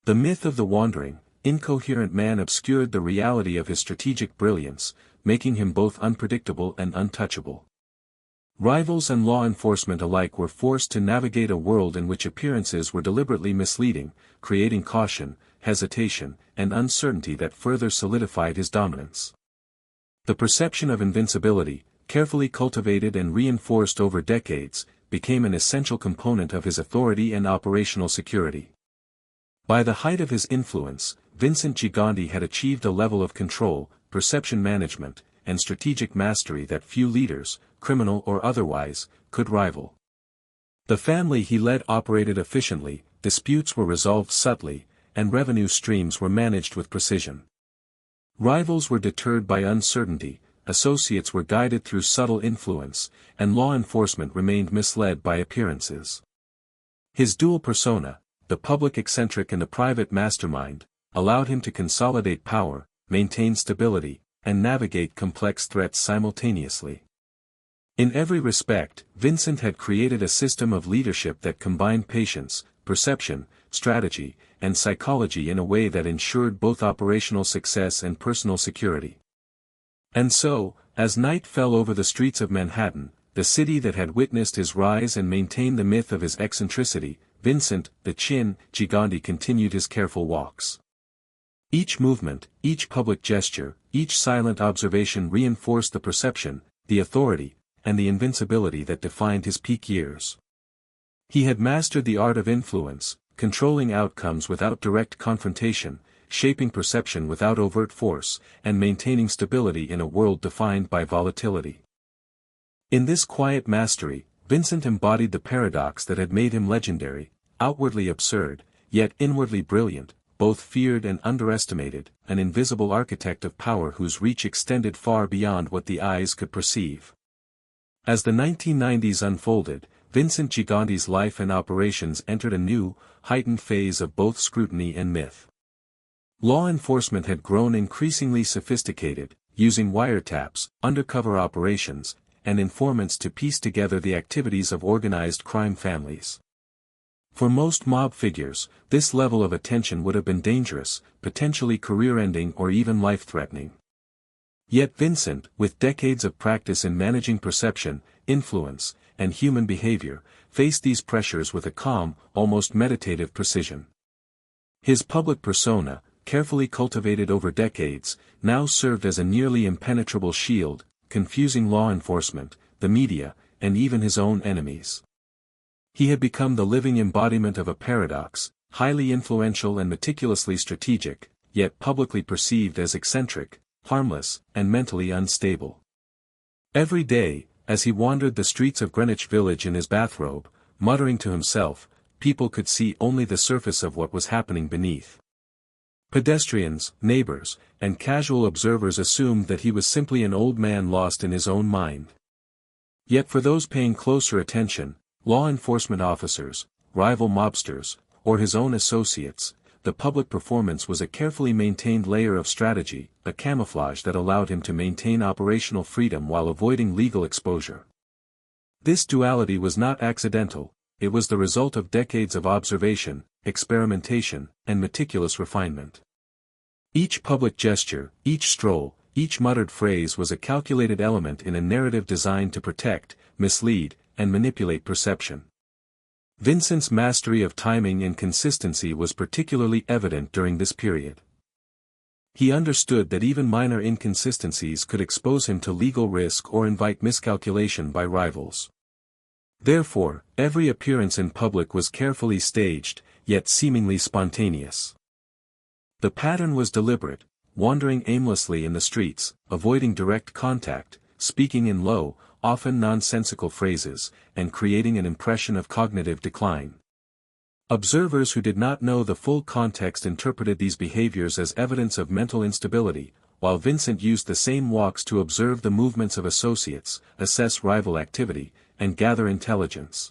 The myth of the wandering, incoherent man obscured the reality of his strategic brilliance, making him both unpredictable and untouchable. Rivals and law enforcement alike were forced to navigate a world in which appearances were deliberately misleading, creating caution, hesitation, and uncertainty that further solidified his dominance. The perception of invincibility, carefully cultivated and reinforced over decades, became an essential component of his authority and operational security. By the height of his influence, Vincent Gigante had achieved a level of control, perception management, and strategic mastery that few leaders, criminal or otherwise, could rival. The family he led operated efficiently, disputes were resolved subtly, and revenue streams were managed with precision. Rivals were deterred by uncertainty, associates were guided through subtle influence, and law enforcement remained misled by appearances. His dual persona, the public eccentric and the private mastermind, allowed him to consolidate power, maintain stability, and navigate complex threats simultaneously. In every respect, Vincent had created a system of leadership that combined patience, perception, strategy, and psychology in a way that ensured both operational success and personal security. And so, as night fell over the streets of Manhattan, the city that had witnessed his rise and maintained the myth of his eccentricity, Vincent, the Gigante continued his careful walks. Each movement, each public gesture, each silent observation reinforced the perception, the authority, and the invincibility that defined his peak years. He had mastered the art of influence, controlling outcomes without direct confrontation, shaping perception without overt force, and maintaining stability in a world defined by volatility. In this quiet mastery, Vincent embodied the paradox that had made him legendary, outwardly absurd, yet inwardly brilliant, both feared and underestimated, an invisible architect of power whose reach extended far beyond what the eyes could perceive. As the 1990s unfolded, Vincent Gigante's life and operations entered a new, heightened phase of both scrutiny and myth. Law enforcement had grown increasingly sophisticated, using wiretaps, undercover operations, and informants to piece together the activities of organized crime families. For most mob figures, this level of attention would have been dangerous, potentially career-ending or even life-threatening. Yet Vincent, with decades of practice in managing perception, influence, and human behavior, faced these pressures with a calm, almost meditative precision. His public persona, carefully cultivated over decades, now served as a nearly impenetrable shield, confusing law enforcement, the media, and even his own enemies. He had become the living embodiment of a paradox, highly influential and meticulously strategic, yet publicly perceived as eccentric, harmless, and mentally unstable. Every day, as he wandered the streets of Greenwich Village in his bathrobe, muttering to himself, people could see only the surface of what was happening beneath. Pedestrians, neighbors, and casual observers assumed that he was simply an old man lost in his own mind. Yet for those paying closer attention, law enforcement officers, rival mobsters, or his own associates, the public performance was a carefully maintained layer of strategy, a camouflage that allowed him to maintain operational freedom while avoiding legal exposure. This duality was not accidental, it was the result of decades of observation, experimentation, and meticulous refinement. Each public gesture, each stroll, each muttered phrase was a calculated element in a narrative designed to protect, mislead, and manipulate perception. Vincent's mastery of timing and consistency was particularly evident during this period. He understood that even minor inconsistencies could expose him to legal risk or invite miscalculation by rivals. Therefore, every appearance in public was carefully staged, yet seemingly spontaneous. The pattern was deliberate, wandering aimlessly in the streets, avoiding direct contact, speaking in low, often nonsensical phrases, and creating an impression of cognitive decline. Observers who did not know the full context interpreted these behaviors as evidence of mental instability, while Vincent used the same walks to observe the movements of associates, assess rival activity, and gather intelligence.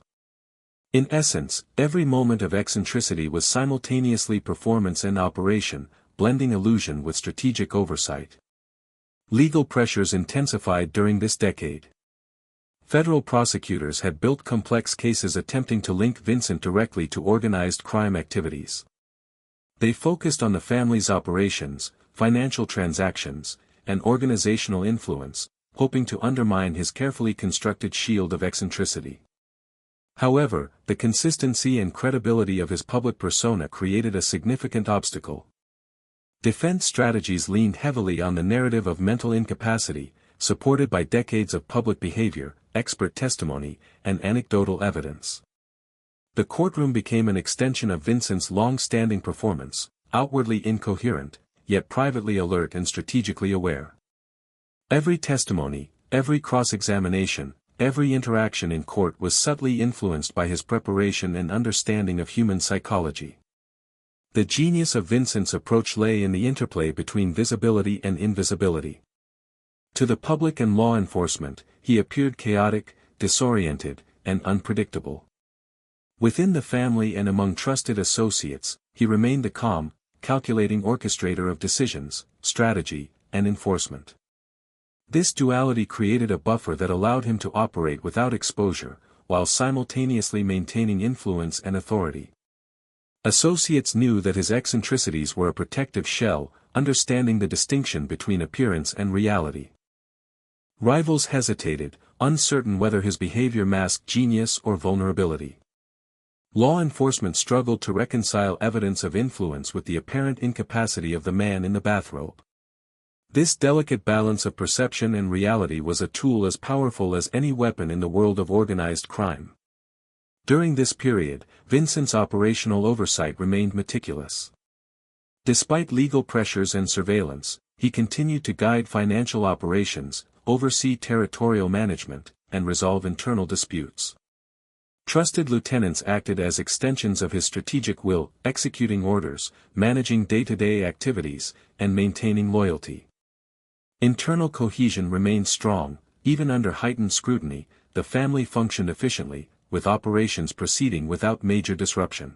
In essence, every moment of eccentricity was simultaneously performance and operation, blending illusion with strategic oversight. Legal pressures intensified during this decade. Federal prosecutors had built complex cases attempting to link Vincent directly to organized crime activities. They focused on the family's operations, financial transactions, and organizational influence, hoping to undermine his carefully constructed shield of eccentricity. However, the consistency and credibility of his public persona created a significant obstacle. Defense strategies leaned heavily on the narrative of mental incapacity, supported by decades of public behavior, expert testimony, and anecdotal evidence. The courtroom became an extension of Vincent's long-standing performance, outwardly incoherent, yet privately alert and strategically aware. Every testimony, every cross-examination, every interaction in court was subtly influenced by his preparation and understanding of human psychology. The genius of Vincent's approach lay in the interplay between visibility and invisibility. To the public and law enforcement, he appeared chaotic, disoriented, and unpredictable. Within the family and among trusted associates, he remained the calm, calculating orchestrator of decisions, strategy, and enforcement. This duality created a buffer that allowed him to operate without exposure, while simultaneously maintaining influence and authority. Associates knew that his eccentricities were a protective shell, understanding the distinction between appearance and reality. Rivals hesitated, uncertain whether his behavior masked genius or vulnerability. Law enforcement struggled to reconcile evidence of influence with the apparent incapacity of the man in the bathrobe. This delicate balance of perception and reality was a tool as powerful as any weapon in the world of organized crime. During this period, Vincent's operational oversight remained meticulous. Despite legal pressures and surveillance, he continued to guide financial operations, oversee territorial management, and resolve internal disputes. Trusted lieutenants acted as extensions of his strategic will, executing orders, managing day-to-day activities, and maintaining loyalty. Internal cohesion remained strong, even under heightened scrutiny. The family functioned efficiently, with operations proceeding without major disruption.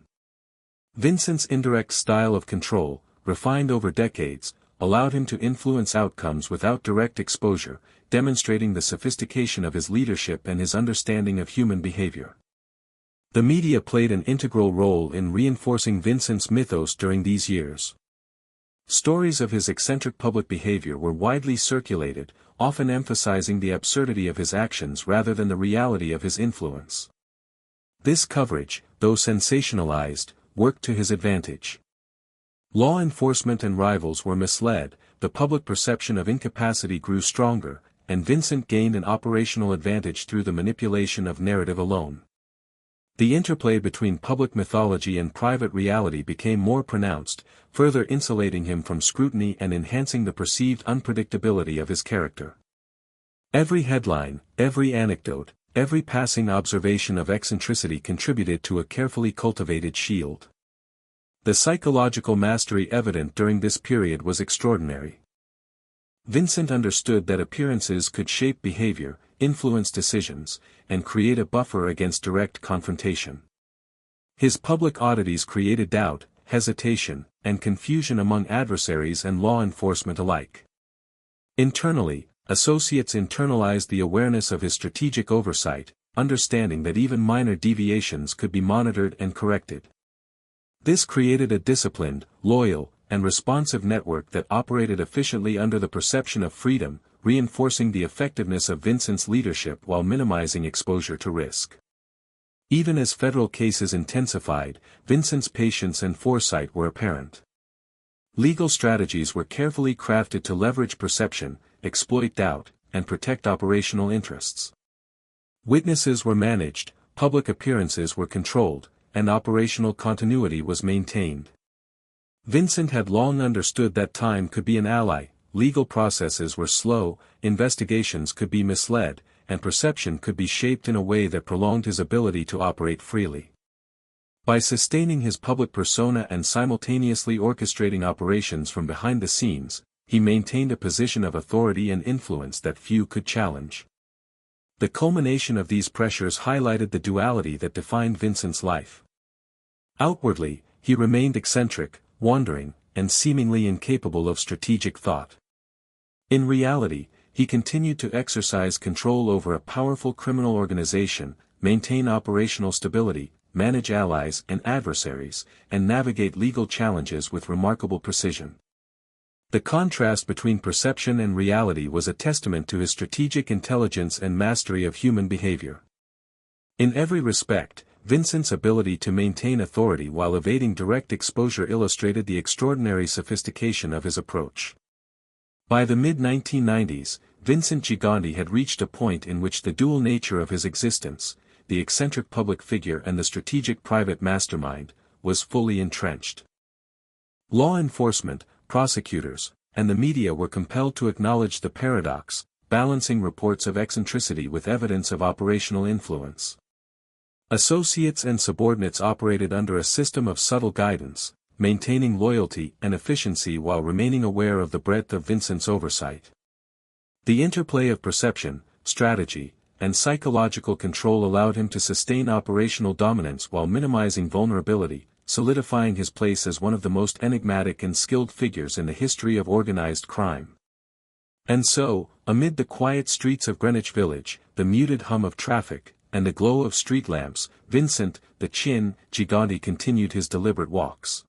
Vincent's indirect style of control, refined over decades, allowed him to influence outcomes without direct exposure, demonstrating the sophistication of his leadership and his understanding of human behavior. The media played an integral role in reinforcing Vincent's mythos during these years. Stories of his eccentric public behavior were widely circulated, often emphasizing the absurdity of his actions rather than the reality of his influence. This coverage, though sensationalized, worked to his advantage. Law enforcement and rivals were misled, the public perception of incapacity grew stronger, and Vincent gained an operational advantage through the manipulation of narrative alone. The interplay between public mythology and private reality became more pronounced, further insulating him from scrutiny and enhancing the perceived unpredictability of his character. Every headline, every anecdote, every passing observation of eccentricity contributed to a carefully cultivated shield. The psychological mastery evident during this period was extraordinary. Vincent understood that appearances could shape behavior, influence decisions, and create a buffer against direct confrontation. His public oddities created doubt, hesitation, and confusion among adversaries and law enforcement alike. Internally, associates internalized the awareness of his strategic oversight, understanding that even minor deviations could be monitored and corrected. This created a disciplined, loyal, and responsive network that operated efficiently under the perception of freedom, reinforcing the effectiveness of Vincent's leadership while minimizing exposure to risk. Even as federal cases intensified, Vincent's patience and foresight were apparent. Legal strategies were carefully crafted to leverage perception, exploit doubt, and protect operational interests. Witnesses were managed, public appearances were controlled, and operational continuity was maintained. Vincent had long understood that time could be an ally, legal processes were slow, investigations could be misled, and perception could be shaped in a way that prolonged his ability to operate freely. By sustaining his public persona and simultaneously orchestrating operations from behind the scenes, he maintained a position of authority and influence that few could challenge. The culmination of these pressures highlighted the duality that defined Vincent's life. Outwardly, he remained eccentric, wandering, and seemingly incapable of strategic thought. In reality, he continued to exercise control over a powerful criminal organization, maintain operational stability, manage allies and adversaries, and navigate legal challenges with remarkable precision. The contrast between perception and reality was a testament to his strategic intelligence and mastery of human behavior. In every respect, Vincent's ability to maintain authority while evading direct exposure illustrated the extraordinary sophistication of his approach. By the mid-1990s, Vincent Gigante had reached a point in which the dual nature of his existence, the eccentric public figure and the strategic private mastermind, was fully entrenched. Law enforcement, prosecutors, and the media were compelled to acknowledge the paradox, balancing reports of eccentricity with evidence of operational influence. Associates and subordinates operated under a system of subtle guidance, maintaining loyalty and efficiency while remaining aware of the breadth of Vincent's oversight. The interplay of perception, strategy, and psychological control allowed him to sustain operational dominance while minimizing vulnerability, solidifying his place as one of the most enigmatic and skilled figures in the history of organized crime. And so, amid the quiet streets of Greenwich Village, the muted hum of traffic, and the glow of street lamps, Vincent, the Chin, Gigante continued his deliberate walks.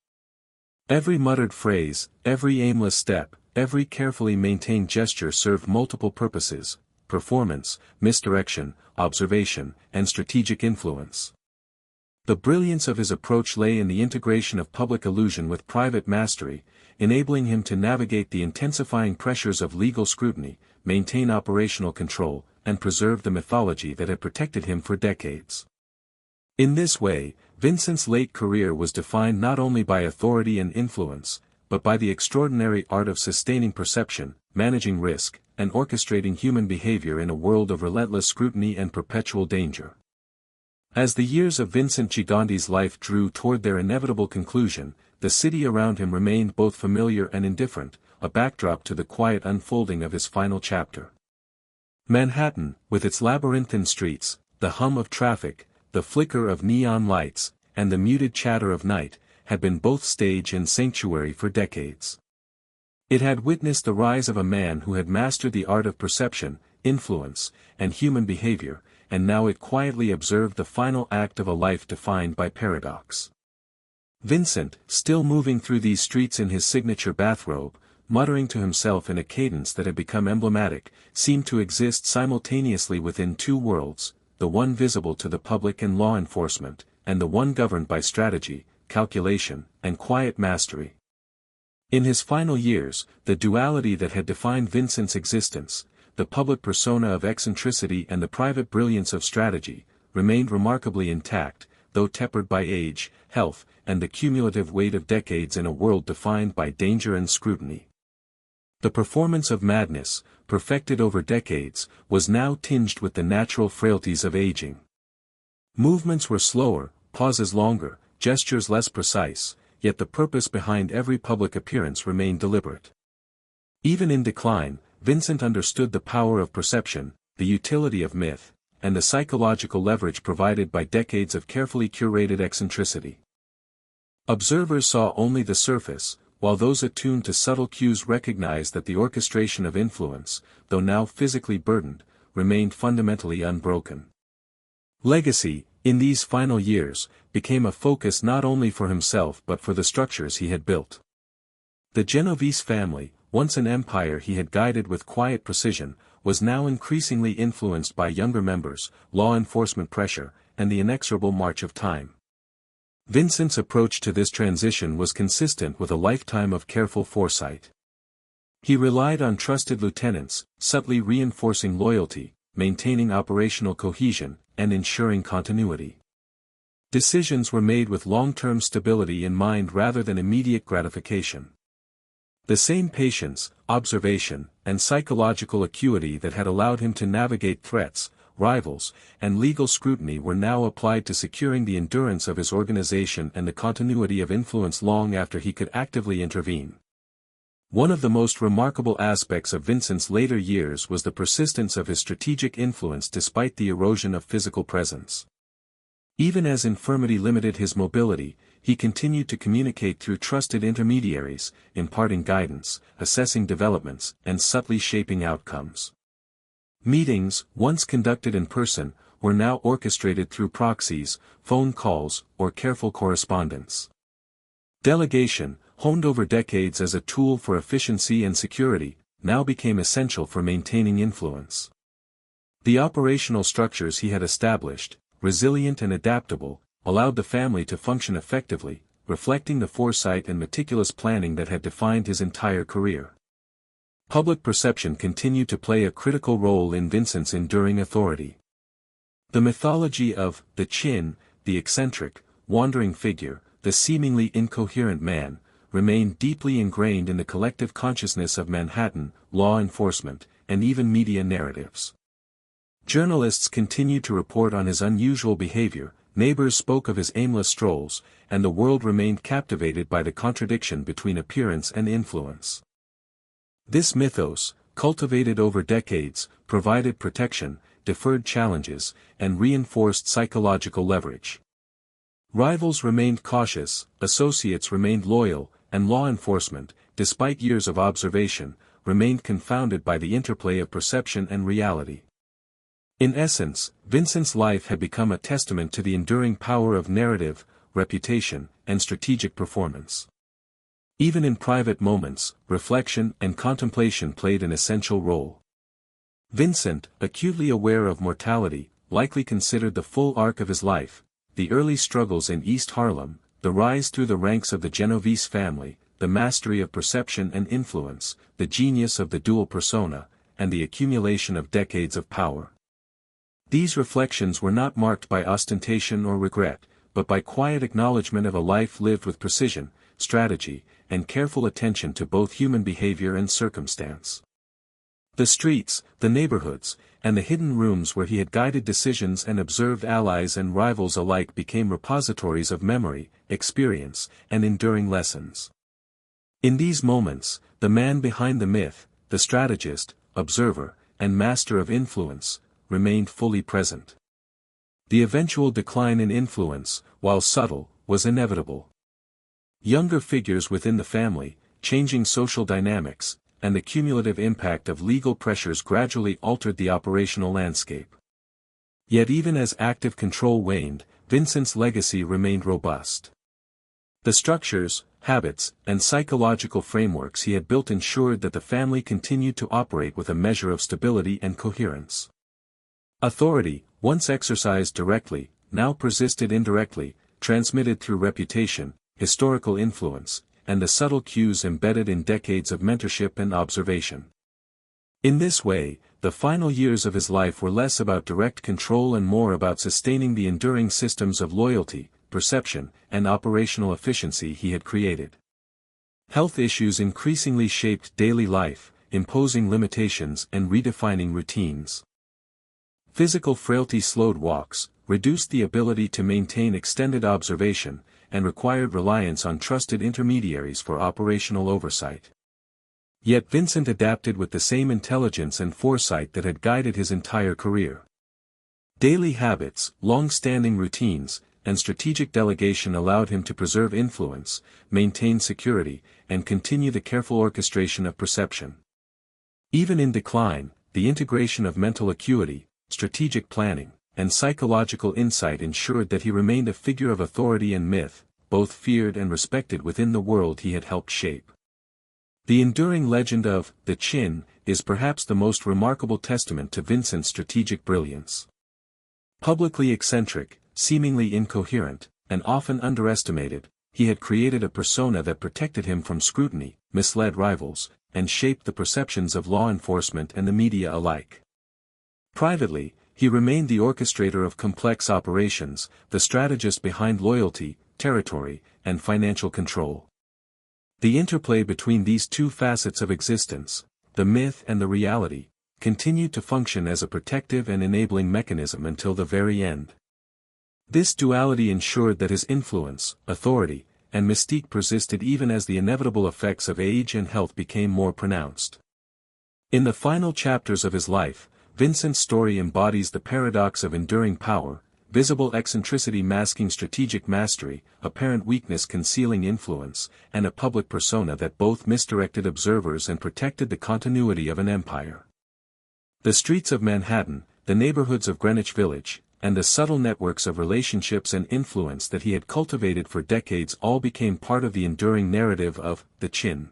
Every muttered phrase, every aimless step, every carefully maintained gesture served multiple purposes: performance, misdirection, observation, and strategic influence. The brilliance of his approach lay in the integration of public illusion with private mastery, enabling him to navigate the intensifying pressures of legal scrutiny, maintain operational control, and preserve the mythology that had protected him for decades. In this way, Vincent's late career was defined not only by authority and influence, but by the extraordinary art of sustaining perception, managing risk, and orchestrating human behavior in a world of relentless scrutiny and perpetual danger. As the years of Vincent Gigante's life drew toward their inevitable conclusion, the city around him remained both familiar and indifferent, a backdrop to the quiet unfolding of his final chapter. Manhattan, with its labyrinthine streets, the hum of traffic, the flicker of neon lights, and the muted chatter of night, had been both stage and sanctuary for decades. It had witnessed the rise of a man who had mastered the art of perception, influence, and human behavior, and now it quietly observed the final act of a life defined by paradox. Vincent, still moving through these streets in his signature bathrobe, muttering to himself in a cadence that had become emblematic, seemed to exist simultaneously within two worlds, the one visible to the public and law enforcement, and the one governed by strategy, calculation, and quiet mastery. In his final years, the duality that had defined Vincent's existence, the public persona of eccentricity and the private brilliance of strategy, remained remarkably intact, though tempered by age, health, and the cumulative weight of decades in a world defined by danger and scrutiny. The performance of madness, perfected over decades, was now tinged with the natural frailties of aging. Movements were slower, pauses longer, gestures less precise, yet the purpose behind every public appearance remained deliberate. Even in decline, Vincent understood the power of perception, the utility of myth, and the psychological leverage provided by decades of carefully curated eccentricity. Observers saw only the surface, while those attuned to subtle cues recognized that the orchestration of influence, though now physically burdened, remained fundamentally unbroken. Legacy, in these final years, became a focus not only for himself but for the structures he had built. The Genovese family, once an empire he had guided with quiet precision, was now increasingly influenced by younger members, law enforcement pressure, and the inexorable march of time. Vincent's approach to this transition was consistent with a lifetime of careful foresight. He relied on trusted lieutenants, subtly reinforcing loyalty, maintaining operational cohesion, and ensuring continuity. Decisions were made with long-term stability in mind rather than immediate gratification. The same patience, observation, and psychological acuity that had allowed him to navigate threats, rivals, and legal scrutiny were now applied to securing the endurance of his organization and the continuity of influence long after he could actively intervene. One of the most remarkable aspects of Vincent's later years was the persistence of his strategic influence despite the erosion of physical presence. Even as infirmity limited his mobility, he continued to communicate through trusted intermediaries, imparting guidance, assessing developments, and subtly shaping outcomes. Meetings, once conducted in person, were now orchestrated through proxies, phone calls, or careful correspondence. Delegation, honed over decades as a tool for efficiency and security, now became essential for maintaining influence. The operational structures he had established, resilient and adaptable, allowed the family to function effectively, reflecting the foresight and meticulous planning that had defined his entire career. Public perception continued to play a critical role in Vincent's enduring authority. The mythology of the Chin, the eccentric, wandering figure, the seemingly incoherent man, remained deeply ingrained in the collective consciousness of Manhattan, law enforcement, and even media narratives. Journalists continued to report on his unusual behavior, neighbors spoke of his aimless strolls, and the world remained captivated by the contradiction between appearance and influence. This mythos, cultivated over decades, provided protection, deferred challenges, and reinforced psychological leverage. Rivals remained cautious, associates remained loyal, and law enforcement, despite years of observation, remained confounded by the interplay of perception and reality. In essence, Vincent's life had become a testament to the enduring power of narrative, reputation, and strategic performance. Even in private moments, reflection and contemplation played an essential role. Vincent, acutely aware of mortality, likely considered the full arc of his life, the early struggles in East Harlem, the rise through the ranks of the Genovese family, the mastery of perception and influence, the genius of the dual persona, and the accumulation of decades of power. These reflections were not marked by ostentation or regret, but by quiet acknowledgement of a life lived with precision, strategy, and careful attention to both human behavior and circumstance. The streets, the neighborhoods, and the hidden rooms where he had guided decisions and observed allies and rivals alike became repositories of memory, experience, and enduring lessons. In these moments, the man behind the myth, the strategist, observer, and master of influence, remained fully present. The eventual decline in influence, while subtle, was inevitable. Younger figures within the family, changing social dynamics, and the cumulative impact of legal pressures gradually altered the operational landscape. Yet even as active control waned, Vincent's legacy remained robust. The structures, habits, and psychological frameworks he had built ensured that the family continued to operate with a measure of stability and coherence. Authority, once exercised directly, now persisted indirectly, transmitted through reputation, historical influence, and the subtle cues embedded in decades of mentorship and observation. In this way, the final years of his life were less about direct control and more about sustaining the enduring systems of loyalty, perception, and operational efficiency he had created. Health issues increasingly shaped daily life, imposing limitations and redefining routines. Physical frailty slowed walks, reduced the ability to maintain extended observation, and required reliance on trusted intermediaries for operational oversight. Yet Vincent adapted with the same intelligence and foresight that had guided his entire career. Daily habits, long-standing routines, and strategic delegation allowed him to preserve influence, maintain security, and continue the careful orchestration of perception. Even in decline, the integration of mental acuity, strategic planning, and psychological insight ensured that he remained a figure of authority and myth, both feared and respected within the world he had helped shape. The enduring legend of the Chin is perhaps the most remarkable testament to Vincent's strategic brilliance. Publicly eccentric, seemingly incoherent, and often underestimated, he had created a persona that protected him from scrutiny, misled rivals, and shaped the perceptions of law enforcement and the media alike. Privately, he remained the orchestrator of complex operations, the strategist behind loyalty, territory, and financial control. The interplay between these two facets of existence, the myth and the reality, continued to function as a protective and enabling mechanism until the very end. This duality ensured that his influence, authority, and mystique persisted even as the inevitable effects of age and health became more pronounced. In the final chapters of his life, Vincent's story embodies the paradox of enduring power, visible eccentricity masking strategic mastery, apparent weakness concealing influence, and a public persona that both misdirected observers and protected the continuity of an empire. The streets of Manhattan, the neighborhoods of Greenwich Village, and the subtle networks of relationships and influence that he had cultivated for decades all became part of the enduring narrative of the Chin.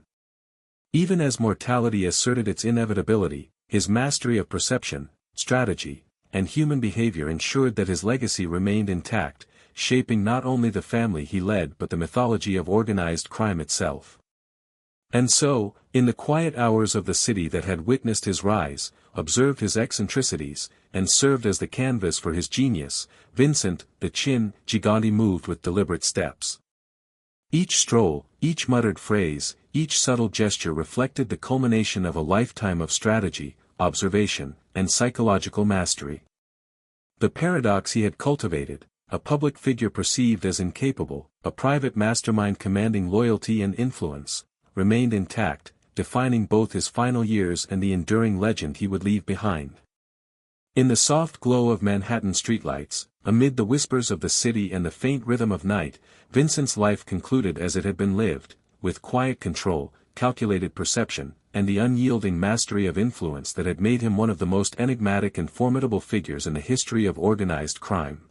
Even as mortality asserted its inevitability, his mastery of perception, strategy, and human behavior ensured that his legacy remained intact, shaping not only the family he led but the mythology of organized crime itself. And so, in the quiet hours of the city that had witnessed his rise, observed his eccentricities, and served as the canvas for his genius, Vincent, the Chin, Gigante moved with deliberate steps. Each stroll, each muttered phrase, each subtle gesture reflected the culmination of a lifetime of strategy, observation, and psychological mastery. The paradox he had cultivated, a public figure perceived as incapable, a private mastermind commanding loyalty and influence, remained intact, defining both his final years and the enduring legend he would leave behind. In the soft glow of Manhattan streetlights, amid the whispers of the city and the faint rhythm of night, Vincent's life concluded as it had been lived, with quiet control, calculated perception, and the unyielding mastery of influence that had made him one of the most enigmatic and formidable figures in the history of organized crime.